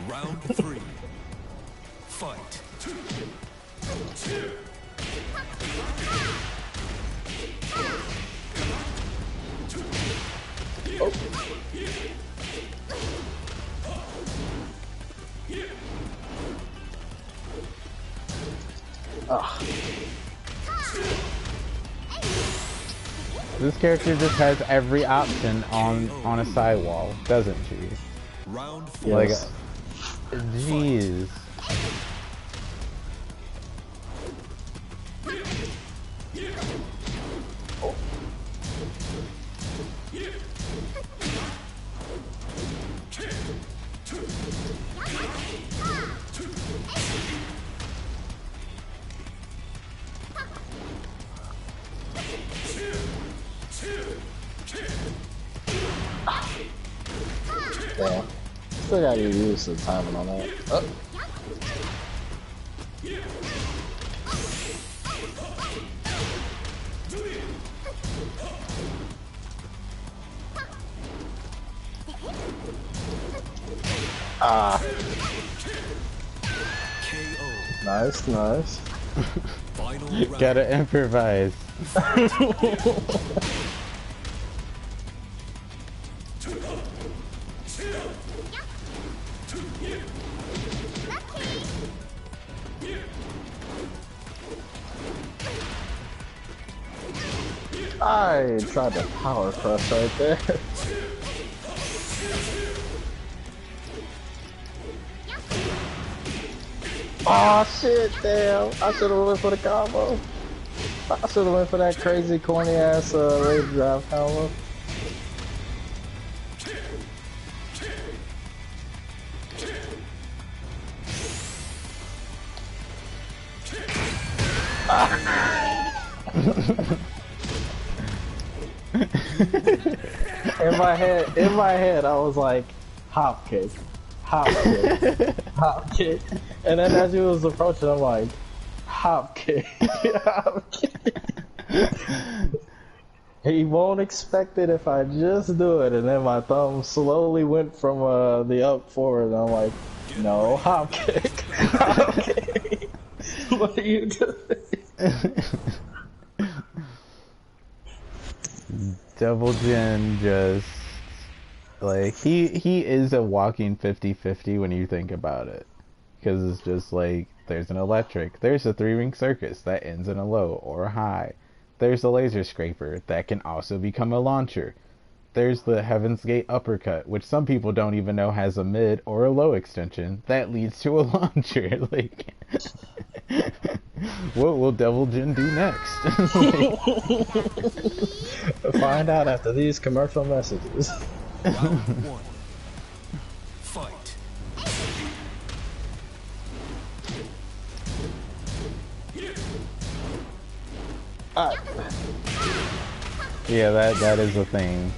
Round 3. Fight. Ah, This character just has every option on a sidewall, doesn't she? Round 4. Like, yes. jeez. Damn. Still gotta get used to the timing on that. Oh. Ah, KO. nice, nice. Final round. Gotta improvise. I tried to power crush right there. Oh shit, damn. I should have went for the combo. I should have went for that crazy corny ass rage drive combo. In my head, I was like, hop kick, hop kick, hop kick, and then as he was approaching, I'm like, hop kick, hop kick. He won't expect it if I just do it, and then my thumb slowly went from the up forward, and I'm like, no, hop kick, hop kick. What are you doing? Double Jin just like he is a walking 50-50 when you think about it, because it's just like there's an electric, there's a 3-ring circus that ends in a low or a high, there's a laser scraper that can also become a launcher, there's the Heaven's Gate uppercut, which some people don't even know has a mid or a low extension that leads to a launcher. Like, what will Devil Jin do next? Find out after these commercial messages. Round 1. Fight. Yeah, that is a thing.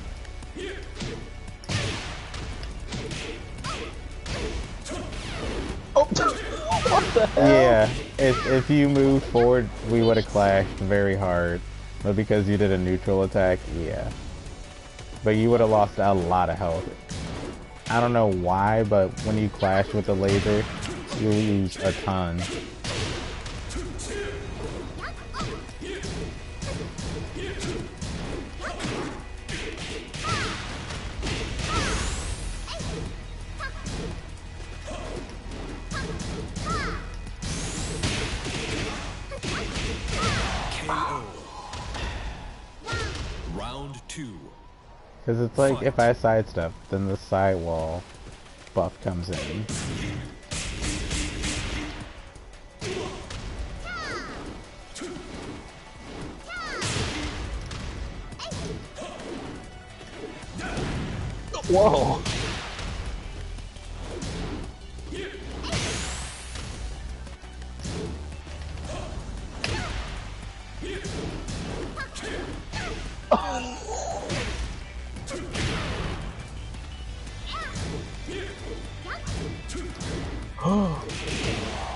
What the hell? Yeah, if you moved forward, we would have clashed very hard. But because you did a neutral attack, yeah. But you would have lost a lot of health. I don't know why, but when you clash with the laser, you lose a ton. KO. Round 2. Because it's like, if I sidestep, then the sidewall buff comes in. Whoa.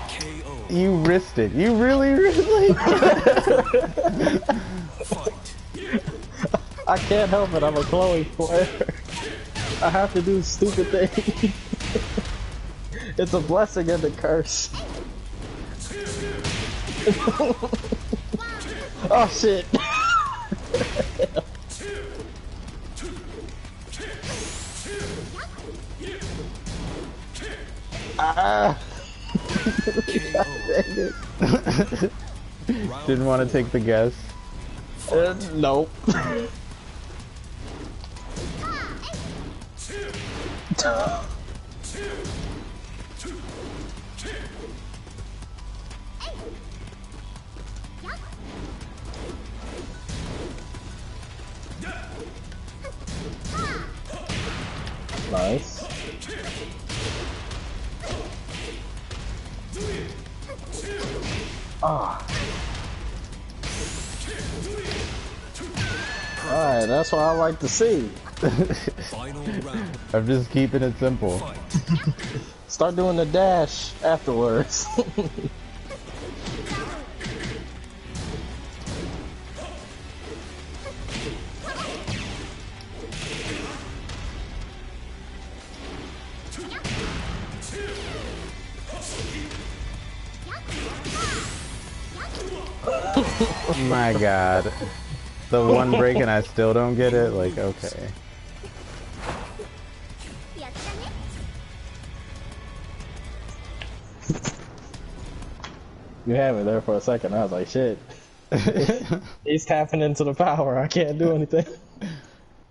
KO. You risked it. You really, really. Fight. I can't help it, I'm a Chloe player. I have to do stupid things. It's a blessing and a curse. Oh shit. Ah. God dang it. Didn't want to take the guess. Nope. Nice. Ah. Alright, that's what I like to see. Final round. I'm just keeping it simple. Fight. Start doing the dash afterwards. My god. The one break and I still don't get it? Like, okay. You had me there for a second. I was like, shit. He's tapping into the power. I can't do anything.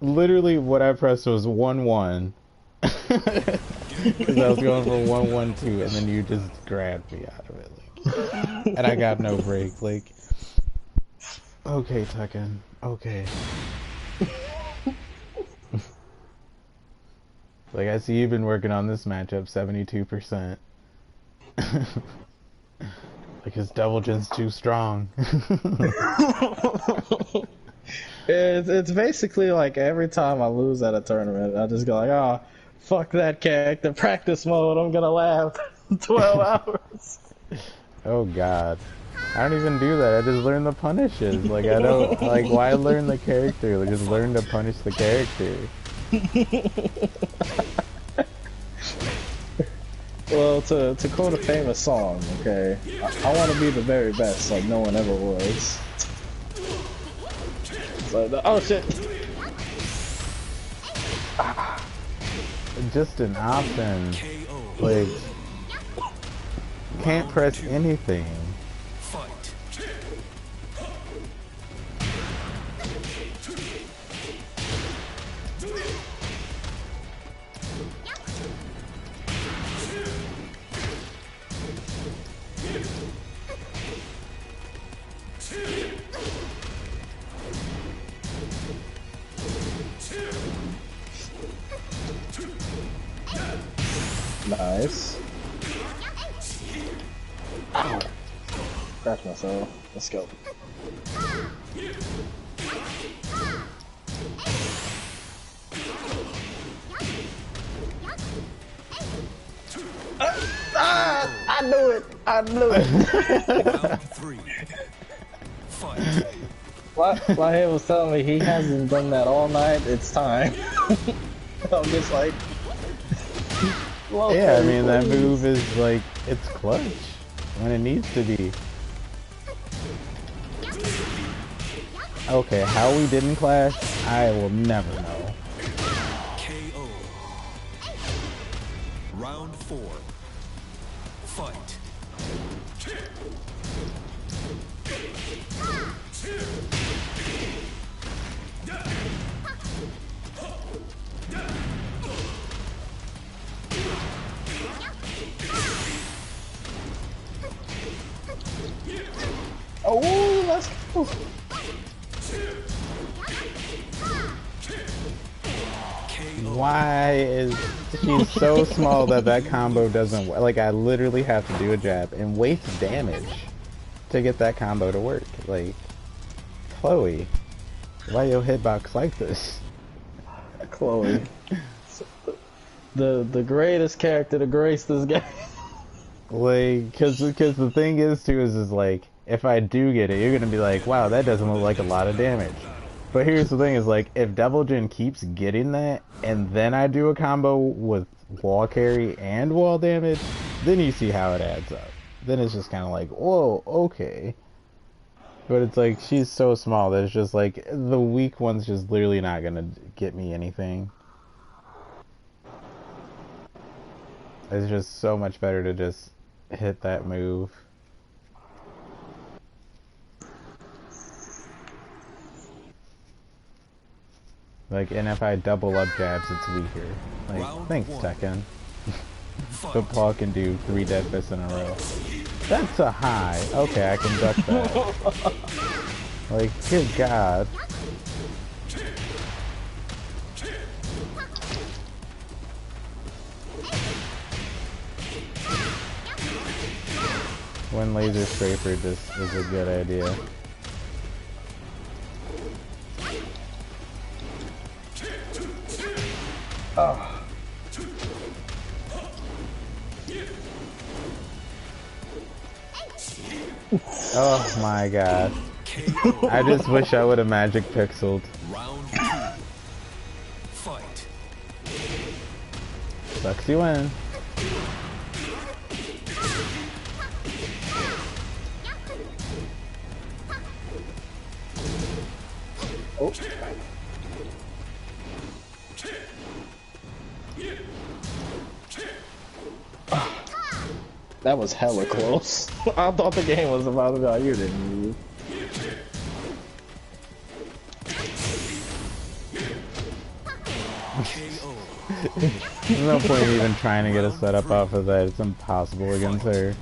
Literally what I pressed was 1-1. Because I was going for 1-1-2 and then you just grabbed me out of it. Like, and I got no break. Like, okay, Tekken. Okay. Like, I see you've been working on this matchup 72%. Like, his double gen's too strong. It's basically like every time I lose at a tournament, I just go like, oh, fuck that character. Practice mode. I'm gonna laugh 12 hours. Oh god. I don't even do that. I just learn the punishes. Like, I don't, like, why learn the character? Like, just learn to punish the character. Well, to quote a famous song, okay, I want to be the very best, like no one ever was. So, oh shit! Just an option. KO. Like, can't press anything. Fight. Nice. Ow! Scratch myself. Let's go. I knew it! I knew it! Round 3. Fight. My head was telling me he hasn't done that all night, it's time. I'm just like... Yeah, I mean, that move is like, it's clutch when it needs to be. Okay, how we didn't clash, I will never know. KO. Round 4. Fight. Oh, let's go! Why is she's so small that that combo doesn't work? Like, I literally have to do a jab and waste damage to get that combo to work. Like, Chloe, why your hitbox like this? Chloe. The greatest character to grace this game. Like, cause the thing is too is like, if I do get it, you're gonna be like, wow, that doesn't look like a lot of damage. But here's the thing: is like if Devil Jin keeps getting that, and then I do a combo with wall carry and wall damage, then you see how it adds up. Then it's just kind of like, whoa, okay. But it's like she's so small that it's just like the weak one's just literally not gonna get me anything. It's just so much better to just hit that move. Like, and if I double up jabs, it's weaker. Like, Round thanks, one. Tekken. The Fight. paw can do 3 dead fists in a row. That's a high. Okay, I can duck that. Like, good God. One laser scraper just is a good idea. Oh. Oh my God. I just wish I would have magic pixeled. Round 2. Fight. Sucks you in. Oh. That was hella close. I thought the game was about to be like, you didn't move. KO. There's no point in even trying to get a setup off of that. It's impossible against her.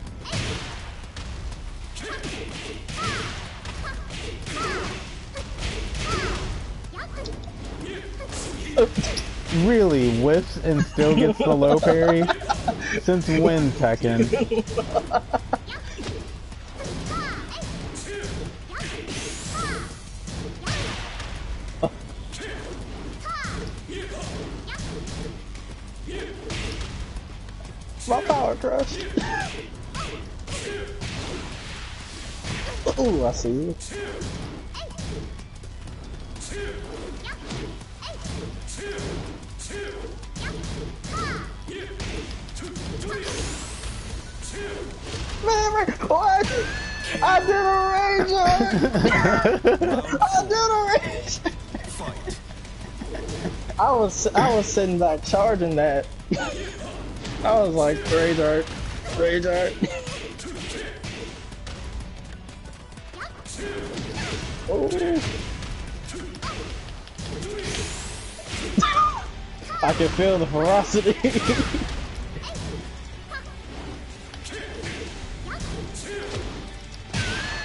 Really whiffs and still gets the low parry? Since when, Tekken? My power crush. Ooh, I see you. Man, what? I did a ranger! I did a ranger! Fight. I was sitting back charging that. I was like, rage art, rage art. Ooh. I can feel the ferocity.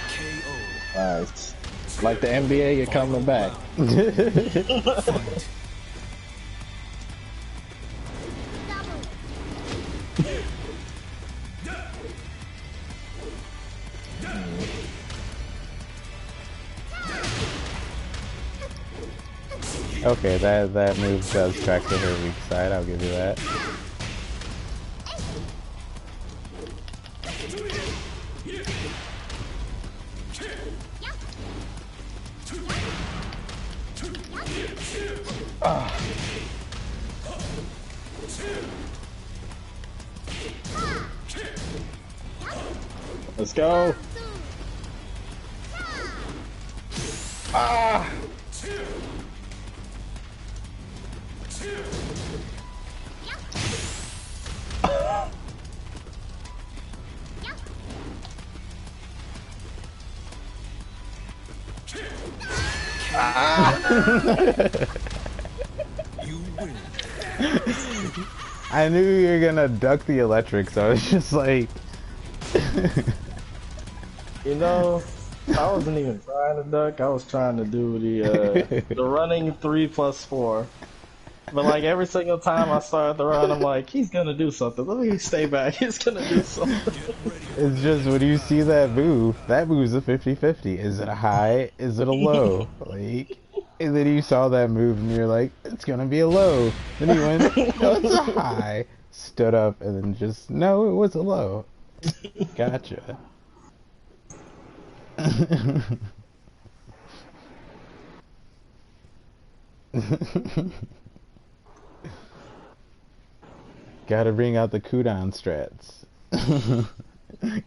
KO. Nice. Like the NBA, you're coming back. Fight. Okay, that move does track to her weak side, I'll give you that. Let's go. Ah! You win. I knew you were gonna duck the electric, so it's just like... You know, I wasn't even trying to duck. I was trying to do the running 3+4. But like every single time I started the run, I'm like, he's gonna do something. Let me stay back. He's gonna do something. It's just when you see that move's a 50-50. Is it a high? Is it a low? Like, and then you saw that move and you're like, it's gonna be a low. Then you went, no, it's a high. Stood up and then just, no, it was a low. Gotcha. Gotta bring out the cooldown strats.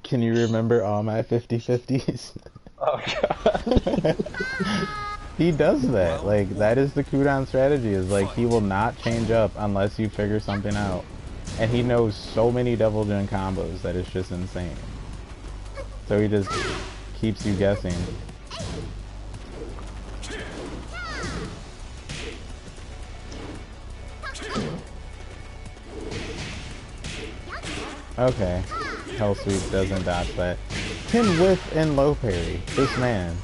Can you remember all my 50/50s? Oh god. He does that. Like, that is the cooldown strategy, is like, he will not change up unless you figure something out. And he knows so many double jump combos that it's just insane. So he just keeps you guessing. Okay. Hell Sweep doesn't dodge that. Can whiff and low parry. This man.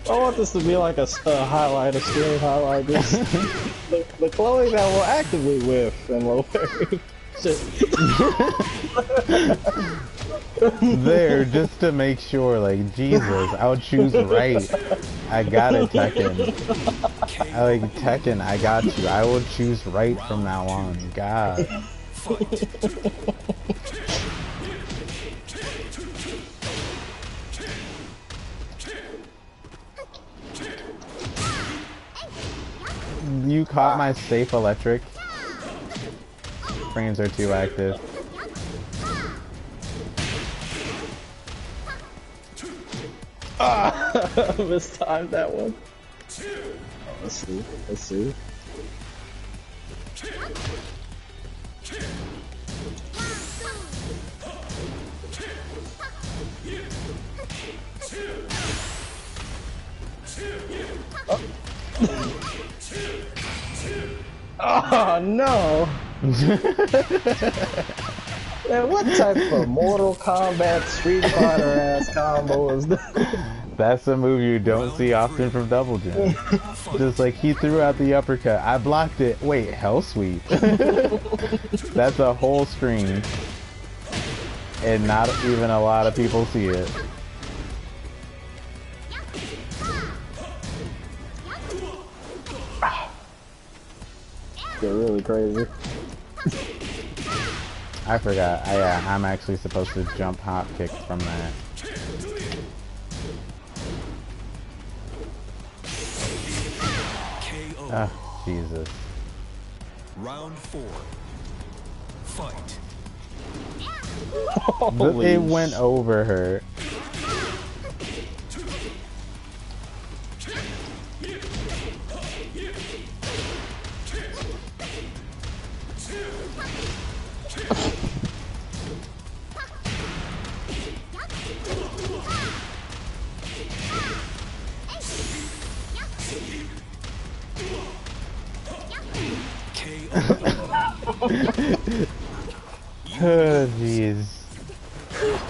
I want this to be like a highlight, a stream highlight. This the Chloe that will actively whiff and low parry. There, just to make sure, like, Jesus, I'll choose right. I got it, Tekken. I like Tekken, I got you. I will choose right from now on. God. You caught my safe electric. Frames are too active. Mistimed that one. Oh, let's see. Let's see. Oh no! Man, what type of Mortal Kombat Street Fighter ass combo is that? That's a move you don't see often from Double Jump. Just like, he threw out the uppercut. I blocked it. Wait, Hell Sweep. That's a whole screen. And not even a lot of people see it. They're really crazy. I forgot. I'm actually supposed to jump hop kick from that. KO. Oh, Jesus. Round 4. Fight. It went over her. Oh, jeez.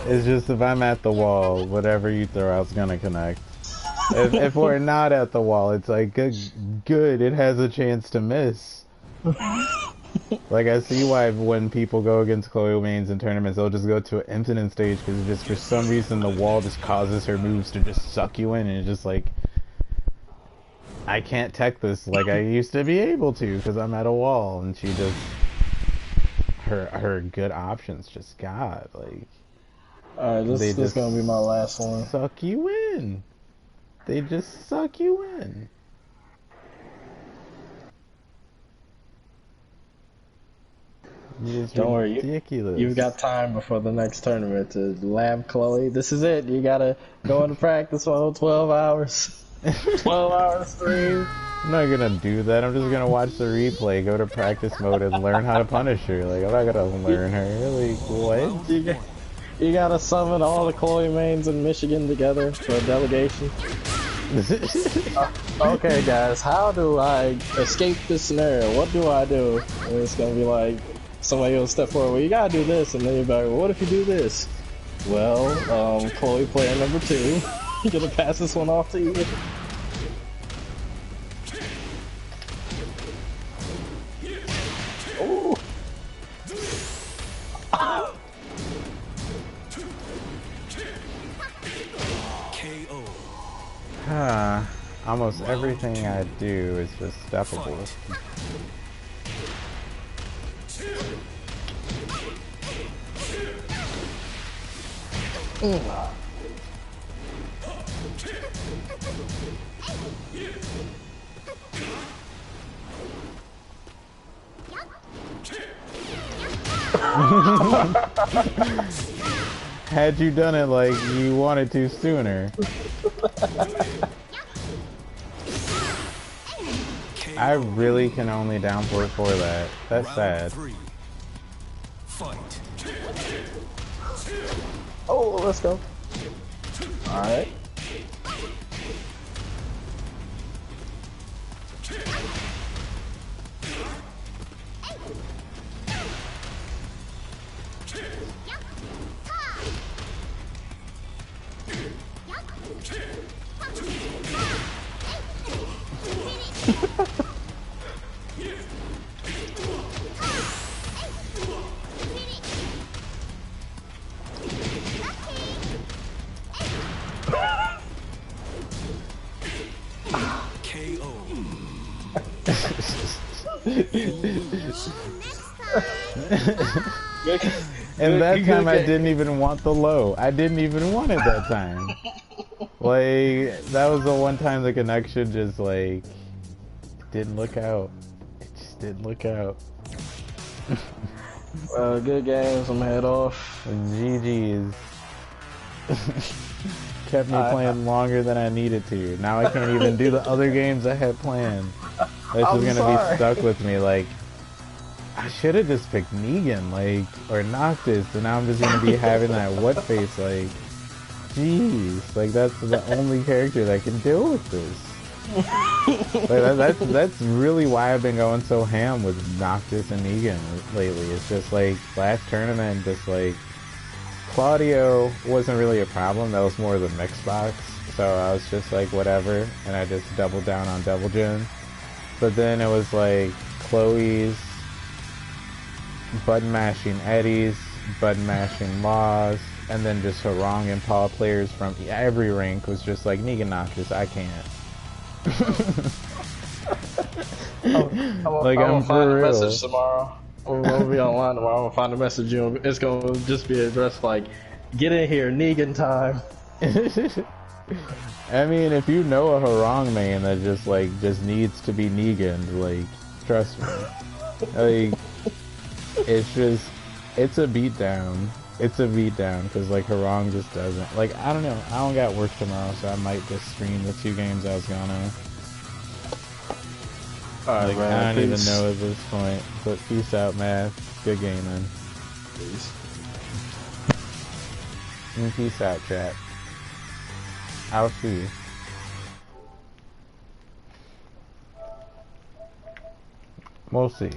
It's just, if I'm at the wall, whatever you throw out's gonna connect. If we're not at the wall, it's like, good, it has a chance to miss. Like, I see why when people go against Chloe Mains in tournaments, they'll just go to an infinite stage, because just for some reason the wall just causes her moves to just suck you in, and it's just like, I can't tech this like I used to be able to, because I'm at a wall, and she just, her good options just got, like, alright, this is gonna be my last one. Suck you in. They just suck you in. It's Don't worry, ridiculous. you've got time before the next tournament to lab Chloe. This is it. You gotta go into practice for 12 hours. 12 hours stream. I'm not gonna do that. I'm just gonna watch the replay, go to practice mode, and learn how to punish her. Like, I'm not gonna learn her. Like, what? You gotta summon all the Chloe mains in Michigan together for a delegation. Okay, guys, how do I escape this scenario? What do I do? And it's gonna be like, somebody will step forward, well, you gotta do this, and then you're like, well, what if you do this? Well, Chloe player number 2, I'm gonna pass this one off to you. Ooh. KO. Almost everything I do is just steppable. Had you done it like you wanted to sooner. I really can only downport for that. That's sad. Fight. Oh, let's go. Alright. KO. And that time I didn't even want the low. I didn't even want it that time. Like, that was the one time the connection just, like, didn't look out. It just didn't look out. Good games. I'm head off. GG's. Kept me playing longer than I needed to. Now I can't even do the other games I had planned. This is gonna be stuck with me. Like, I should have just picked Negan, like, or Noctis, and now I'm just gonna be having that what face, like, jeez, like that's the only character that can deal with this. Like, that's really why I've been going so ham with Noctis and Negan lately. It's just like last tournament, just like Claudio wasn't really a problem. That was more of the mix box. So I was just like whatever, and I just doubled down on Devil Jin. But then it was like Chloe's, button mashing Eddie's, button mashing Laws, and then just Harong and Paul players from every rank was just like Negan Noctis. I can't. Like I'm find for a real. message tomorrow. I'm gonna be online tomorrow. I'm gonna find a message. It's gonna just be addressed like, "Get in here, Negan time." I mean, if you know a Harong main that just needs to be Negan, like, trust me. Like, it's a beatdown. It's a beatdown, because, like, Harong just doesn't. Like, I don't know. I don't got work tomorrow, so I might just stream the 2 games I was gonna. Alright, Like, man, I don't even peace. know at this point. But peace out, man. Good game, man. Peace. And peace out, chat. I'll see you. We'll see.